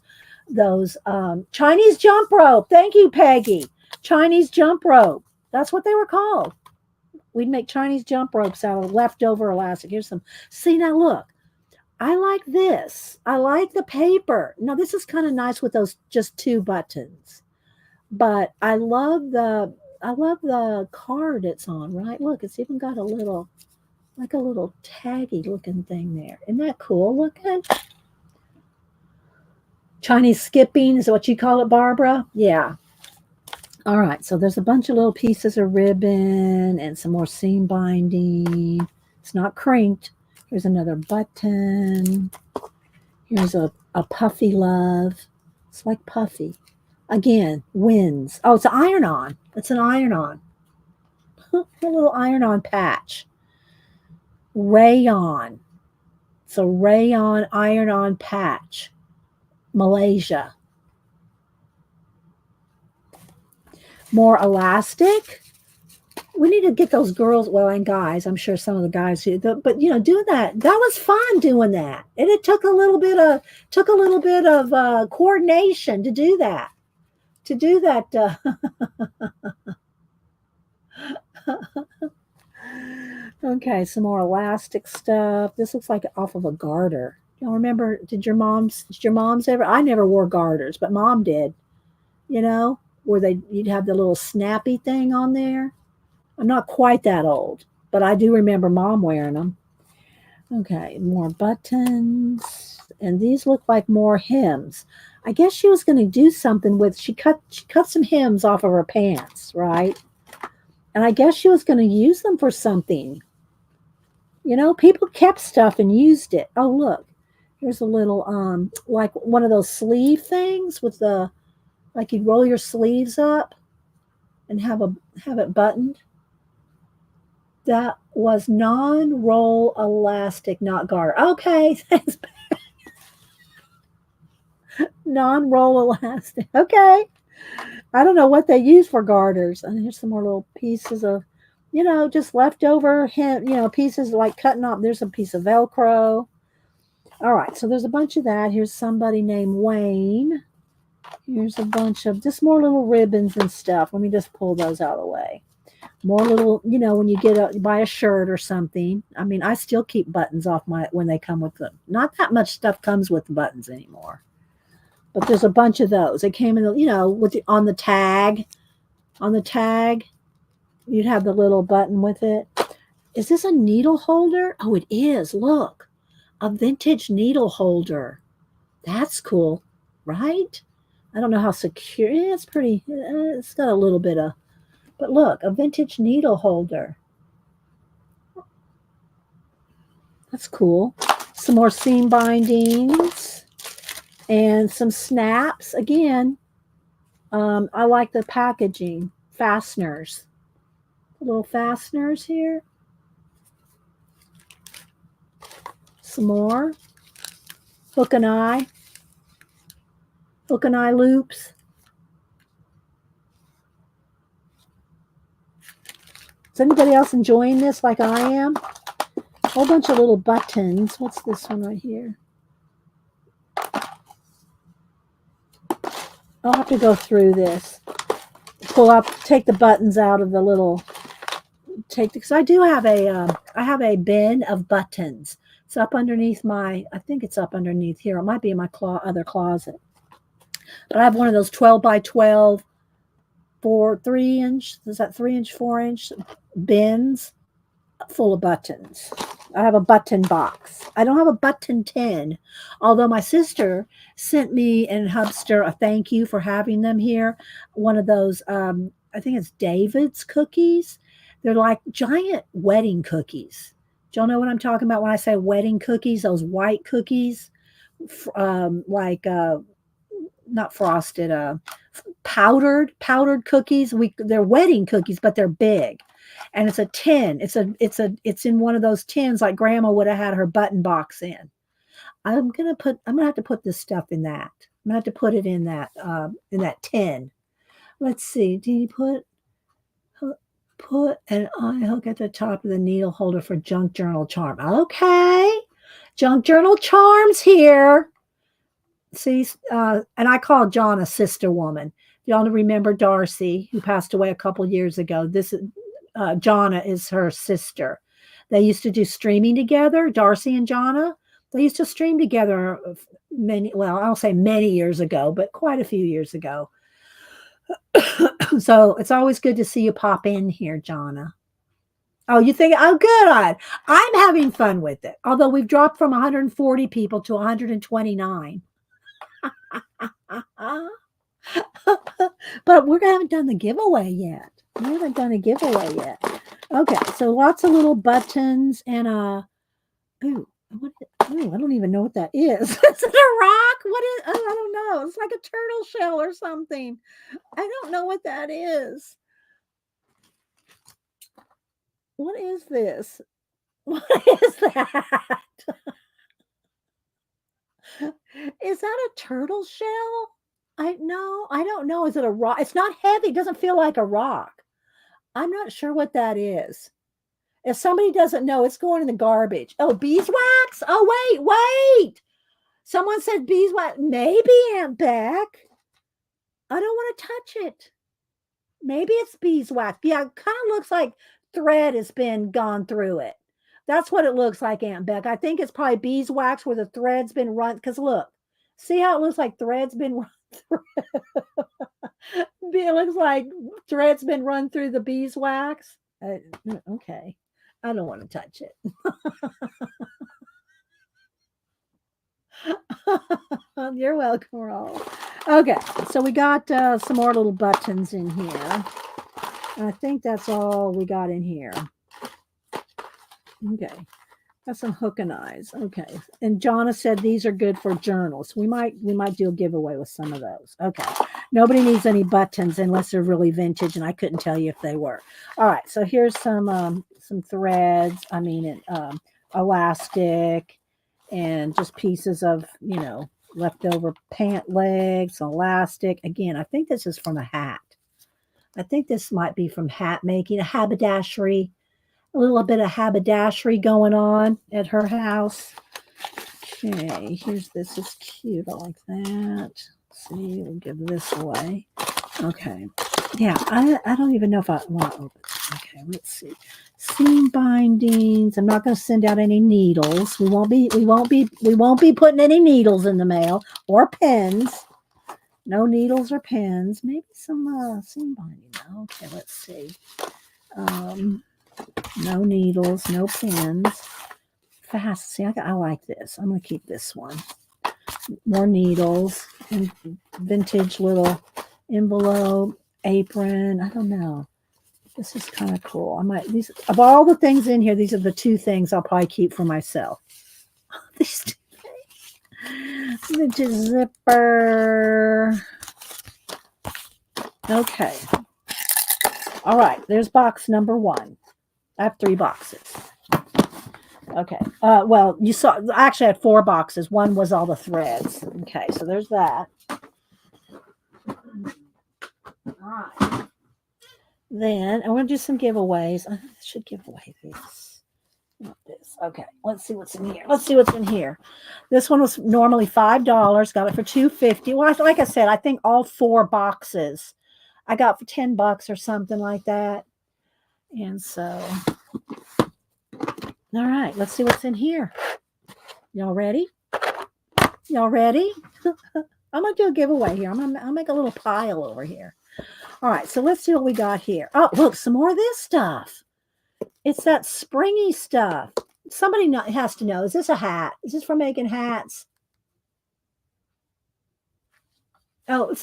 Speaker 1: Chinese jump rope. Thank you, Peggy. Chinese jump rope. That's what they were called. We'd make Chinese jump ropes out of leftover elastic. Here's some. See, now look. I like this. I like the paper. Now, this is kind of nice with those just 2 buttons. But I love the card it's on, right? Look, it's even got a little taggy looking thing there. Isn't that cool looking? Chinese skipping is what you call it, Barbara? Yeah. All right, so there's a bunch of little pieces of ribbon and some more seam binding. It's not crinked. Here's another button. Here's a puffy love. It's like puffy. Again, wins. Oh, it's an iron-on. It's an iron-on. A little iron-on patch. Rayon. It's a rayon iron-on patch. Malaysia. More elastic. We need to get those girls, well, and guys. I'm sure some of the guys do, but doing that was fun doing that, and it took a little bit of coordination to do that. Okay, some more elastic stuff. This looks like off of a garter. You remember? Did your moms ever? I never wore garters, but mom did. Where you'd have the little snappy thing on there. I'm not quite that old, but I do remember mom wearing them. Okay, more buttons. And these look like more hems. I guess she was going to do something with, she cut some hems off of her pants, right? And I guess she was going to use them for something. People kept stuff and used it. Oh, look. Here's a little, like one of those sleeve things with like you'd roll your sleeves up and have it buttoned. That was non-roll elastic, not garter. Okay, thanks. Non-roll elastic. Okay. I don't know what they use for garters. And here's some more little pieces of, just leftover pieces like cutting off. There's a piece of Velcro. All right, so there's a bunch of that. Here's somebody named Wayne. Here's a bunch of just more little ribbons and stuff. Let me just pull those out of the way. More little, when you buy a shirt or something. I mean, I still keep buttons off when they come with them. Not that much stuff comes with the buttons anymore. But there's a bunch of those. They came in, on the tag. On the tag, you'd have the little button with it. Is this a needle holder? Oh, it is. Look, a vintage needle holder. That's cool, right? I don't know how secure. It's pretty. It's got a little bit of. But look, a vintage needle holder. That's cool. Some more seam bindings and some snaps. Again, I like the packaging. Fasteners. Little fasteners here. Some more. Hook and eye. Hook and eye loops. Is anybody else enjoying this like I am? A whole bunch of little buttons. What's this one right here? I'll have to go through this. Take the buttons out of the little, because I do have I have a bin of buttons. It's up underneath I think it's up underneath here. It might be in my other closet. But I have one of those 12 by 12 3-inch, is that 3-inch, 4-inch bins full of buttons. I have a button box. I don't have a button tin, although my sister sent me and Hubster a thank you for having them here. One of those, I think it's David's cookies. They're like giant wedding cookies. Do y'all know what I'm talking about when I say wedding cookies? Those white cookies, not frosted, powdered cookies. They're wedding cookies, but they're big. And it's a tin. It's in one of those tins like Grandma would have had her button box in. I'm gonna have to put this stuff in that. I'm gonna have to put it in that tin. Let's see. Do you put an eye hook at the top of the needle holder for junk journal charm? Okay, junk journal charms here. See, and I call John a sister woman. Y'all remember Darcy, who passed away a couple years ago? This is Jonna is her sister. They used to do streaming together, Darcy and Jonna. They used to stream together I'll say many years ago, but quite a few years ago. So it's always good to see you pop in here, Jonna. Oh, you think, oh, good. I'm having fun with it. Although we've dropped from 140 people to 129. But we haven't done the giveaway yet. Okay, so lots of little buttons and Ooh, ooh, I don't even know what that is. Is it a rock? What is? Oh, I don't know. It's like a turtle shell or something. I don't know what that is. What is this? What is that? Is that a turtle shell? I no, I don't know. Is it a rock? It's not heavy. It doesn't feel like a rock. I'm not sure what that is. If somebody doesn't know, it's going in the garbage. Oh, beeswax? Oh, wait. Someone said beeswax. Maybe, Aunt Beck. I don't want to touch it. Maybe it's beeswax. Yeah, it kind of looks like thread has been gone through it. That's what it looks like, Aunt Beck. I think it's probably beeswax where the thread's been run. Because look, see how it looks like thread's been run through? It looks like thread's been run through the beeswax. Okay. I don't want to touch it. You're welcome, Roll. Okay, so we got some more little buttons in here. And I think that's all we got in here. Okay, got some hook and eyes. Okay, and Jonna said these are good for journals. We might do a giveaway with some of those. Okay, nobody needs any buttons unless they're really vintage, and I couldn't tell you if they were. All right, so here's some threads. I mean, elastic. And just pieces of, leftover pant legs, elastic. Again, I think this is from a hat. I think this might be from hat making, a haberdashery, a little bit of haberdashery going on at her house. Okay, this is cute. I like that. Let's see, we'll give this away. Okay. Yeah, I don't even know if I want to open it. Okay, let's see. Seam bindings. I'm not going to send out any needles. We won't be putting any needles in the mail or pens. No needles or pens. Maybe some seam binding. Okay, let's see. No needles, no pens. Fast. See, I like this. I'm going to keep this one. More needles and vintage little envelope, apron. I don't know. This is kind of cool. These of all the things in here, these are the two things I'll probably keep for myself. These two things. Vintage zipper. Okay. All right. There's box number 1. I have 3 boxes. Okay. Well, you saw. Actually, I had 4 boxes. One was all the threads. Okay. So there's that. All right. Then I want to do some giveaways. I should give away this. Not this. Okay, let's see what's in here. This one was normally $5. Got it for $2.50. Well, like I said, I think all 4 boxes I got for $10 or something like that. And so, all right, let's see what's in here. Y'all ready? I'm gonna do a giveaway here. I'll make a little pile over here. All right, so let's see what we got here. Oh, look, some more of this stuff. It's that springy stuff. Somebody has to know. Is this a hat? Is this for making hats? Oh,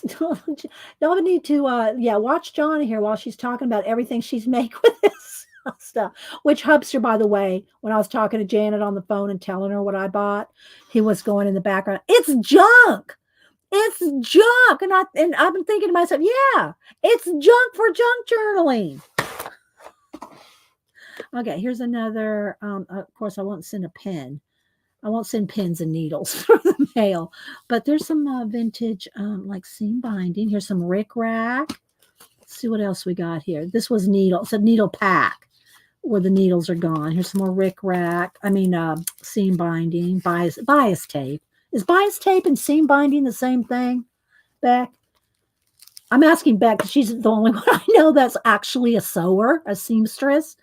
Speaker 1: don't need to, watch Jonna here while she's talking about everything she's make with this stuff, which Hubster, by the way, when I was talking to Janet on the phone and telling her what I bought, he was going in the background, it's junk. It's junk. And I've been thinking to myself, yeah, it's junk for junk journaling. Okay, here's another. Of course, I won't send a pen. I won't send pins and needles through the mail. But there's some vintage, like seam binding. Here's some rickrack. Let's see what else we got here. This was needle. It's a needle pack where the needles are gone. Here's some more rickrack. Seam binding, bias tape. Is bias tape and seam binding the same thing, Beck? I'm asking Beck because she's the only one I know that's actually a sewer, a seamstress.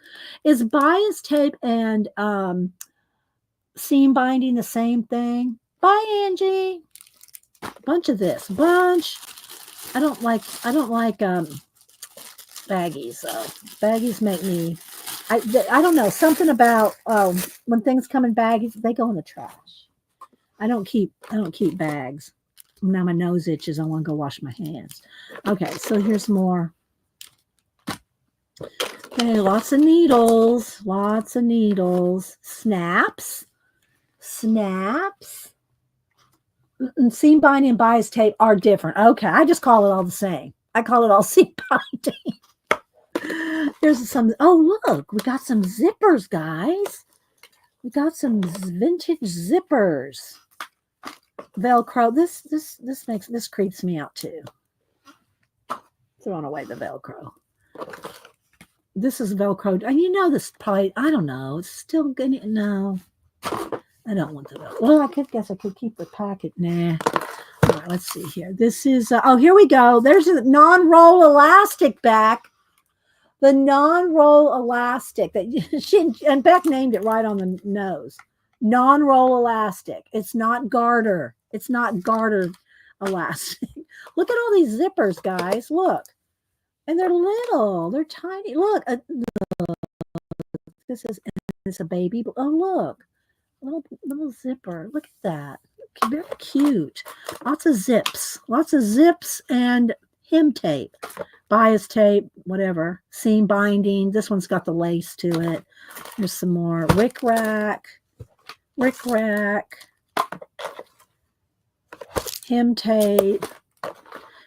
Speaker 1: Is bias tape and seam binding the same thing? Bye, Angie. Bunch of this. Bunch. I don't like baggies. Baggies make me. I don't know, something about when things come in baggies, they go in the trash. I don't keep bags. Now my nose itches. I want to go wash my hands. Okay, so here's more. Okay, lots of needles. Snaps. snaps. Seam binding and bias tape are different. Okay, I just call it all the same. I call it all seam binding. There's some, oh, look, we got some zippers, guys. We got some vintage zippers. Velcro. This creeps me out too. Throwing away the Velcro. This is Velcro. And you know this probably, I don't know. It's still good. No. I don't want the Velcro. Well, I guess I could keep the packet. Nah. All right, let's see here. This is, oh, here we go. There's a non-roll elastic back. The non-roll elastic that and Beck named it right on the nose. Non-roll elastic. It's not garter. It's not garter elastic. Look at all these zippers, guys. Look. And they're little. They're tiny. Look. This is, it's a baby. Oh, look. Little zipper. Look at that. Very cute. Lots of zips. Lots of zips and hem tape. Bias tape, whatever. Seam binding. This one's got the lace to it. There's some more. Rick rack. Hem tape.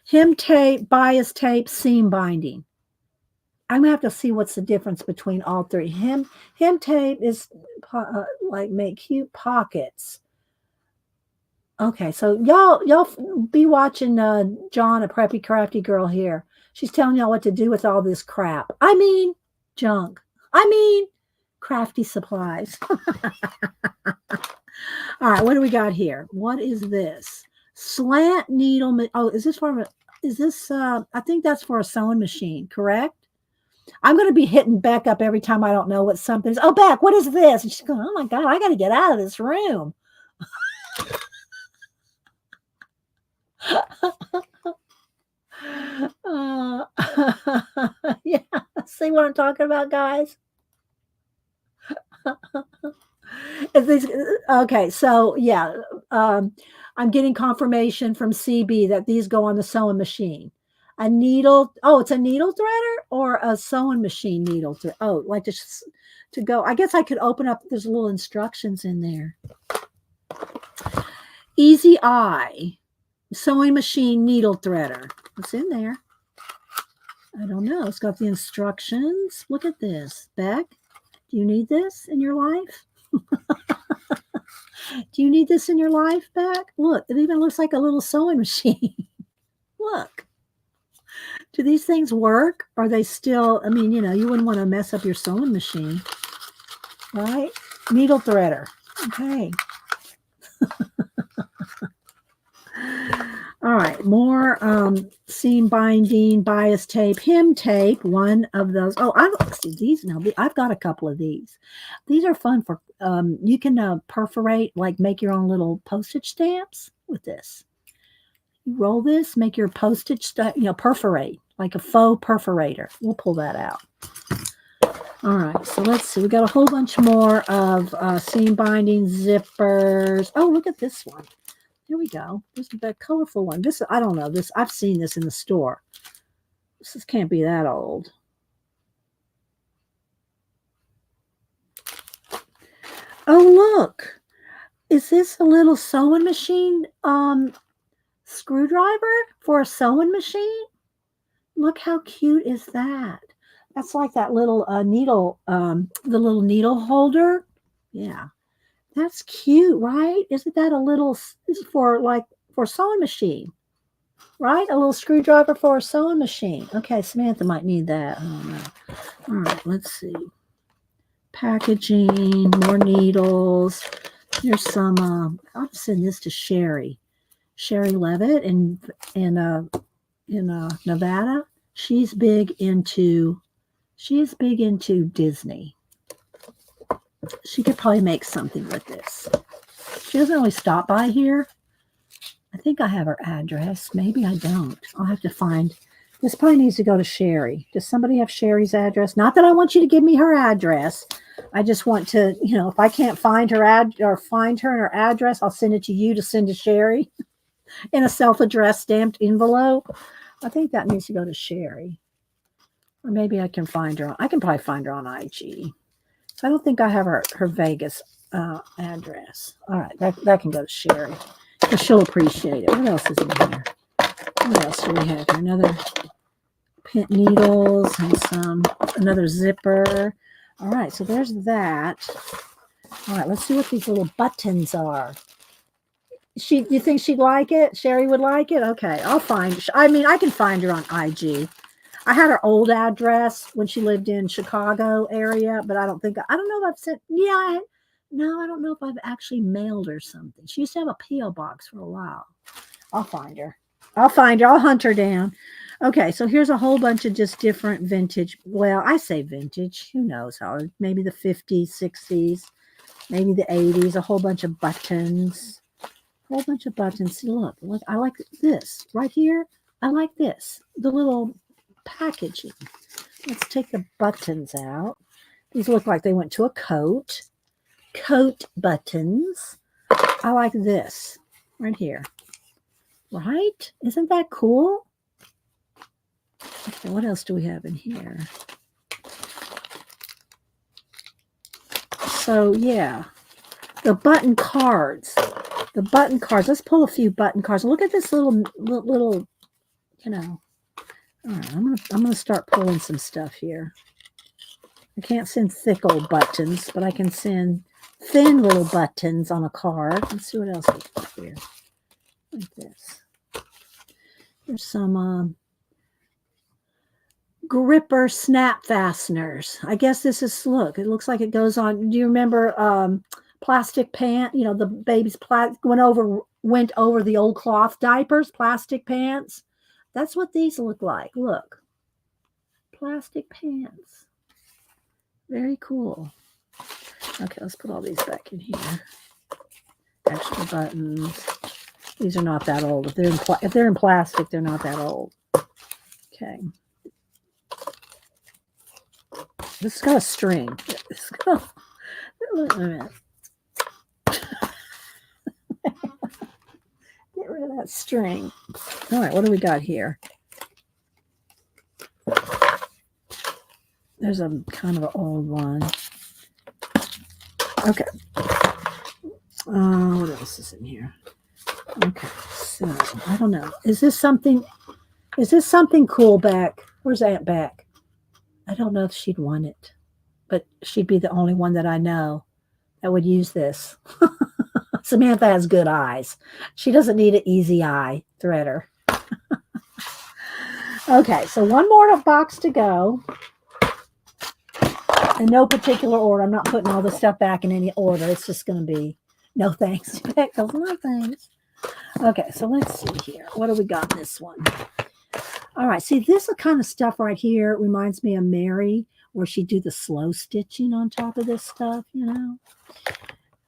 Speaker 1: Hem tape, bias tape, seam binding. I'm gonna have to see what's the difference between all three. Hem tape is like make cute pockets. Okay, so y'all be watching John, a preppy crafty girl here. She's telling y'all what to do with all this crap. I mean junk. I mean crafty supplies. All right, what do we got here? What is this? Slant needle. Oh, is this for? Is this? I think that's for a sewing machine. Correct. I'm going to be hitting Beck up every time I don't know what something is. Oh, Beck, what is this? And she's going, oh my God, I got to get out of this room. Yeah, see what I'm talking about, guys? Okay, so yeah, I'm getting confirmation from CB that these go on the sewing machine. A needle, oh, it's a needle threader or a sewing machine needle thread. Oh, like to go. I guess I could open up, there's little instructions in there. Easy Eye sewing machine needle threader. What's in there? I don't know. It's got the instructions. Look at this. Beck, do you need this in your life? Do you need this in your life, Beck? Look, it even looks like a little sewing machine. Look. Do these things work? Are they still, I mean, you know, you wouldn't want to mess up your sewing machine, right? Needle threader. Okay. All right, more seam binding, bias tape, hem tape, one of those. Oh, I see these now. I've got a couple of these. These are fun for, you can perforate, like make your own little postage stamps with this. You roll this, make your postage stuff, you know, perforate, like a faux perforator. We'll pull that out. All right, so let's see. We got a whole bunch more of seam binding, zippers. Oh, look at this one. Here we go. This is a colorful one. This, I don't know. This, I've seen this in the store. This can't be that old. Oh, look. Is this a little sewing machine screwdriver for a sewing machine? Look how cute is that? That's like that little needle, the little needle holder. Yeah. That's cute, right? Isn't that a little, this is for like, for a sewing machine, right? A little screwdriver for a sewing machine. Okay, Samantha might need that. I don't know. All right, let's see. Packaging, more needles. Here's some, I'll send this to Sherry Levitt in Nevada. She's big into Disney. She could probably make something with this. She doesn't really stop by here. I think I have her address. Maybe I don't. I'll have to find. This probably needs to go to Sherry. Does somebody have Sherry's address? Not that I want you to give me her address. I just want to, you know, if I can't find her find her and her address, I'll send it to you to send to Sherry in a self-addressed stamped envelope. I think that needs to go to Sherry. Or maybe I can find her. I can probably find her on IG. So I don't think I have her Vegas address. All right, that can go to Sherry because she'll appreciate it. What else is in here? What else do we have here? Another pin needles and another zipper. All right, so there's that. All right, let's see what these little buttons are. You think she'd like it? Sherry would like it? Okay, I'll find. I mean, I can find her on IG. I had her old address when she lived in Chicago area, but I don't know if I've sent. Yeah, no, I don't know if I've actually mailed her something. She used to have a PO box for a while. I'll find her. I'll hunt her down. Okay, so here's a whole bunch of just different vintage. Well, I say vintage. Who knows how? Maybe the 50s, 60s, maybe the 80s. A whole bunch of buttons. Whole bunch of buttons. See, look, I like this right here. I like this. The little packaging. Let's take the buttons out. These look like they went to a coat. Coat buttons. I like this right here. Right? Isn't that cool? Okay, what else do we have in here? So, yeah. The button cards. The button cards. Let's pull a few button cards. Look at this little, you know. All right, I'm gonna start pulling some stuff here. I can't send thick old buttons, but I can send thin little buttons on a card. Let's see what else we got here. Like this. There's some gripper snap fasteners. I guess this is, look, it looks like it goes on. Do you remember plastic pant? You know, the baby's went over the old cloth diapers, plastic pants. That's what these look like. Look. Plastic pants. Very cool. Okay, let's put all these back in here. Extra buttons. These are not that old. If they're in plastic, they're not that old. Okay. This has got a string. Wait a minute. Get rid of that string. All right, what do we got here? There's a kind of an old one. Okay. What else is in here? Okay, so I don't know. Is this something cool, Beck? Where's Aunt Beck? I don't know if she'd want it, but she'd be the only one that I know that would use this. Samantha has good eyes. She doesn't need an easy eye threader. Okay, so one more box to go. In no particular order. I'm not putting all the stuff back in any order. It's just going to be no thanks. Beck goes, no thanks. Okay, so let's see here. What do we got in this one? All right, see, this kind of stuff right here reminds me of Mary, where she'd do the slow stitching on top of this stuff, you know?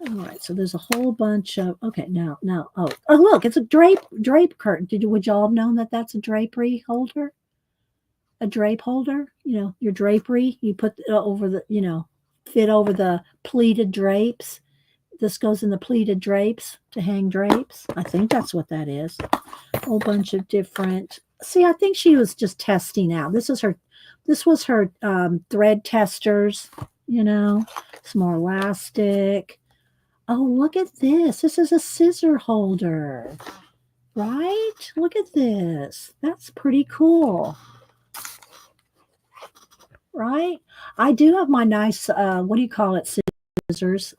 Speaker 1: All right, so there's a whole bunch of, okay, now, oh, look, it's a drape curtain. Would y'all have known that that's a drapery holder? A drape holder? You know, your drapery, you put over the, you know, fit over the pleated drapes. This goes in the pleated drapes to hang drapes. I think that's what that is. A whole bunch of different. See, I think she was just testing out. This was her thread testers, you know, some more elastic. Oh, look at this. This is a scissor holder, right? Look at this. That's pretty cool. Right? I do have my nice, what do you call it, scissors.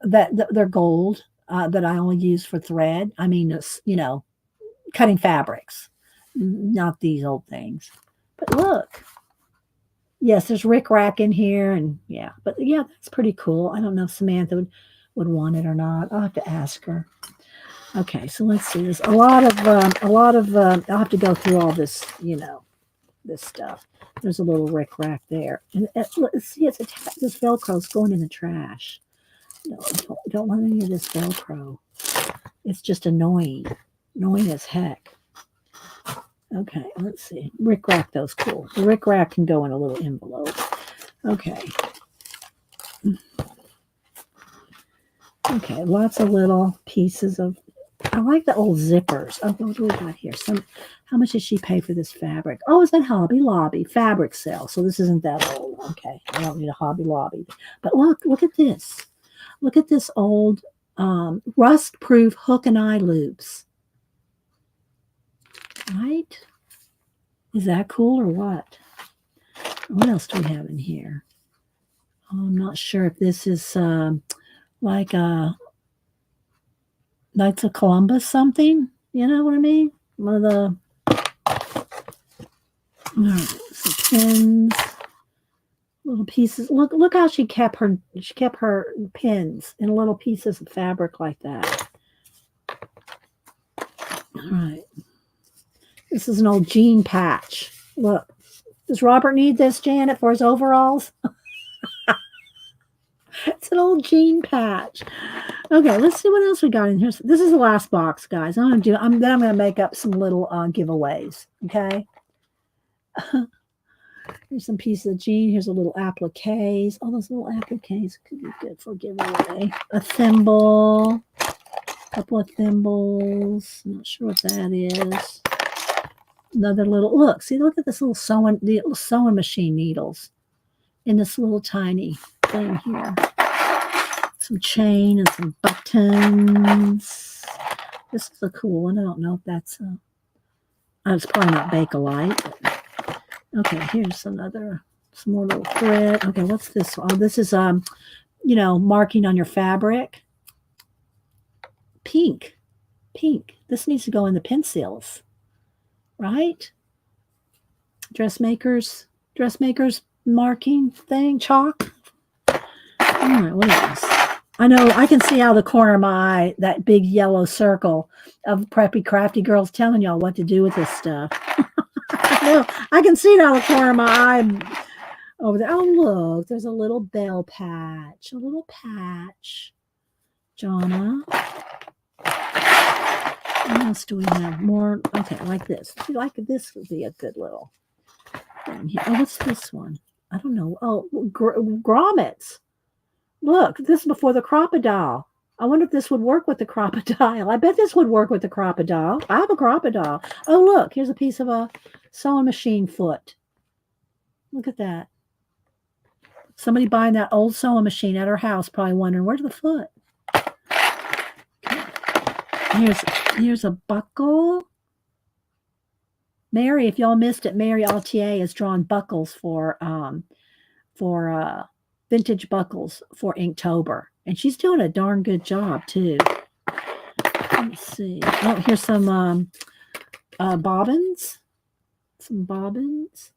Speaker 1: That they're gold, that I only use for thread. I mean, you know, cutting fabrics, not these old things. But look, yes, there's rickrack in here, and yeah, but yeah, that's pretty cool. I don't know if Samantha would want it or not. I'll have to ask her. Okay, so let's see. There's a lot of. I'll have to go through all this, you know, this stuff. There's a little rickrack there, and see, it's attached. This Velcro's going in the trash. No, don't want any of this Velcro. It's just annoying as heck. Okay, let's see. Rickrack, those cool. The rickrack can go in a little envelope. Okay. Okay, lots of little pieces of I like the old zippers. Oh, what do we got here? How much did she pay for this fabric? Oh, it's at Hobby Lobby fabric sale. So this isn't that old. Okay, I don't need a Hobby Lobby. But look at this. Look at this old rust-proof hook and eye loops. Right? Is that cool or what? What else do we have in here? Oh, I'm not sure if this is like a Knights of Columbus something. You know what I mean? One of the some pins, little pieces. Look how she kept her pins in little pieces of fabric like that. All right. This is an old jean patch. Look. Does Robert need this, Janet, for his overalls? It's an old jean patch. Okay, let's see what else we got in here. This is the last box, guys. I'm gonna make up some little giveaways. Okay. Here's some pieces of jean. Here's a little appliques. All those little appliques could be good for giveaway. A thimble. A couple of thimbles. I'm not sure what that is. Another little look. See, look at this little sewing machine needles in this little tiny thing here. Some chain and some buttons. This is a cool one. I don't know if that's it's probably not Bakelite. But, okay, here's some more little thread. Okay, what's this? Oh, this is marking on your fabric. Pink. This needs to go in the pencils. Right? Dressmakers marking thing, chalk. All right, what else? I know I can see out of the corner of my eye that big yellow circle of preppy crafty girls telling y'all what to do with this stuff. I can see it out of the corner of my eye over there. Oh, look, there's a little bell patch. A little patch. Jonna. What else do we have? More? Okay, like this. This would be a good little thing here. Oh, what's this one? I don't know. Oh, grommets. Look, this is before the crocodile. I wonder if this would work with the crocodile. I bet this would work with the crocodile. I have a crocodile. Oh, look, here's a piece of a sewing machine foot. Look at that. Somebody buying that old sewing machine at her house probably wondering, where's the foot? Here's a buckle. Mary, if y'all missed it, Mary Altier has drawn buckles for vintage buckles for Inktober. And she's doing a darn good job too. Let me see. Oh, here's some bobbins. Some bobbins.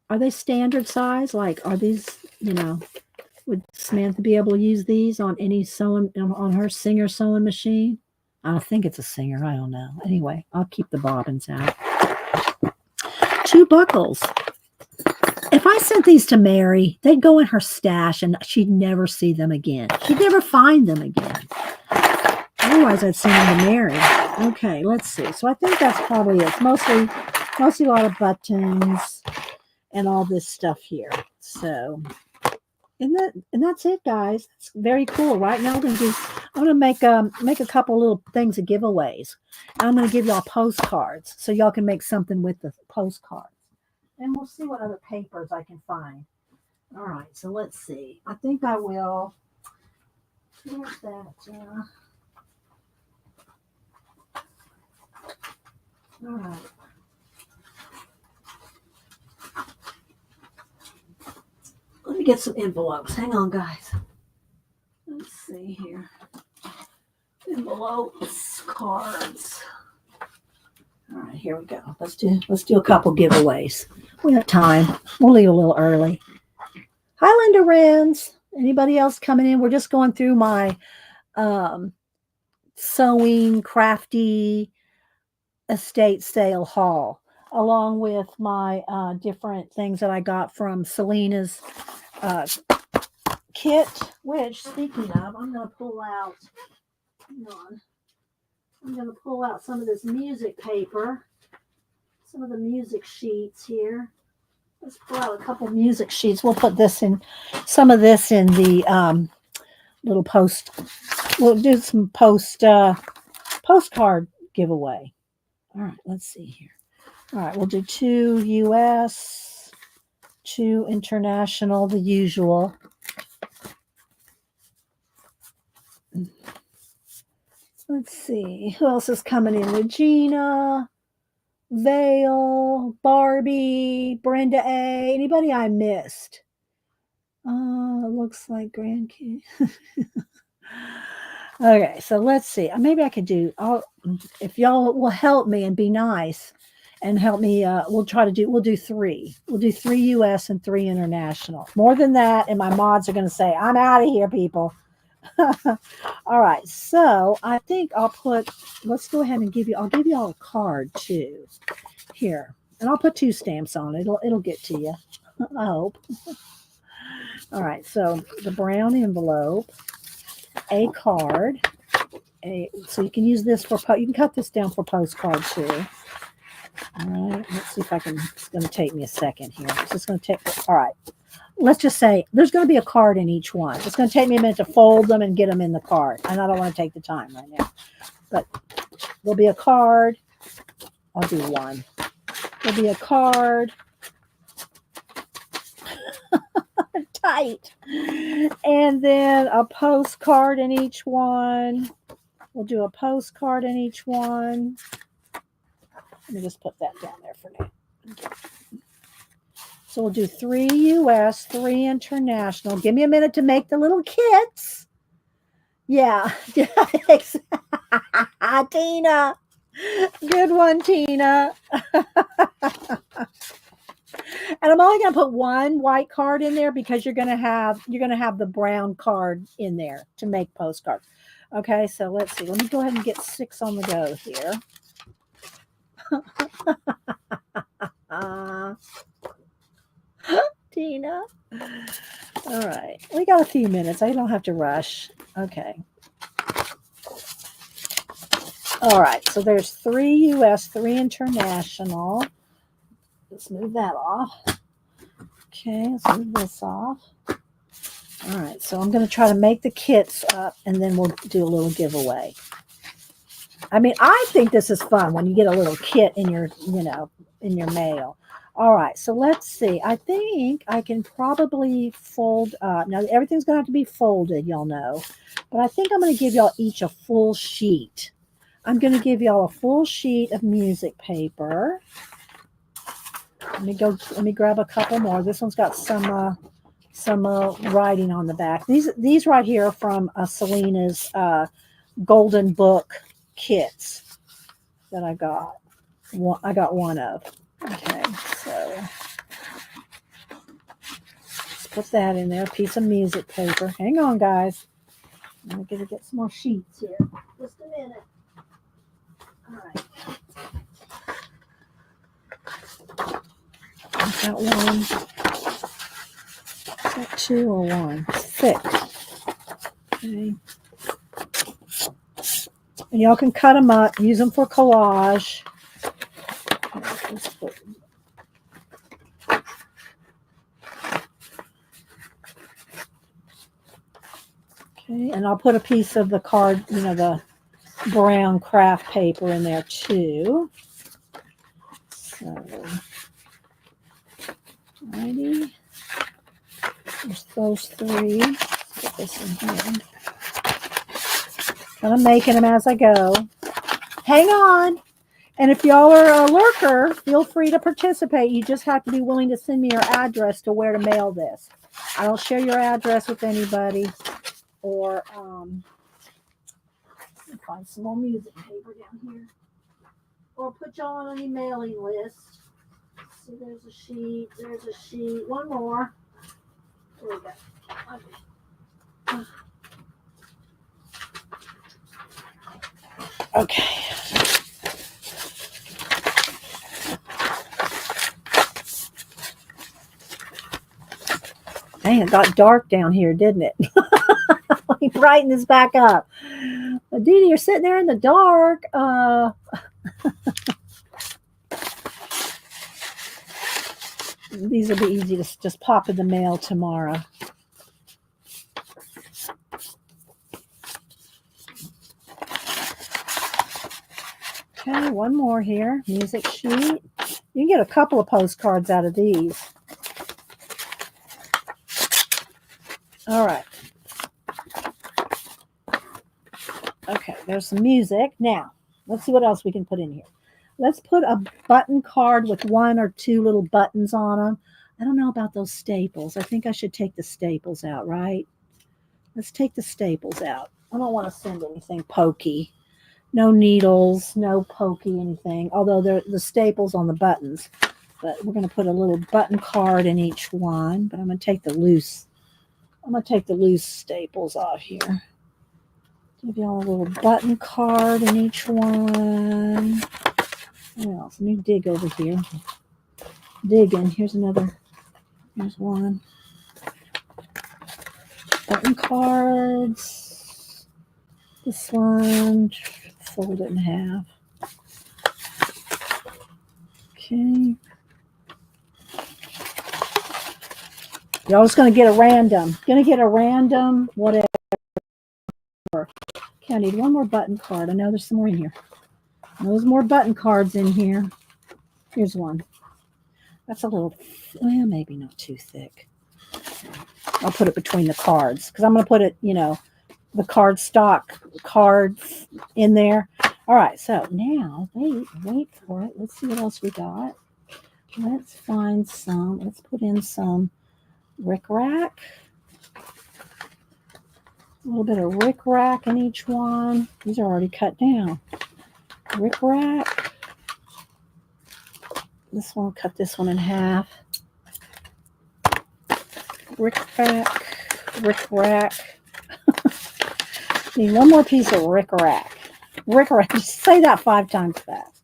Speaker 1: Are they standard size? Like, are these, would Samantha be able to use these on any on her Singer sewing machine? I think it's a Singer. I don't know. Anyway, I'll keep the bobbins out. 2 buckles. If I sent these to Mary, they'd go in her stash and she'd never see them again. She'd never find them again. Otherwise, I'd send them to Mary. Okay, let's see. So I think that's probably it. It's mostly a lot of buttons and all this stuff here. So, and that's it, guys. It's very cool. Right now, I'm gonna make a couple little things of giveaways. I'm gonna give y'all postcards so y'all can make something with the postcards. And we'll see what other papers I can find. All right, so let's see. I think I will. Where's that? All right. Let me get some envelopes. Hang on, guys. Let's see here. Envelopes, cards. All right, here we go. Let's do a couple giveaways. We have time. We'll leave a little early. Hi, Linda Renz. Anybody else coming in? We're just going through my sewing crafty estate sale haul, along with my different things that I got from Selena's kit. Which, speaking of, I'm going to pull out. Hang on. I'm going to pull out some of this music paper, some of the music sheets here. Let's pull out a couple music sheets. We'll put some of this in the little post. We'll do some post postcard giveaway. All right, let's see here. All right, we'll do 2 US, 2 international, the usual. Let's see, who else is coming in? Regina, Vale, Barbie, Brenda A. Anybody I missed? Looks like grandkid. Okay, so let's see. Maybe I could do. If y'all will help me and be nice, and help me. We'll do 3. We'll do 3 U.S. and 3 international. More than that, and my mods are going to say, "I'm out of here, people." All right, so I think I'll put. Let's go ahead and give you. I'll give you all a card too. Here, and I'll put 2 stamps on it. It'll get to you. I hope. All right, so the brown envelope, a card, so you can use this for, you can cut this down for postcard too. All right, let's see if I can, it's going to take me a second here. It's just going to take, all right, let's just say there's going to be a card in each one. It's going to take me a minute to fold them and get them in the card, and I don't want to take the time right now. But there'll be a card. I'll do 1. There'll be a card. Tight. And then a postcard in each one. We'll do a postcard in each one. Let me just put that down there for now. So we'll do 3 US, 3 international. Give me a minute to make the little kits. Yeah. Tina. Good one, Tina. And I'm only going to put 1 white card in there because you're going to have the brown card in there to make postcards. Okay, so let's see. Let me go ahead and get 6 on the go here. Tina. All right. We got a few minutes. I don't have to rush. Okay. All right. So there's 3 US, 3 international. Let's move that off. Okay, let's move this off. All right, so I'm going to try to make the kits up, and then we'll do a little giveaway. I mean, I think this is fun when you get a little kit in your, in your mail. All right, so let's see. I think I can probably fold up. Now, everything's going to have to be folded, y'all know. But I think I'm going to give y'all each a full sheet. I'm going to give y'all a full sheet of music paper. Let me grab a couple more. This one's got some writing on the back. These right here are from Selena's Golden Book kits that I got. I got 1 of. Okay, so let's put that in there. A piece of music paper. Hang on, guys. I'm going to get some more sheets here. Just a minute. All right. Is that 1? Is that 2 or 1? Thick. Okay. And y'all can cut them up, use them for collage. Okay, and I'll put a piece of the card, the brown craft paper in there too. So, righty. There's those 3. Put this in here. And I'm making them as I go. Hang on. And if y'all are a lurker, feel free to participate. You just have to be willing to send me your address to where to mail this. I don't share your address with anybody. Or let me find some more music paper down here. Or put y'all on any mailing list. So there's a sheet. There's a sheet. 1 more. There we go. Okay. Dang, it got dark down here, didn't it? Let me brighten this back up. Dee Dee, you're sitting there in the dark. These will be easy to just pop in the mail tomorrow. Okay, one more here. Music sheet. You can get a couple of postcards out of these. All right. Okay, there's some music. Now, let's see what else we can put in here. Let's put a button card with one or two little buttons on them. I don't know about those staples. I think I should take the staples out, right? Let's take the staples out. I don't want to send anything pokey. No needles, no pokey anything, although they're the staples on the buttons. But we're going to put a little button card in each one, but I'm going to take the loose staples off here. Give you all a little button card in each one. What else? Let me dig over here. Digging. Here's another. Here's one. Button cards. This one. Fold it in half. Okay. Y'all just going to get a random. Whatever. Okay, I need one more button card. I know there's some more in here. There's more button cards in here. Here's one. That's a little, well, maybe not too thick. I'll put it between the cards because I'm going to put it, the card stock cards in there. All right, so now, wait for it. Let's see what else we got. Let's find some. Let's put in some rickrack. A little bit of rickrack in each one. These are already cut down. Rickrack. This one, cut this one in half. Rickrack. Need one more piece of rickrack. Just say that 5 times fast.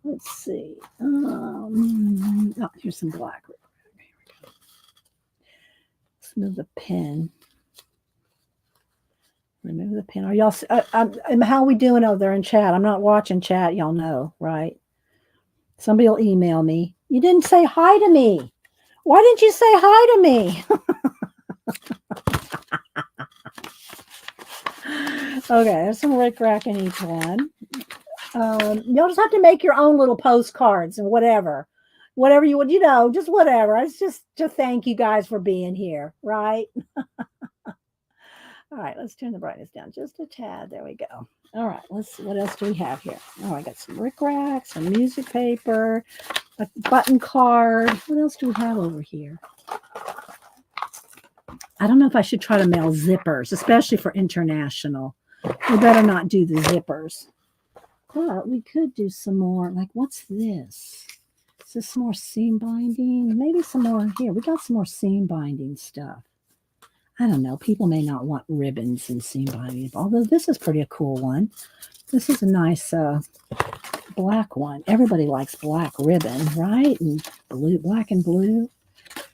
Speaker 1: Let's see. Here's some black rickrack. Here we go. Let's move the pen. Remove the pen. Are y'all? How are we doing over there in chat? I'm not watching chat. Y'all know, right? Somebody will email me. You didn't say hi to me. Why didn't you say hi to me? Okay, there's some rickrack in each one. You'll just have to make your own little postcards and whatever you would, just whatever. It's just to thank you guys for being here, right? All right, let's turn the brightness down just a tad. There we go. All right, let's see. What else do we have here? Oh, I got some rickrack, some music paper, a button card. What else do we have over here? I don't know if I should try to mail zippers, especially for international. We better not do the zippers. But we could do some more. Like, what's this? Is this some more seam binding? Maybe some more. Here, we got some more seam binding stuff. I don't know. People may not want ribbons and seam binding, although this is pretty a cool one. This is a nice black one. Everybody likes black ribbon, right? And blue, black and blue.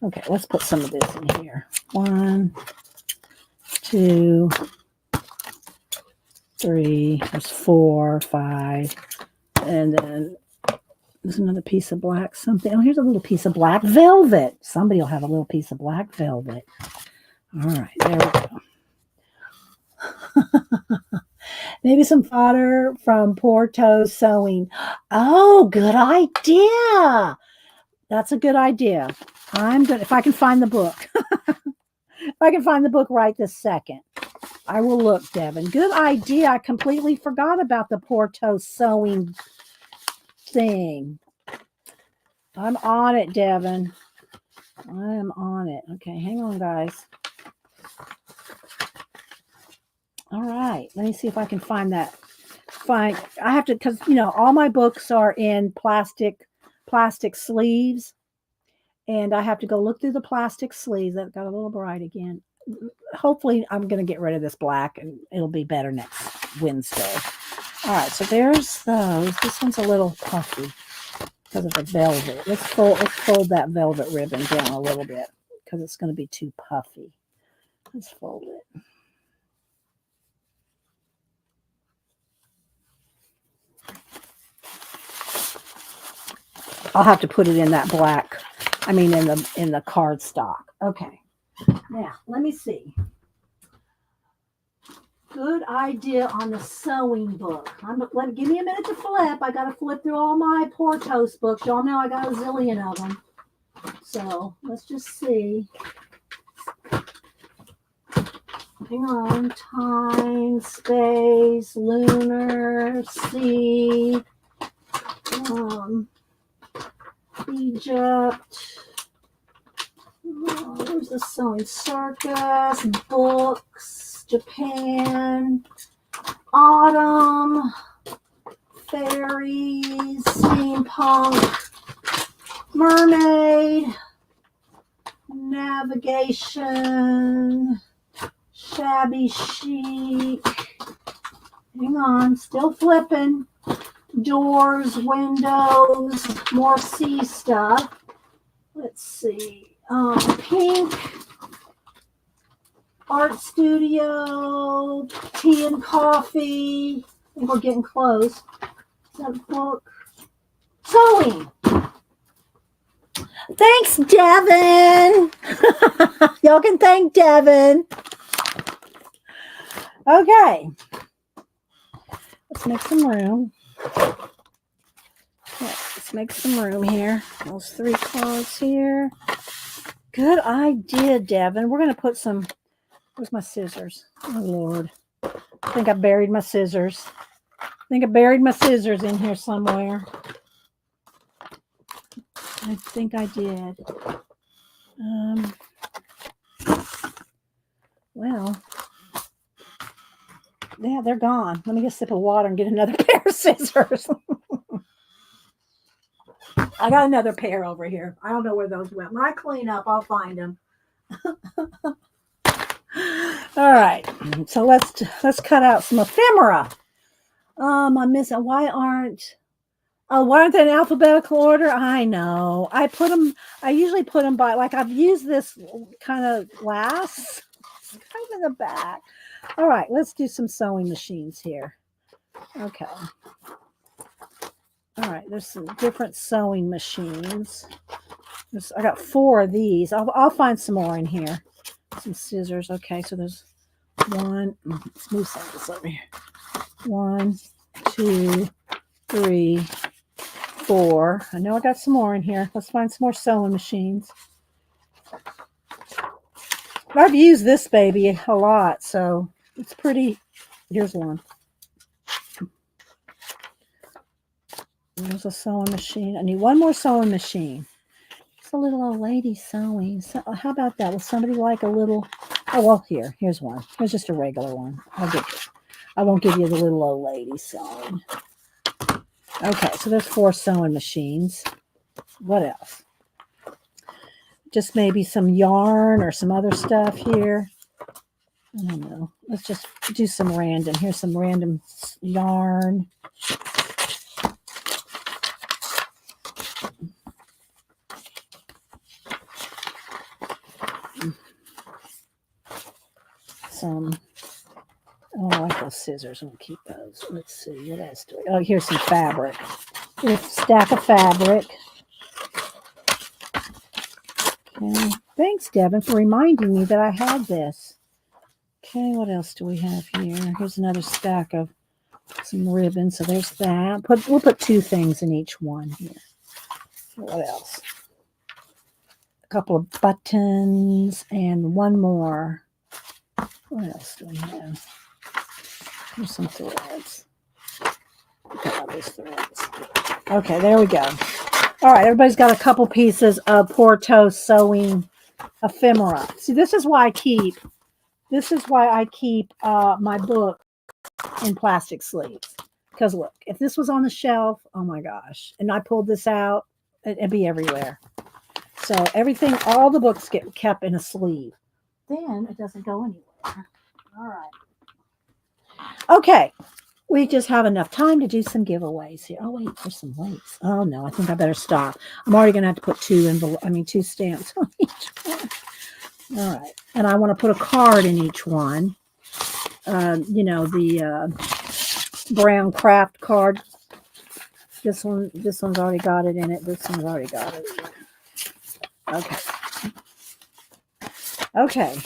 Speaker 1: Okay, let's put some of this in here. 1, 2, 3. There's 4, 5, and then there's another piece of black something. Oh, here's a little piece of black velvet. Somebody will have a little piece of black velvet. All right, there we go. Maybe some fodder from Porto Sewing. Oh, good idea. That's a good idea. I'm good. If I can find the book. If I can find the book right this second, I will look, Devin. Good idea. I completely forgot about the Porto Sewing thing. I'm on it, Devin. I am on it. Okay, hang on, guys. All right, let me see if I can find that. I have to, because all my books are in plastic sleeves, and I have to go look through the plastic sleeves. That got a little bright again. Hopefully, I'm going to get rid of this black, and it'll be better next Wednesday. All right, so there's those. This one's a little puffy because of the velvet. Let's fold that velvet ribbon down a little bit because it's going to be too puffy. Let's fold it. I'll have to put it in that black. I mean, in the cardstock. Okay. Now, let me see. good idea on the sewing book. Give me a minute to flip. I got to flip through all my Portos books. Y'all know I got a zillion of them. So let's just see. Hang on. Time, space, lunar, sea, Egypt. There's the sewing circus, books, Japan, autumn, fairies, steampunk, mermaid, navigation, shabby chic. Hang on, still flipping. Doors, windows, more sea stuff. Let's see. Pink, art studio, tea and coffee. I think we're getting close. Is that a book? Sewing. Thanks, Devin. Y'all can thank Devin. Okay. Let's make some room. Let's make some room here. Those 3 cards here. Good idea, Devin. We're going to put some... Where's my scissors? Oh, Lord. I think I buried my scissors. I think I buried my scissors in here somewhere. I think I did. Well, yeah, they're gone. Let me get a sip of water and get another pair of scissors. I got another pair over here. I don't know where those went. When I clean up, I'll find them. All right. So let's cut out some ephemera. I'm missing. Why aren't they in alphabetical order? I know. I usually put them by, like, I've used this kind of last. It's kind of in the back. All right, let's do some sewing machines here. Okay. All right, there's some different sewing machines. I got 4 of these. I'll find some more in here. Some scissors. Okay, so there's 1. Let's move some of this over here. 1, 2, 3, 4. I know I got some more in here. Let's find some more sewing machines. I've used this baby a lot, so it's pretty. Here's one. There's a sewing machine. I need 1 more sewing machine. It's a little old lady sewing. So, how about that? Will somebody like a little? Oh, well, here's one. Here's just a regular one. I won't give you the little old lady sewing. Okay, so there's 4 sewing machines. What else? Just maybe some yarn or some other stuff here. I don't know. Let's just do some random. Here's some random yarn. I like those scissors. I'm going to keep those. Let's see. What else do we... Oh, here's some fabric. Here's a stack of fabric. Okay. Thanks, Devin, for reminding me that I had this. Okay, what else do we have here? Here's another stack of some ribbon. So there's that. We'll put 2 things in each one here. What else? A couple of buttons and 1 more. What else do we have? Here's some threads. Look at all these threads. Okay, there we go. All right, everybody's got a couple pieces of Portos sewing ephemera. See, this is why I keep my book in plastic sleeves. Because look, if this was on the shelf, oh my gosh, and I pulled this out, it'd be everywhere. So all the books get kept in a sleeve. Then it doesn't go anywhere. All right. Okay. We just have enough time to do some giveaways here. Oh, wait, there's some weights. Oh, no, I think I better stop. I'm already going to have to put 2 stamps on each one. All right. And I want to put a card in each one. The brown craft card. This one's already got it in it. This one's already got it. Okay. Okay.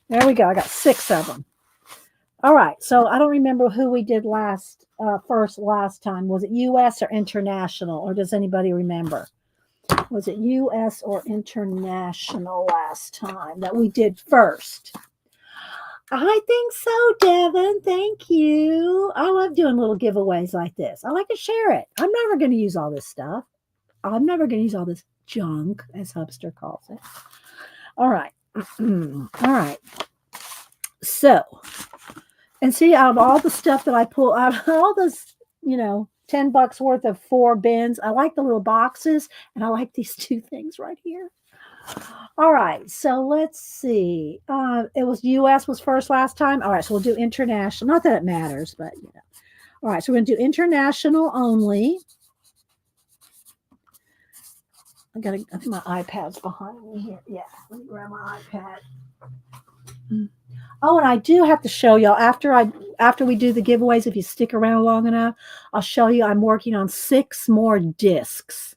Speaker 1: There we go. I got 6 of them. All right. So I don't remember who we did first last time. Was it U.S. or international, or does anybody remember? Was it U.S. or international last time that we did first? I think so, Devin. Thank you. I love doing little giveaways like this. I like to share it. I'm never going to use all this stuff. I'm never going to use all this junk, as Hubster calls it. All right. All right. So, and see, out of all the stuff that I pull out of all this, $10 worth of 4 bins, I like the little boxes and I like these 2 things right here. All right, so let's see. It was U.S. was first last time. All right, so we'll do international. Not that it matters, but All right, so we're going to do international only. I think my iPad's behind me here. Yeah, let me grab my iPad. Oh, and I do have to show y'all after we do the giveaways. If you stick around long enough, I'll show you. I'm working on 6 more discs.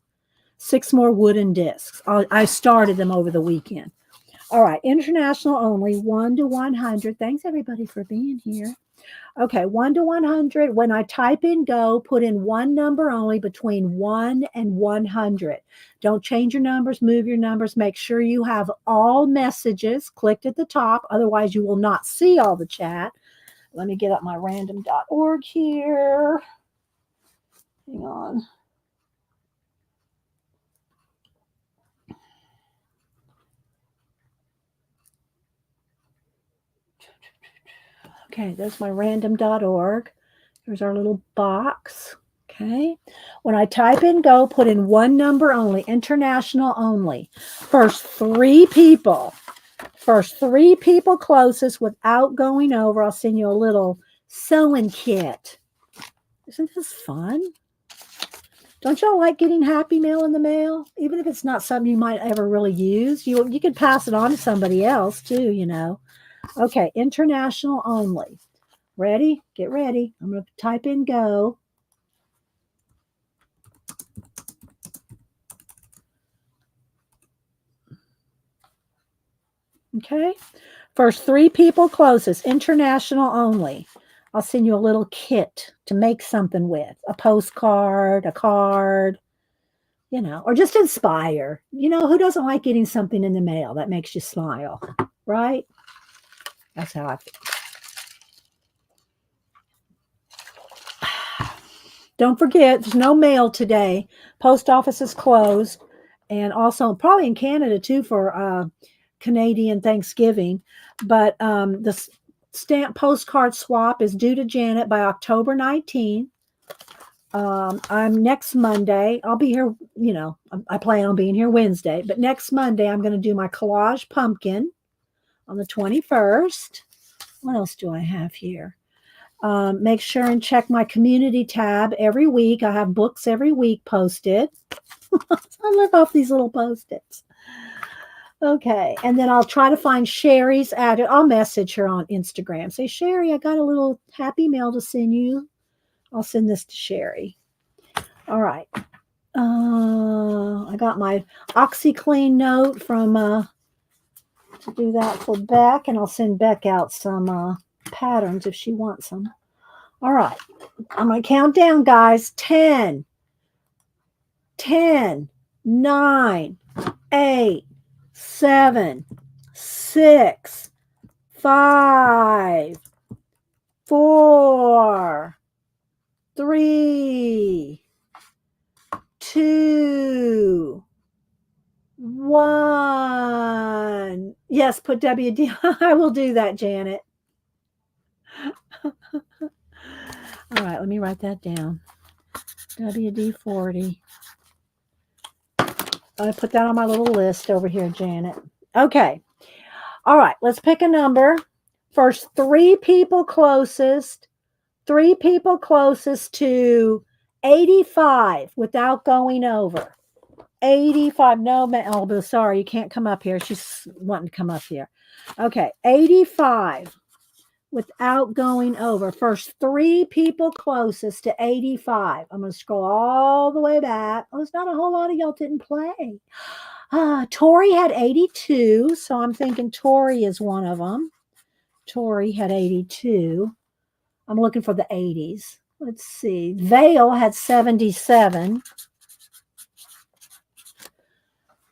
Speaker 1: 6 more wooden discs. I started them over the weekend. All right, international only, 1 to 100. Thanks, everybody, for being here. Okay, 1 to 100. When I type in go, put in one number only between 1 and 100. Don't change your numbers, move your numbers. Make sure you have all messages clicked at the top. Otherwise, you will not see all the chat. Let me get up my random.org here. Hang on. Okay, there's my random.org. There's our little box. Okay. When I type in go, put in one number only, international only. First 3 people closest without going over, I'll send you a little sewing kit. Isn't this fun? Don't y'all like getting Happy Mail in the mail? Even if it's not something you might ever really use, you could pass it on to somebody else too. Okay, international only. Ready? Get ready. I'm going to type in go. Okay. First 3 people closest, international only. I'll send you a little kit to make something with, a postcard, a card, or just inspire. Who doesn't like getting something in the mail that makes you smile, right? That's how I feel. Don't forget, there's no mail today. Post office is closed. And also, probably in Canada too, for Canadian Thanksgiving. But the stamp postcard swap is due to Janet by October 19th. I'm next Monday. I'll be here, I plan on being here Wednesday. But next Monday, I'm going to do my collage pumpkin on the 21st. What else do I have here? Make sure and check my community tab every week. I have books every week posted. I live off these little post-its. Okay, and then I'll try to find Sherry's address. I'll message her on Instagram. Say, Sherry, I got a little Happy Mail to send you. I'll send this to Sherry. All right. I got my OxyClean note from to do that for Beck, and I'll send Beck out some patterns if she wants them. All right. I'm going to count down, guys. 10, 9, 8, 7, 6, 5, 4, 3, 2, 1. Yes, put WD. I will do that, Janet. All right, let me write that down. WD-40. I put that on my little list over here, Janet. Okay. All right, let's pick a number. First 3 people closest to 85 without going over. 85. No, Elba, sorry, you can't come up here. She's wanting to come up here. Okay, 85 without going over. First 3 people closest to 85. I'm going to scroll all the way back. Oh, there's not a whole lot of y'all didn't play. Tori had 82, so I'm thinking Tori is one of them. Tori had 82. I'm looking for the 80s. Let's see. Vale had 77.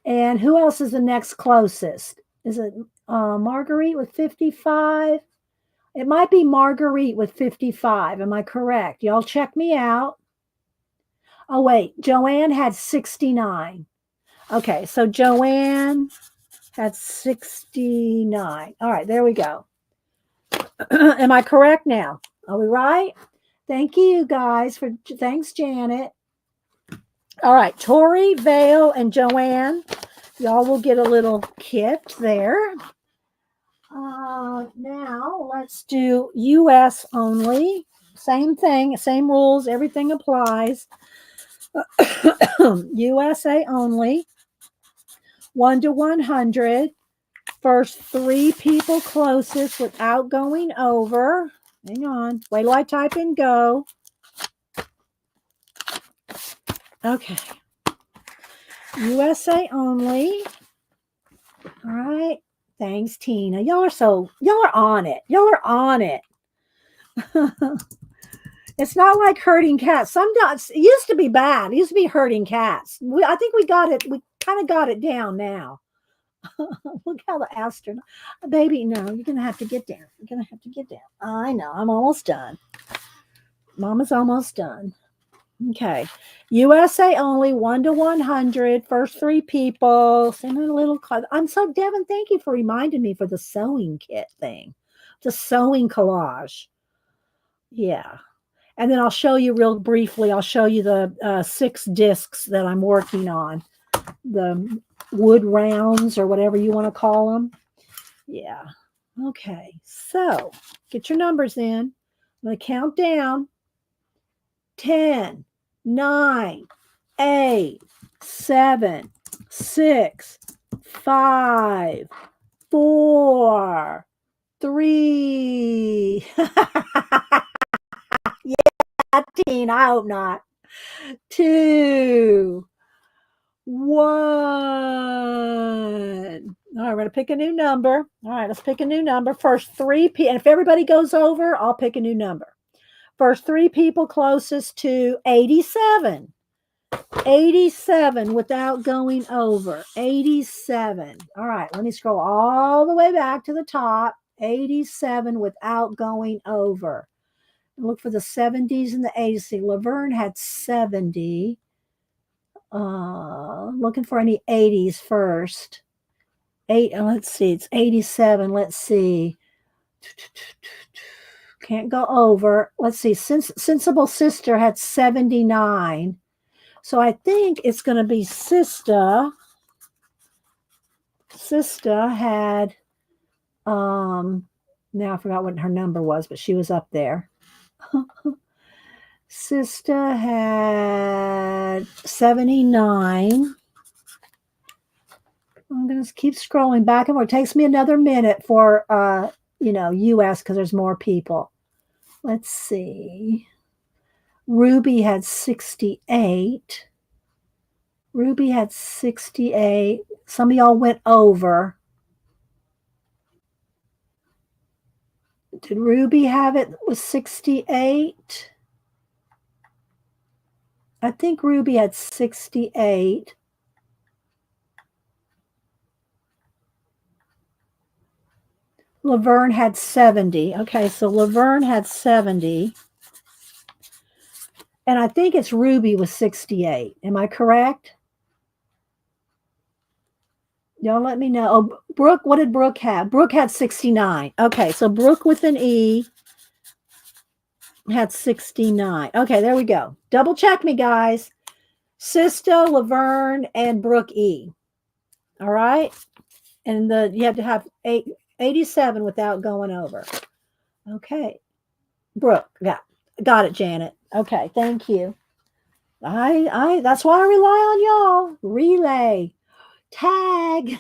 Speaker 1: And who else is the next closest? Is it Marguerite with 55? It might be Marguerite with 55. Am I correct? Y'all check me out. Oh, wait. Joanne had 69. Okay, so Joanne had 69. All right, there we go. Am I correct now? Are we right? Thank you guys thanks, Janet. All right, Tori, Vale, and Joanne. Y'all will get a little kit there. Now let's do US only. Same thing, same rules, everything applies. USA only. 1 to 100. First 3 people closest without going over. Hang on. Wait till I type in go. Okay. USA only. All right. Thanks, Tina. Y'all are on it. Y'all are on it. It's not like herding cats. Some dogs, it used to be bad. It used to be herding cats. I think we got it. We kind of got it down now. Look how the astronaut, baby. No, you're gonna have to get down. You're gonna have to get down. I know. I'm almost done. Mama's almost done. Okay. USA only, 1 to 100. First 3 people. Send a little card. I'm so, Devin, thank you for reminding me for the sewing kit thing. The sewing collage. Yeah. And then I'll show you real briefly. I'll show you the 6 discs that I'm working on. The wood rounds or whatever you want to call them. Yeah. Okay. So get your numbers in. I'm going to count down. 10, 9, 8, 7, 6, 5, 4, 3. Yeah, Teen, I hope not. 2, 1. All right, we're going to pick a new number. All right, let's pick a new number. First 3 people. And if everybody goes over, I'll pick a new number. First 3 people closest to 87. 87 without going over. 87. All right, let me scroll all the way back to the top. 87 without going over. Look for the 70s and the 80s. See, Laverne had 70. Looking for any 80s first. Let's see, it's 87. Let's see. Can't go over. Let's see. Sensible Sister had 79. So I think it's going to be Sista. Sista had, now I forgot what her number was, but she was up there. Sista had 79. I'm going to keep scrolling back and forth. It takes me another minute for, US because there's more people. Let's see. Ruby had 68. Ruby had 68. Some of y'all went over. Did Ruby have it with 68? I think Ruby had 68. Laverne had 70. Okay, so Laverne had 70. And I think it's Ruby with 68. Am I correct? Y'all let me know. Oh, Brooke, what did Brooke have? Brooke had 69. Okay, so Brooke with an E had 69. Okay, there we go. Double check me, guys. Sista, Laverne, and Brooke E. All right? And you have to have 87 without going over. Okay. Brooke, got it, Janet. Okay, thank you. That's why I rely on y'all. Relay. Tag.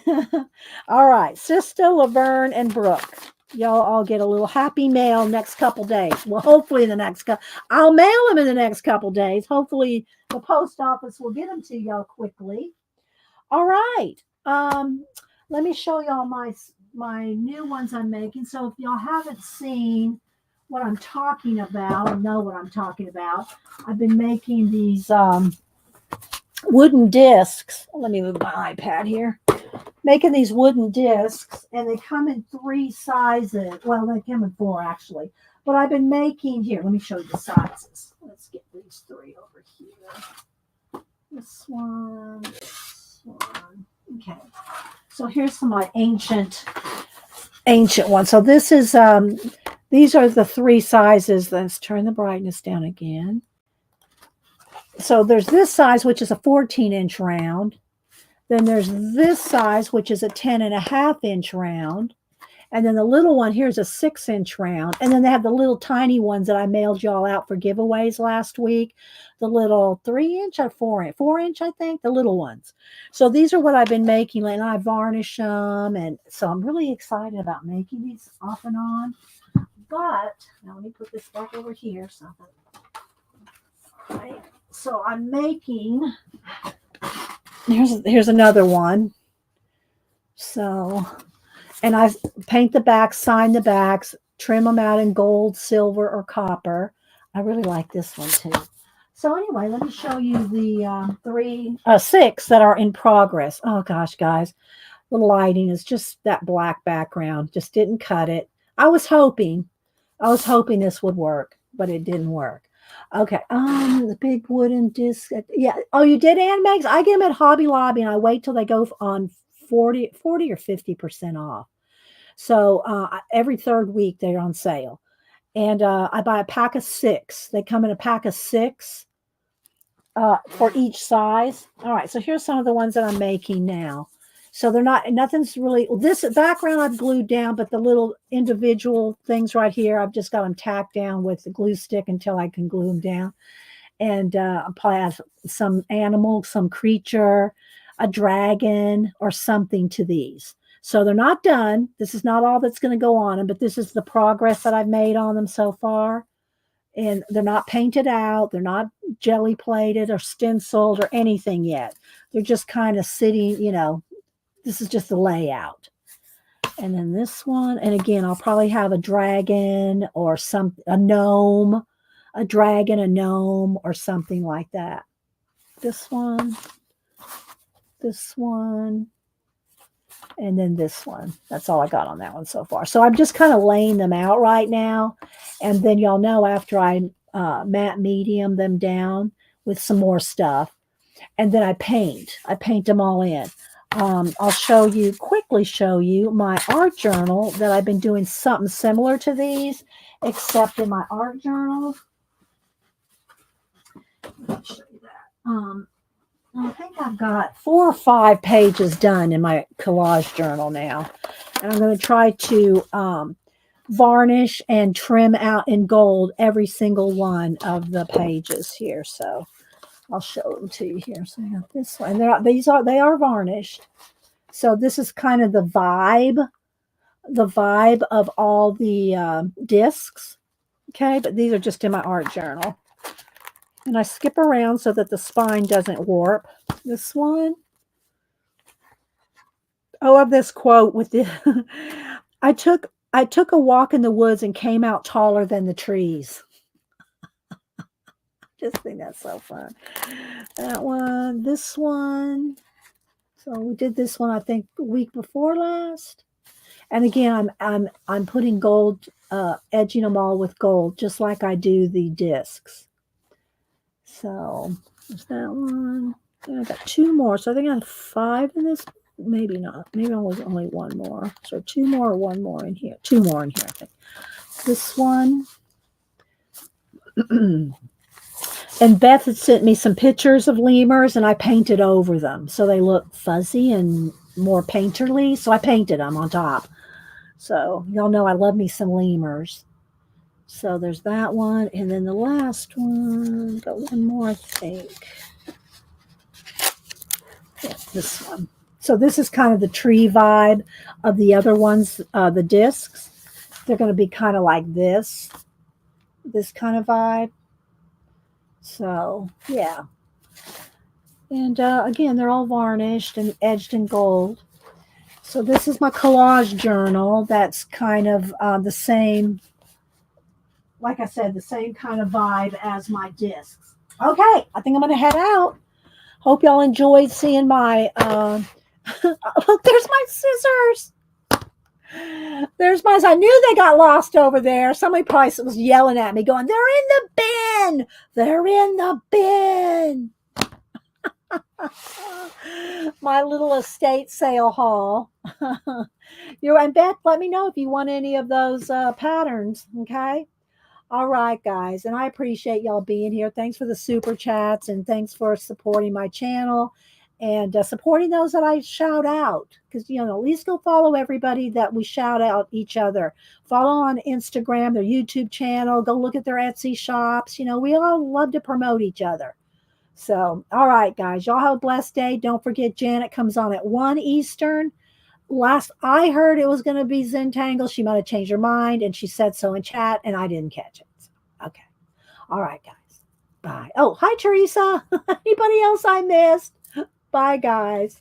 Speaker 1: All right, Sista, Laverne, and Brooke. Y'all all get a little happy mail next couple days. Well, hopefully in the next couple. I'll mail them in the next couple days. Hopefully the post office will get them to y'all quickly. All right. Let me show y'all my my new ones I'm making. So if y'all haven't seen what I'm talking about or know what I'm talking about, I've been making these wooden discs. Let me move my iPad here. Making these wooden discs, and they come in three sizes. Well, they come in four actually. But I've been making here. Let me show you the sizes. Let's get these three over here. This one, this one. Okay. So here's some of my ancient ones. So this is these are the three sizes. Let's turn the brightness down again. So there's this size, which is a 14-inch round. Then there's this size, which is a 10.5-inch round. And then the little one here is a 6-inch round. And then they have the little tiny ones that I mailed y'all out for giveaways last week. The little 3-inch or 4-inch, 4-inch, I think, the little ones. So these are what I've been making, and I varnish them. And so I'm really excited about making these off and on. But now let me put this back over here. All right. So I'm making, here's another one. So, and I paint the backs, sign the backs, trim them out in gold, silver, or copper. I really like this one too. So anyway, let me show you the six that are in progress. Oh gosh, guys, the lighting is just that black background. Just didn't cut it. I was hoping this would work, but it didn't work. Okay, the big wooden disc. Yeah. Oh, you did, Ann Megs? I get them at Hobby Lobby, and I wait till they go on 40 or 50% off. So every third week they're on sale. And I buy a pack of 6. They come in a pack of 6 for each size. All right, so here's some of the ones that I'm making now. So they're not, nothing's really, this background I've glued down, but the little individual things right here, I've just got them tacked down with the glue stick until I can glue them down. And I'll probably have some animal, some creature, a dragon, or something to these. So they're not done. This is not all that's going to go on them, but this is the progress that I've made on them so far. And they're not painted out. They're not jelly plated or stenciled or anything yet. They're just kind of sitting, you know, this is just the layout. And then this one, and again, I'll probably have a dragon or a gnome, a dragon, a gnome, or something like that. This one, and then this one. That's all I got on that one so far. So I'm just kind of laying them out right now. And then y'all know after I matte medium them down with some more stuff. And then I paint them all in. I'll quickly show you my art journal that I've been doing something similar to these, except in my art journal. Let me show you that. I think I've got 4 or 5 pages done in my collage journal now. And I'm going to try to varnish and trim out in gold every single one of the pages here. So I'll show them to you here. So I got this one. They are varnished. So this is kind of the vibe of all the discs. Okay, but these are just in my art journal. And I skip around so that the spine doesn't warp. This one. Oh, I love this quote with the I took a walk in the woods and came out taller than the trees. Just think that's so fun. That one, this one. So we did this one, I think, the week before last. And again, I'm putting gold, edging them all with gold, just like I do the discs. So there's that one. And I got 2 more. So I think I have 5 in this. Maybe not. Maybe only 1 more. So 2 more, 1 more in here. 2 more in here, I think. This one. And Beth had sent me some pictures of lemurs, and I painted over them. So they look fuzzy and more painterly. So I painted them on top. So y'all know I love me some lemurs. So there's that one. And then the last one, got 1 more, I think. Yeah, this one. So this is kind of the tree vibe of the other ones, the discs. They're going to be kind of like this kind of vibe. So, yeah. And again, they're all varnished and edged in gold. So this is my collage journal. That's kind of the same, like I said, the same kind of vibe as my discs. Okay, I think I'm going to head out. Hope y'all enjoyed seeing my, look, there's my scissors. I knew they got lost over there. Somebody probably was yelling at me going, they're in the bin. They're in the bin. My little estate sale haul. And Beth, let me know if you want any of those patterns. Okay. All right, guys. And I appreciate y'all being here. Thanks for the super chats and thanks for supporting my channel and supporting those that I shout out. Because, at least go follow everybody that we shout out each other. Follow on Instagram, their YouTube channel. Go look at their Etsy shops. We all love to promote each other. So, all right, guys. Y'all have a blessed day. Don't forget, Janet comes on at 1 Eastern. Last I heard it was going to be Zentangle. She might have changed her mind and she said so in chat and I didn't catch it. So, okay. All right, guys. Bye. Oh, hi, Teresa. Anybody else I missed? Bye, guys.